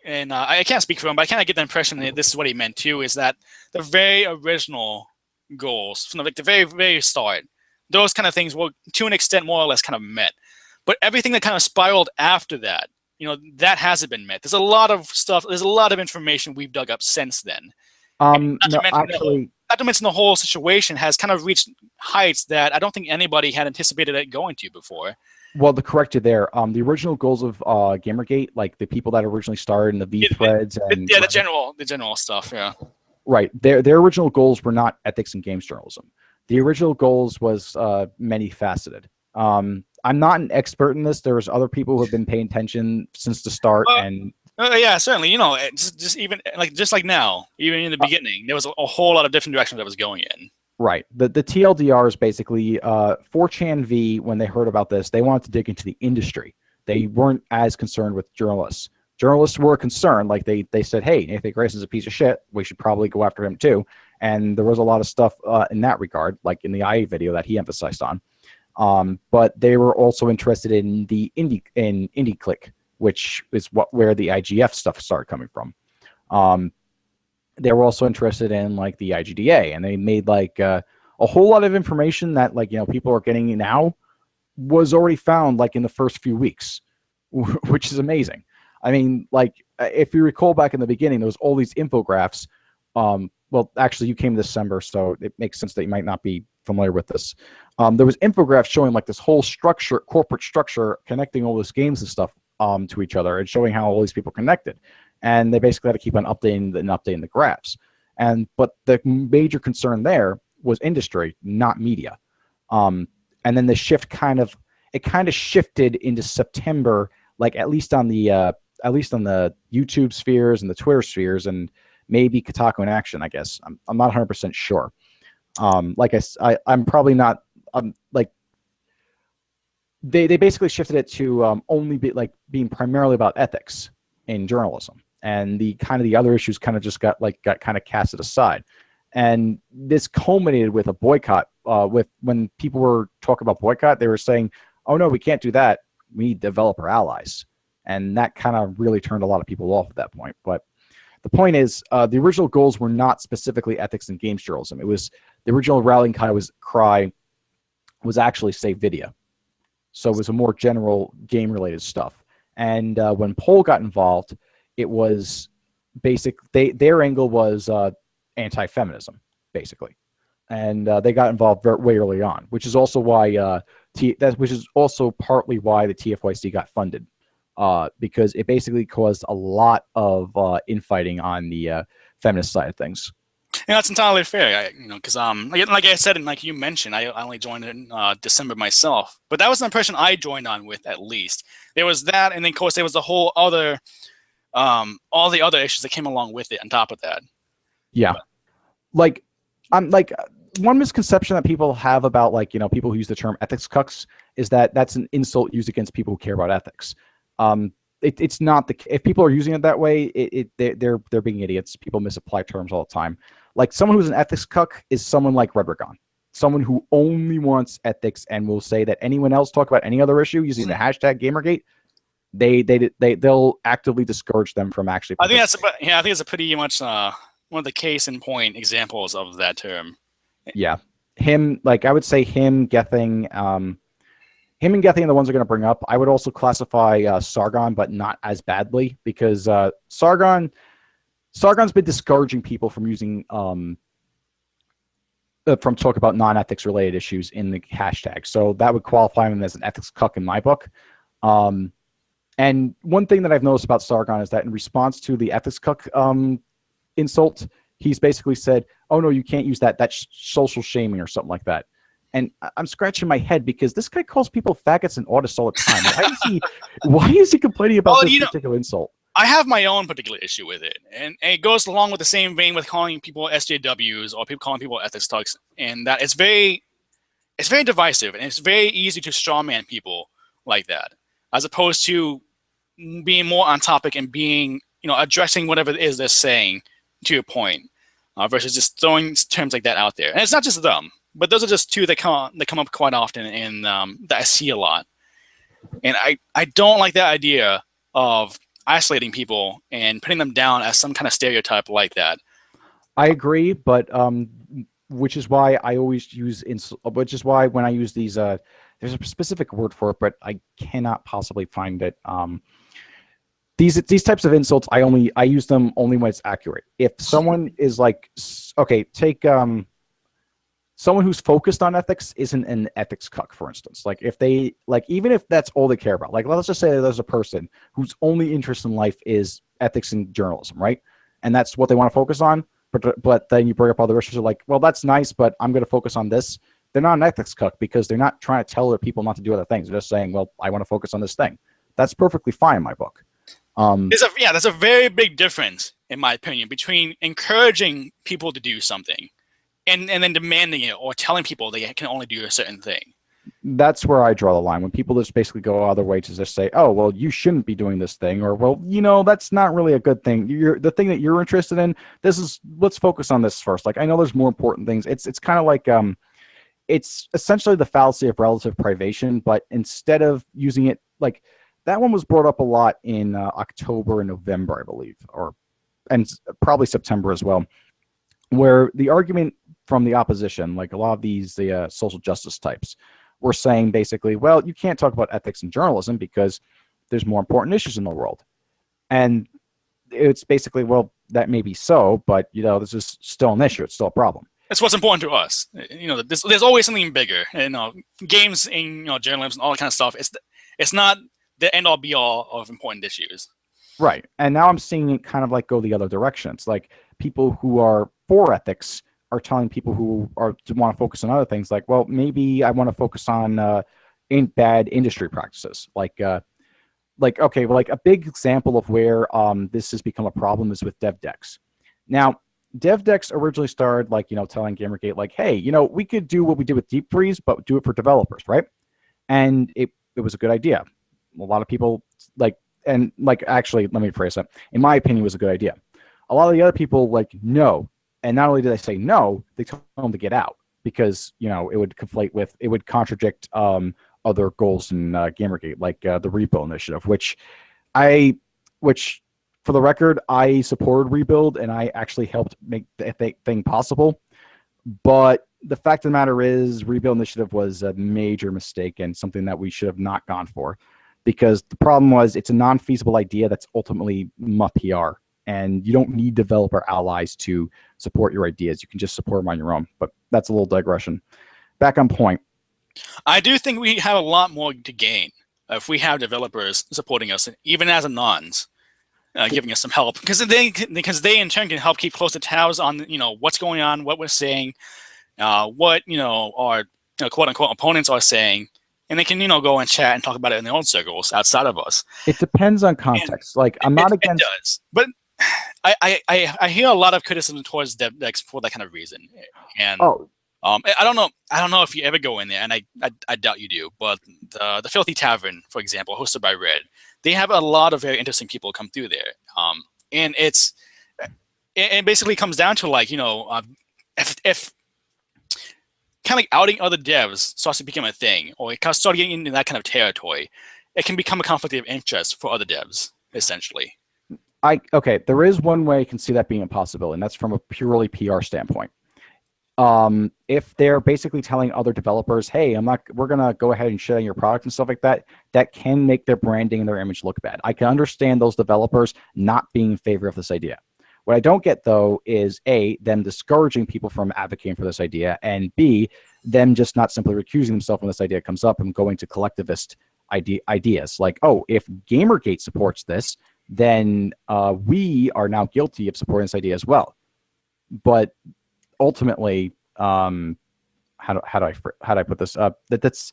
and I can't speak for him, but I kind of get the impression that this is what he meant too. Is that the very original goals from the very, very start, those kind of things were to an extent more or less kind of met, but everything that kind of spiraled after that, that hasn't been met. There's a lot of stuff. There's a lot of information we've dug up since then. Not to mention the whole situation has kind of reached heights that I don't think anybody had anticipated it going to before. Well, to correct you there, the original goals of GamerGate, the people that originally started in the V threads and the general stuff, yeah. Right. Their original goals were not ethics in games journalism. The original goals was many faceted. I'm not an expert in this. There's other people who have been paying attention since the start, and yeah, certainly. Just even just like now, even in the beginning, there was a whole lot of different directions that was going in. Right. The TLDR is basically 4chan V. When they heard about this, they wanted to dig into the industry. They weren't as concerned with journalists. Journalists were concerned. They said, hey, Nathan Grayson's a piece of shit. We should probably go after him too. And there was a lot of stuff in that regard, like in the IA video that he emphasized on. But they were also interested in the indie click, which is where the IGF stuff started coming from. They were also interested in the IGDA, and they made a whole lot of information that people are getting now was already found in the first few weeks, which is amazing. I mean, if you recall back in the beginning, there was all these infographics. Well, actually, you came December, so it makes sense that you might not be familiar with this. There was infographics showing this whole corporate structure connecting all these games and stuff to each other, and showing how all these people connected. And they basically had to keep on updating the graphs. But the major concern there was industry, not media. And then the shift kind of shifted into September, at least on the YouTube spheres and the Twitter spheres, and maybe Kotaku in Action. I guess I'm not 100% sure. I'm probably not. They basically shifted it to only being primarily about ethics in journalism, and the other issues just got kind of casted aside. And this culminated with a boycott. When people were talking about boycott, they were saying, "Oh no, we can't do that. We need developer allies," and that kind of really turned a lot of people off at that point. But the point is, the original goals were not specifically ethics in games journalism. It was the original rallying cry was actually save video. So it was a more general game-related stuff. And when Poll got involved, it was their angle was anti-feminism, basically. And they got involved way early on, which is also why which is also partly why the TFYC got funded, because it basically caused a lot of infighting on the feminist side of things. Yeah, that's entirely fair. Because like I said, and like you mentioned, I only joined in December myself, but that was the impression I joined on with. At least there was that, and then of course there was the whole other, all the other issues that came along with it. On top of that, Yeah, but, like I'm like one misconception that people have about like people who use the term ethics cucks is that that's an insult used against people who care about ethics. Um, it's not the if people are using it that way, they're being idiots. People misapply terms all the time. Like someone who's an ethics cuck is someone like Redragon, someone who only wants ethics and will say that anyone else talk about any other issue using the hashtag GamerGate, they'll actively discourage them from actually I think that's participating. yeah, I think it's a pretty much one of the case in point examples of that term. Yeah, him like I would say him and Gethy are the ones I'm going to bring up. I would also classify Sargon, but not as badly because Sargon's been discouraging people from using from talk about non-ethics related issues in the hashtag. So that would qualify him as an ethics cuck in my book. And one thing that I've noticed about Sargon is that in response to the ethics cuck insult, he's basically said, "Oh no, you can't use that. That's social shaming or something like that." And I'm scratching my head because this guy calls people faggots and autists all the time. Why is he complaining about Well, this particular insult? I have my own particular issue with it, and it goes along with the same vein with calling people SJWs or people calling people ethics tugs, and that it's very divisive, and it's very easy to strawman people like that, as opposed to being more on topic and being addressing whatever it is they're saying to your point, versus just throwing terms like that out there. And it's not just them, but those are just two that come up quite often, and that I see a lot. And I don't like that idea of isolating people and putting them down as some kind of stereotype like that. I agree, but which is why I always use which is why when I use these there's a specific word for it, but I cannot possibly find it. These types of insults I use them only when it's accurate. If someone is like, okay, take someone who's focused on ethics isn't an ethics cuck, for instance. Like if they like, even if that's all they care about, like let's just say there's a person whose only interest in life is ethics and journalism, right? And that's what they want to focus on. But then you bring up other issues, are like, well, that's nice, but I'm going to focus on this. They're not an ethics cuck because they're not trying to tell other people not to do other things. They're just saying, well, I want to focus on this thing. That's perfectly fine in my book. There's a very big difference, in my opinion, between encouraging people to do something and then demanding it or telling people they can only do a certain thing. That's where I draw the line. When people just basically go other way to just say, oh, well, you shouldn't be doing this thing, or, well, that's not really a good thing. The thing that you're interested in, let's focus on this first. Like, I know there's more important things. It's kind of like, it's essentially the fallacy of relative privation, but instead of using it, like, that one was brought up a lot in October and November, I believe, and probably September as well, where the argument from the opposition, like a lot of the social justice types, were saying basically, well, you can't talk about ethics in journalism because there's more important issues in the world. And it's basically, well, that may be so, but this is still an issue. It's still a problem. That's what's important to us. There's always something bigger. Games in journalism and all that kind of stuff. It's not the end all be all of important issues. Right. And now I'm seeing it kind of like go the other direction. It's like people who are for ethics are telling people who want to focus on other things, like, well, maybe I want to focus on bad industry practices. Like a big example of where this has become a problem is with dev decks. Now, dev decks originally started telling Gamergate, like, hey, we could do what we did with Deep Freeze, but do it for developers, right? And it was a good idea. A lot of people actually, let me phrase that. In my opinion, it was a good idea. A lot of the other people no. And not only did they say no, they told them to get out because, it would contradict other goals in Gamergate, like the Rebuild initiative, which for the record, I supported Rebuild and I actually helped make the thing possible. But the fact of the matter is, Rebuild initiative was a major mistake and something that we should have not gone for, because the problem was it's a non-feasible idea that's ultimately muff PR. And you don't need developer allies to support your ideas. You can just support them on your own. But that's a little digression. Back on point. I do think we have a lot more to gain if we have developers supporting us, even as anons. giving us some help, because they in turn can help keep close to tabs on what's going on, what we're saying, what our quote unquote opponents are saying, and they can go and chat and talk about it in their own circles outside of us. It depends on context. Like I'm not against. It does, but I hear a lot of criticism towards DevDex for that kind of reason, and I don't know if you ever go in there, and I doubt you do, but the Filthy Tavern, for example, hosted by Red, they have a lot of very interesting people come through there, and it basically comes down to if kind of like outing other devs starts to become a thing, or it kind of starts getting into that kind of territory, it can become a conflict of interest for other devs, essentially. Okay, there is one way I can see that being a possibility, and that's from a purely PR standpoint. If they're basically telling other developers, hey, we're gonna go ahead and shit on your product and stuff like that, that can make their branding and their image look bad. I can understand those developers not being in favor of this idea. What I don't get, though, is A, them discouraging people from advocating for this idea, and B, them just not simply recusing themselves when this idea comes up and going to collectivist ideas. Like, oh, if GamerGate supports this, then we are now guilty of supporting this idea as well. But ultimately, how do I put this? That's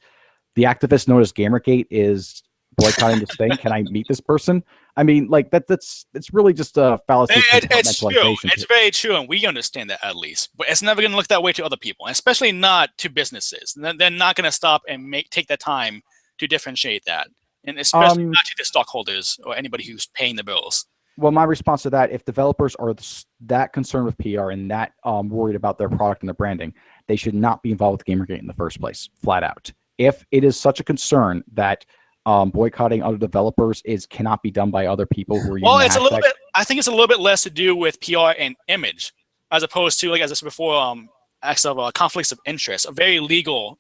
the activist known as GamerGate is boycotting this thing. Can I meet this person? I mean, like it's really just a fallacy. It's true. It's very true, and we understand that at least. But it's never going to look that way to other people, and especially not to businesses. They're not going to stop and take that time to differentiate that, and especially not to the stockholders or anybody who's paying the bills. Well, my response to that, if developers are that concerned with PR and that worried about their product and their branding, they should not be involved with GamerGate in the first place, flat out. If it is such a concern that boycotting other developers cannot be done by other people who are using it's a little bit. I think it's a little bit less to do with PR and image, as opposed to, like as I said before, acts of conflicts of interest, a very legal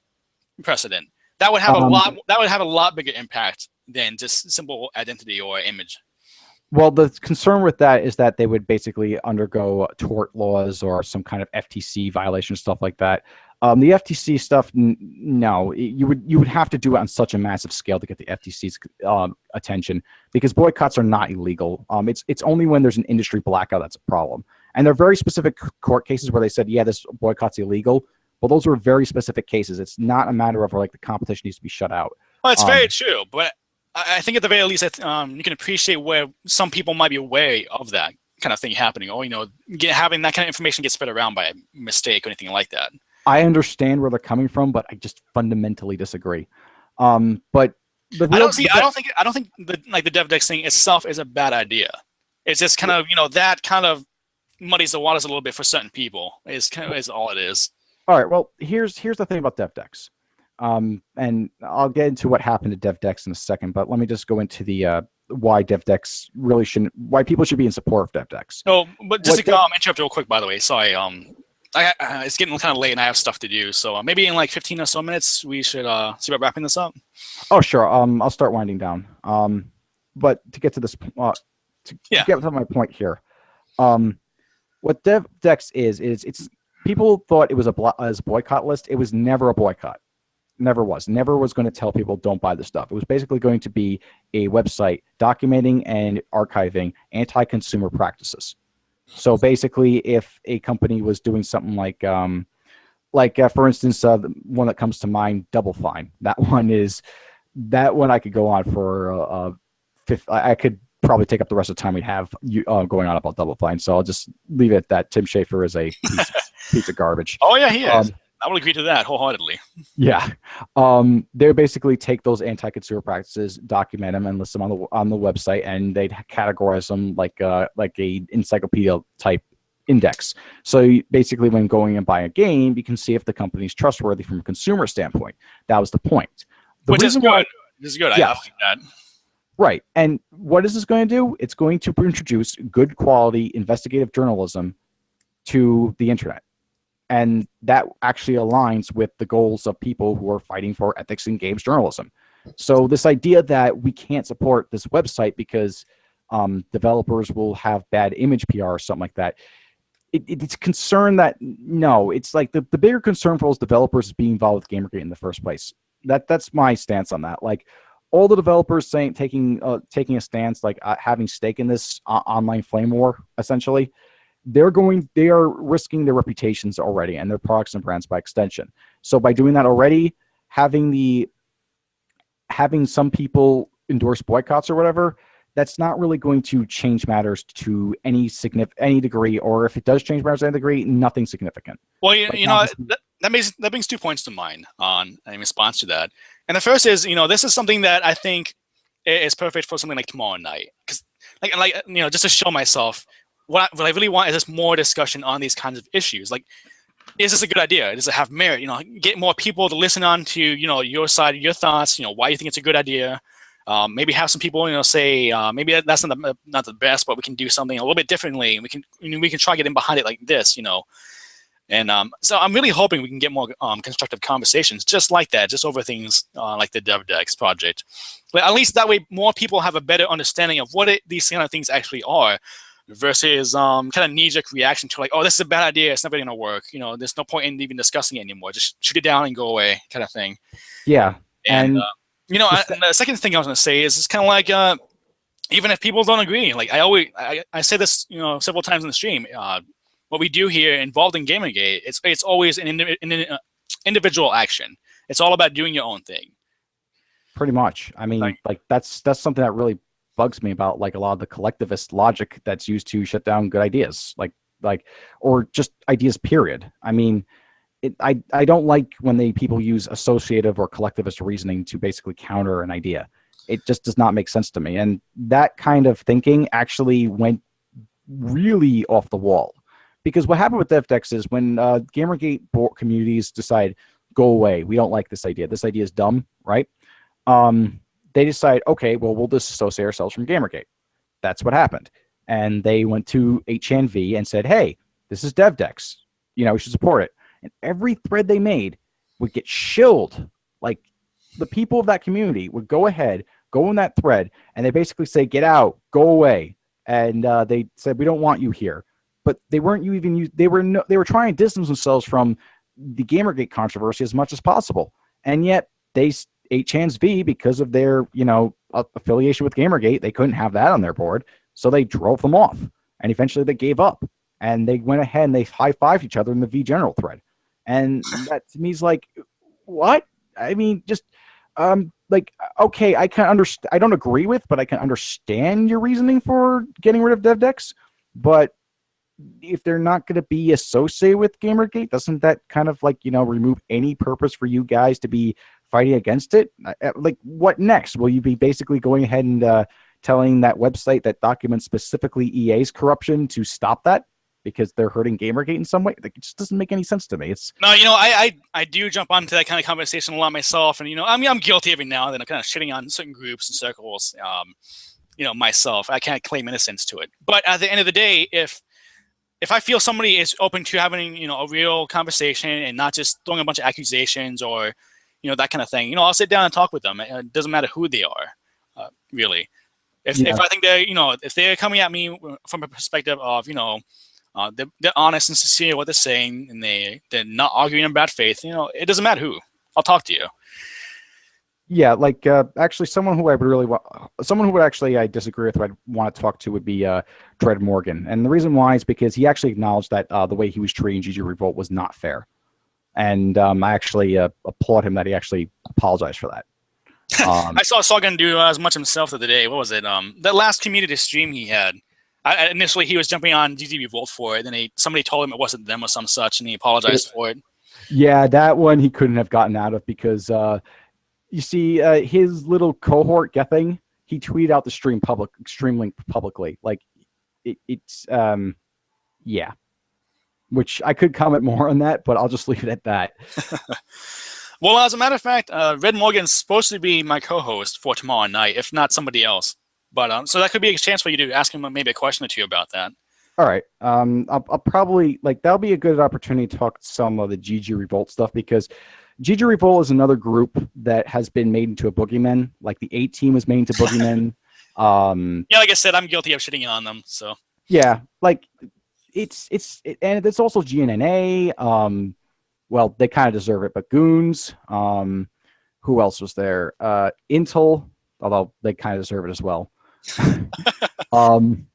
precedent that would have a lot. That would have a lot bigger impact than just simple identity or image. Well, the concern with that is that they would basically undergo tort laws or some kind of FTC violation, stuff like that. The FTC stuff, no, you would have to do it on such a massive scale to get the FTC's attention, because boycotts are not illegal. It's only when there's an industry blackout that's a problem. And there are very specific court cases where they said, yeah, this boycott's illegal. Well, those were very specific cases. It's not a matter of like the competition needs to be shut out. Well, it's very true, but I think at the very least, you can appreciate where some people might be wary of that kind of thing happening, or having that kind of information get spread around by a mistake or anything like that. I understand where they're coming from, but I just fundamentally disagree. But I don't think the DevDex thing itself is a bad idea. It's just kind of that kind of muddies the waters a little bit for certain people. Is all it is. All right. Well, here's the thing about DevDex. And I'll get into what happened to DevDex in a second, but let me just go into the why DevDex really shouldn't, why people should be in support of DevDex. No, but just to interrupt real quick, by the way. Sorry, it's getting kind of late and I have stuff to do, so maybe in like 15 or so minutes we should see about wrapping this up. Oh, sure. I'll start winding down. But to get to this, get to my point here, what DevDex is it's people thought it was a boycott list. It was never a boycott. Never was going to tell people don't buy the stuff. It was basically going to be a website documenting and archiving anti-consumer practices. So basically, if a company was doing something like for instance, the one that comes to mind, Double Fine. That one I could go on for I could probably take up the rest of the time we have going on about Double Fine. So I'll just leave it at that. Tim Schafer is a piece of garbage. Oh yeah, he is. I would agree to that wholeheartedly. Yeah. They basically take those anti-consumer practices, document them, and list them on the website, and they'd categorize them like a encyclopedia type index. So basically, when going and buying a game, you can see if the company's trustworthy from a consumer standpoint. That was the point. Which is good. This is good. Yeah. I like that. Right. And what is this going to do? It's going to introduce good quality investigative journalism to the internet. And that actually aligns with the goals of people who are fighting for ethics in games journalism. So this idea that we can't support this website because developers will have bad image PR or something like that, it's a concern that, no, it's like the bigger concern for those developers is being involved with GamerGate in the first place. That's my stance on that. Like, all the developers saying taking a stance, like having stake in this online flame war, essentially, they are risking their reputations already and their products and brands by extension. So by doing that already, having some people endorse boycotts or whatever, that's not really going to change matters to any degree, or if it does change matters to any degree, nothing significant. Well, that brings 2 points to mind in response to that. And the first is, this is something that I think is perfect for something like tomorrow night, because just to show myself what I really want is just more discussion on these kinds of issues. Like, is this a good idea? Does it have merit? Get more people to listen on to your side, your thoughts. Why you think it's a good idea. Maybe have some people, say maybe that's not the best, but we can do something a little bit differently. We can try getting behind it like this, And so I'm really hoping we can get more constructive conversations just like that, just over things like the DevDex project. But at least that way, more people have a better understanding of what these kind of things actually are, versus kind of knee-jerk reaction to like, oh, this is a bad idea, it's never going to work. There's no point in even discussing it anymore. Just shoot it down and go away, kind of thing. Yeah, and the second thing I was going to say is it's kind of like even if people don't agree, like I say this several times in the stream. What we do here involved in GamerGate, it's always an individual action. It's all about doing your own thing. Pretty much. I mean, like that's something that really bugs me about like a lot of the collectivist logic that's used to shut down good ideas, like or just ideas. Period. I mean, I don't like when people use associative or collectivist reasoning to basically counter an idea. It just does not make sense to me, and that kind of thinking actually went really off the wall. Because what happened with DevDex is when GamerGate communities decide, go away, we don't like this idea is dumb, right? They decide, okay, well, we'll disassociate ourselves from GamerGate. That's what happened. And they went to HNV and said, hey, this is DevDex. We should support it. And every thread they made would get shilled. Like, the people of that community would go ahead, go in that thread, and they basically say, get out, go away. And they said, we don't want you here. But they weren't they were trying to distance themselves from the GamerGate controversy as much as possible. And yet HNV, because of their affiliation with GamerGate, they couldn't have that on their board, so they drove them off. And eventually they gave up, and they went ahead and they high-fived each other in the V General thread. And that to me is like, what? I mean, just okay, I can understand. I don't agree with, but I can understand your reasoning for getting rid of DevDex. But if they're not going to be associated with GamerGate, doesn't that kind of remove any purpose for you guys to be fighting against it? Like, what next? Will you be basically going ahead and telling that website that documents specifically EA's corruption to stop that because they're hurting GamerGate in some way? Like, it just doesn't make any sense to me. No, I do jump onto that kind of conversation a lot myself, and I'm guilty every now and then of kind of shitting on certain groups and circles. Myself, I can't claim innocence to it. But at the end of the day, if I feel somebody is open to having, a real conversation and not just throwing a bunch of accusations or, that kind of thing, I'll sit down and talk with them. It doesn't matter who they are, really. If I think if they're coming at me from a perspective of, they're honest and sincere what they're saying, and they're not arguing in bad faith, it doesn't matter who. I'll talk to you. Yeah, like actually, someone who I disagree with, who I'd want to talk to would be Dread Morgan, and the reason why is because he actually acknowledged that the way he was treating GG Revolt was not fair, and I actually applaud him that he actually apologized for that. I saw Sagan do as much himself the other day. What was it? That last community stream he had. Initially, he was jumping on GG Revolt for it, then somebody told him it wasn't them or some such, and he apologized for it. Yeah, that one he couldn't have gotten out of because. You see, his little cohort Gething, he tweeted out the stream link publicly. Like, it's yeah. Which I could comment more on that, but I'll just leave it at that. Well, as a matter of fact, Red Morgan's supposed to be my co-host for tomorrow night, if not somebody else. But so that could be a chance for you to ask him maybe a question or two about that. All right. I'll probably that'll be a good opportunity to talk some of the GG Revolt stuff, because GG Revolt is another group that has been made into a boogeyman. Like the 8 team was made into boogeyman. Yeah, like I said, I'm guilty of shitting on them. So yeah, like and it's also GNNA. Well, they kind of deserve it, but Goons. Who else was there? Intel. although they kind of deserve it as well. um,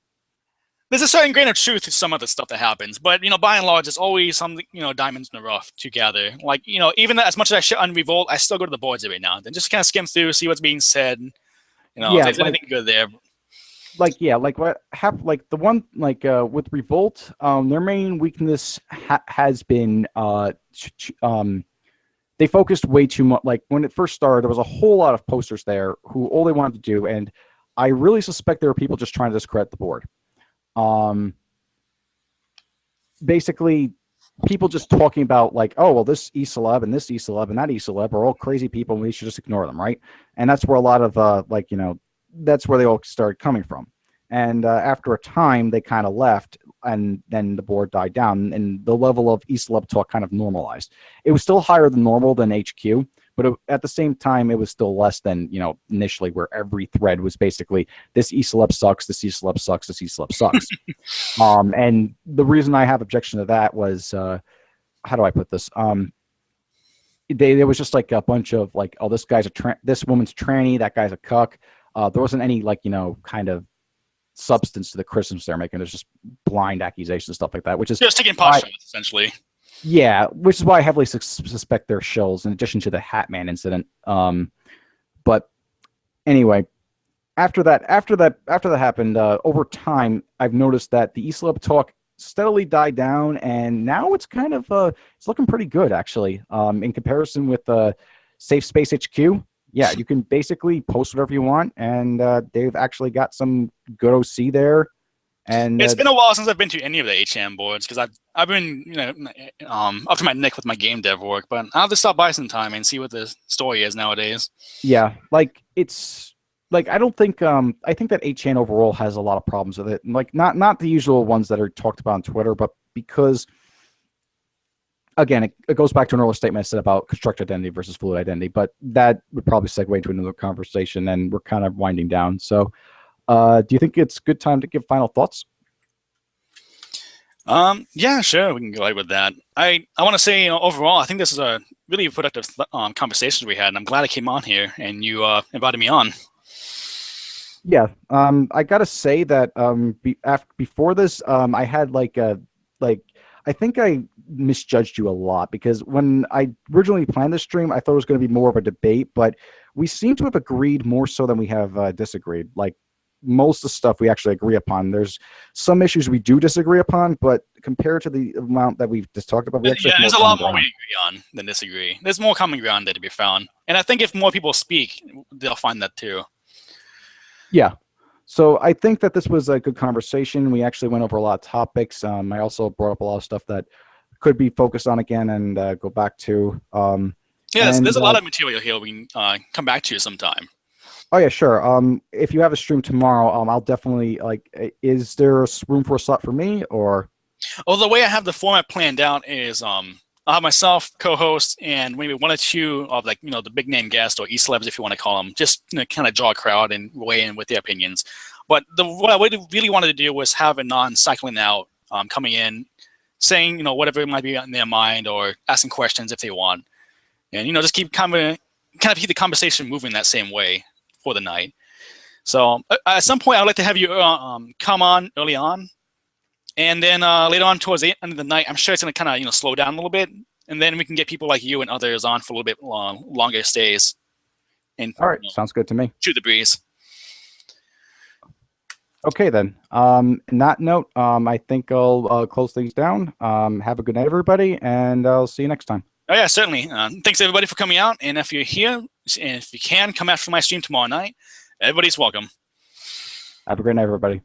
There's a certain grain of truth to some of the stuff that happens, but by and large, it's always some diamonds in the rough to gather. Like even as much as I shit on Revolt, I still go to the boards every now and then, just kind of skim through, see what's being said. If there's anything good there. Like what happened? Like the one with Revolt, their main weakness has been they focused way too much. Like when it first started, there was a whole lot of posters there who all they wanted to do, and I really suspect there were people just trying to discredit the board. Basically, people just talking about like, oh well, this E-celeb and this E-celeb and that E-celeb are all crazy people, and we should just ignore them, right? And that's where a lot of that's where they all started coming from. And after a time, they kind of left, and then the board died down, and the level of E-celeb talk kind of normalized. It was still higher than normal than HQ, but at the same time, it was still less than initially, where every thread was basically this E-celeb sucks, this E-celeb sucks, this E-celeb sucks. And the reason I have objection to that was, how do I put this? There was just like a bunch of like, oh, this guy's this woman's tranny, that guy's a cuck. There wasn't any kind of substance to the criticisms they're making. There's just blind accusations and stuff like that, which is just taking pot shots, essentially. Yeah, which is why I heavily suspect they're shills, in addition to the Hatman incident. But anyway, after that happened, over time, I've noticed that the E-celeb talk steadily died down, and now it's kind of it's looking pretty good, actually. In comparison with Safe Space HQ, yeah, you can basically post whatever you want, and they've actually got some good OC there. And it's been a while since I've been to any of the HM boards, because I've been up to my neck with my game dev work, but I'll have to stop by sometime and see what the story is nowadays. Yeah, it's I don't think I think that 8chan overall has a lot of problems with it. Like not the usual ones that are talked about on Twitter, but because again, it goes back to an earlier statement I said about constructed identity versus fluid identity, but that would probably segue into another conversation, and we're kind of winding down. So do you think it's a good time to give final thoughts? Yeah, sure, we can go ahead with that. I want to say, overall, I think this is a really productive conversation we had, and I'm glad I came on here and you invited me on. Yeah, I gotta say that before this, I had I think I misjudged you a lot, because when I originally planned this stream, I thought it was going to be more of a debate, but we seem to have agreed more so than we have disagreed. Like most of the stuff we actually agree upon. There's some issues we do disagree upon, but compared to the amount that we've just talked about, we actually there's a lot more we agree on than disagree. There's more common ground there to be found, and I think if more people speak, they'll find that too. Yeah. So I think that this was a good conversation. We actually went over a lot of topics. I also brought up a lot of stuff that could be focused on again and go back to. Yeah, there's a lot of material here we can come back to sometime. Oh yeah, sure. If you have a stream tomorrow, I'll definitely is there room for a slot for me, or? Well, the way I have the format planned out is I'll have myself, co-host, and maybe one or two of the big name guests or E-celebs, if you want to call them, just kind of draw a crowd and weigh in with their opinions. But what I really wanted to do was have a non-cycling out coming in, saying whatever might be in their mind or asking questions if they want, and just keep kind of keep the conversation moving that same way for the night. So at some point, I'd like to have you come on early on, and then later on towards the end of the night, I'm sure it's going to kind of slow down a little bit, and then we can get people like you and others on for a little bit longer stays. And all right, sounds good to me. Shoot the breeze. Okay then. On that note, I think I'll close things down. Have a good night, everybody, and I'll see you next time. Oh yeah, certainly. Thanks everybody for coming out, and if you're here, and if you can, come after my stream tomorrow night. Everybody's welcome. Have a great night, everybody.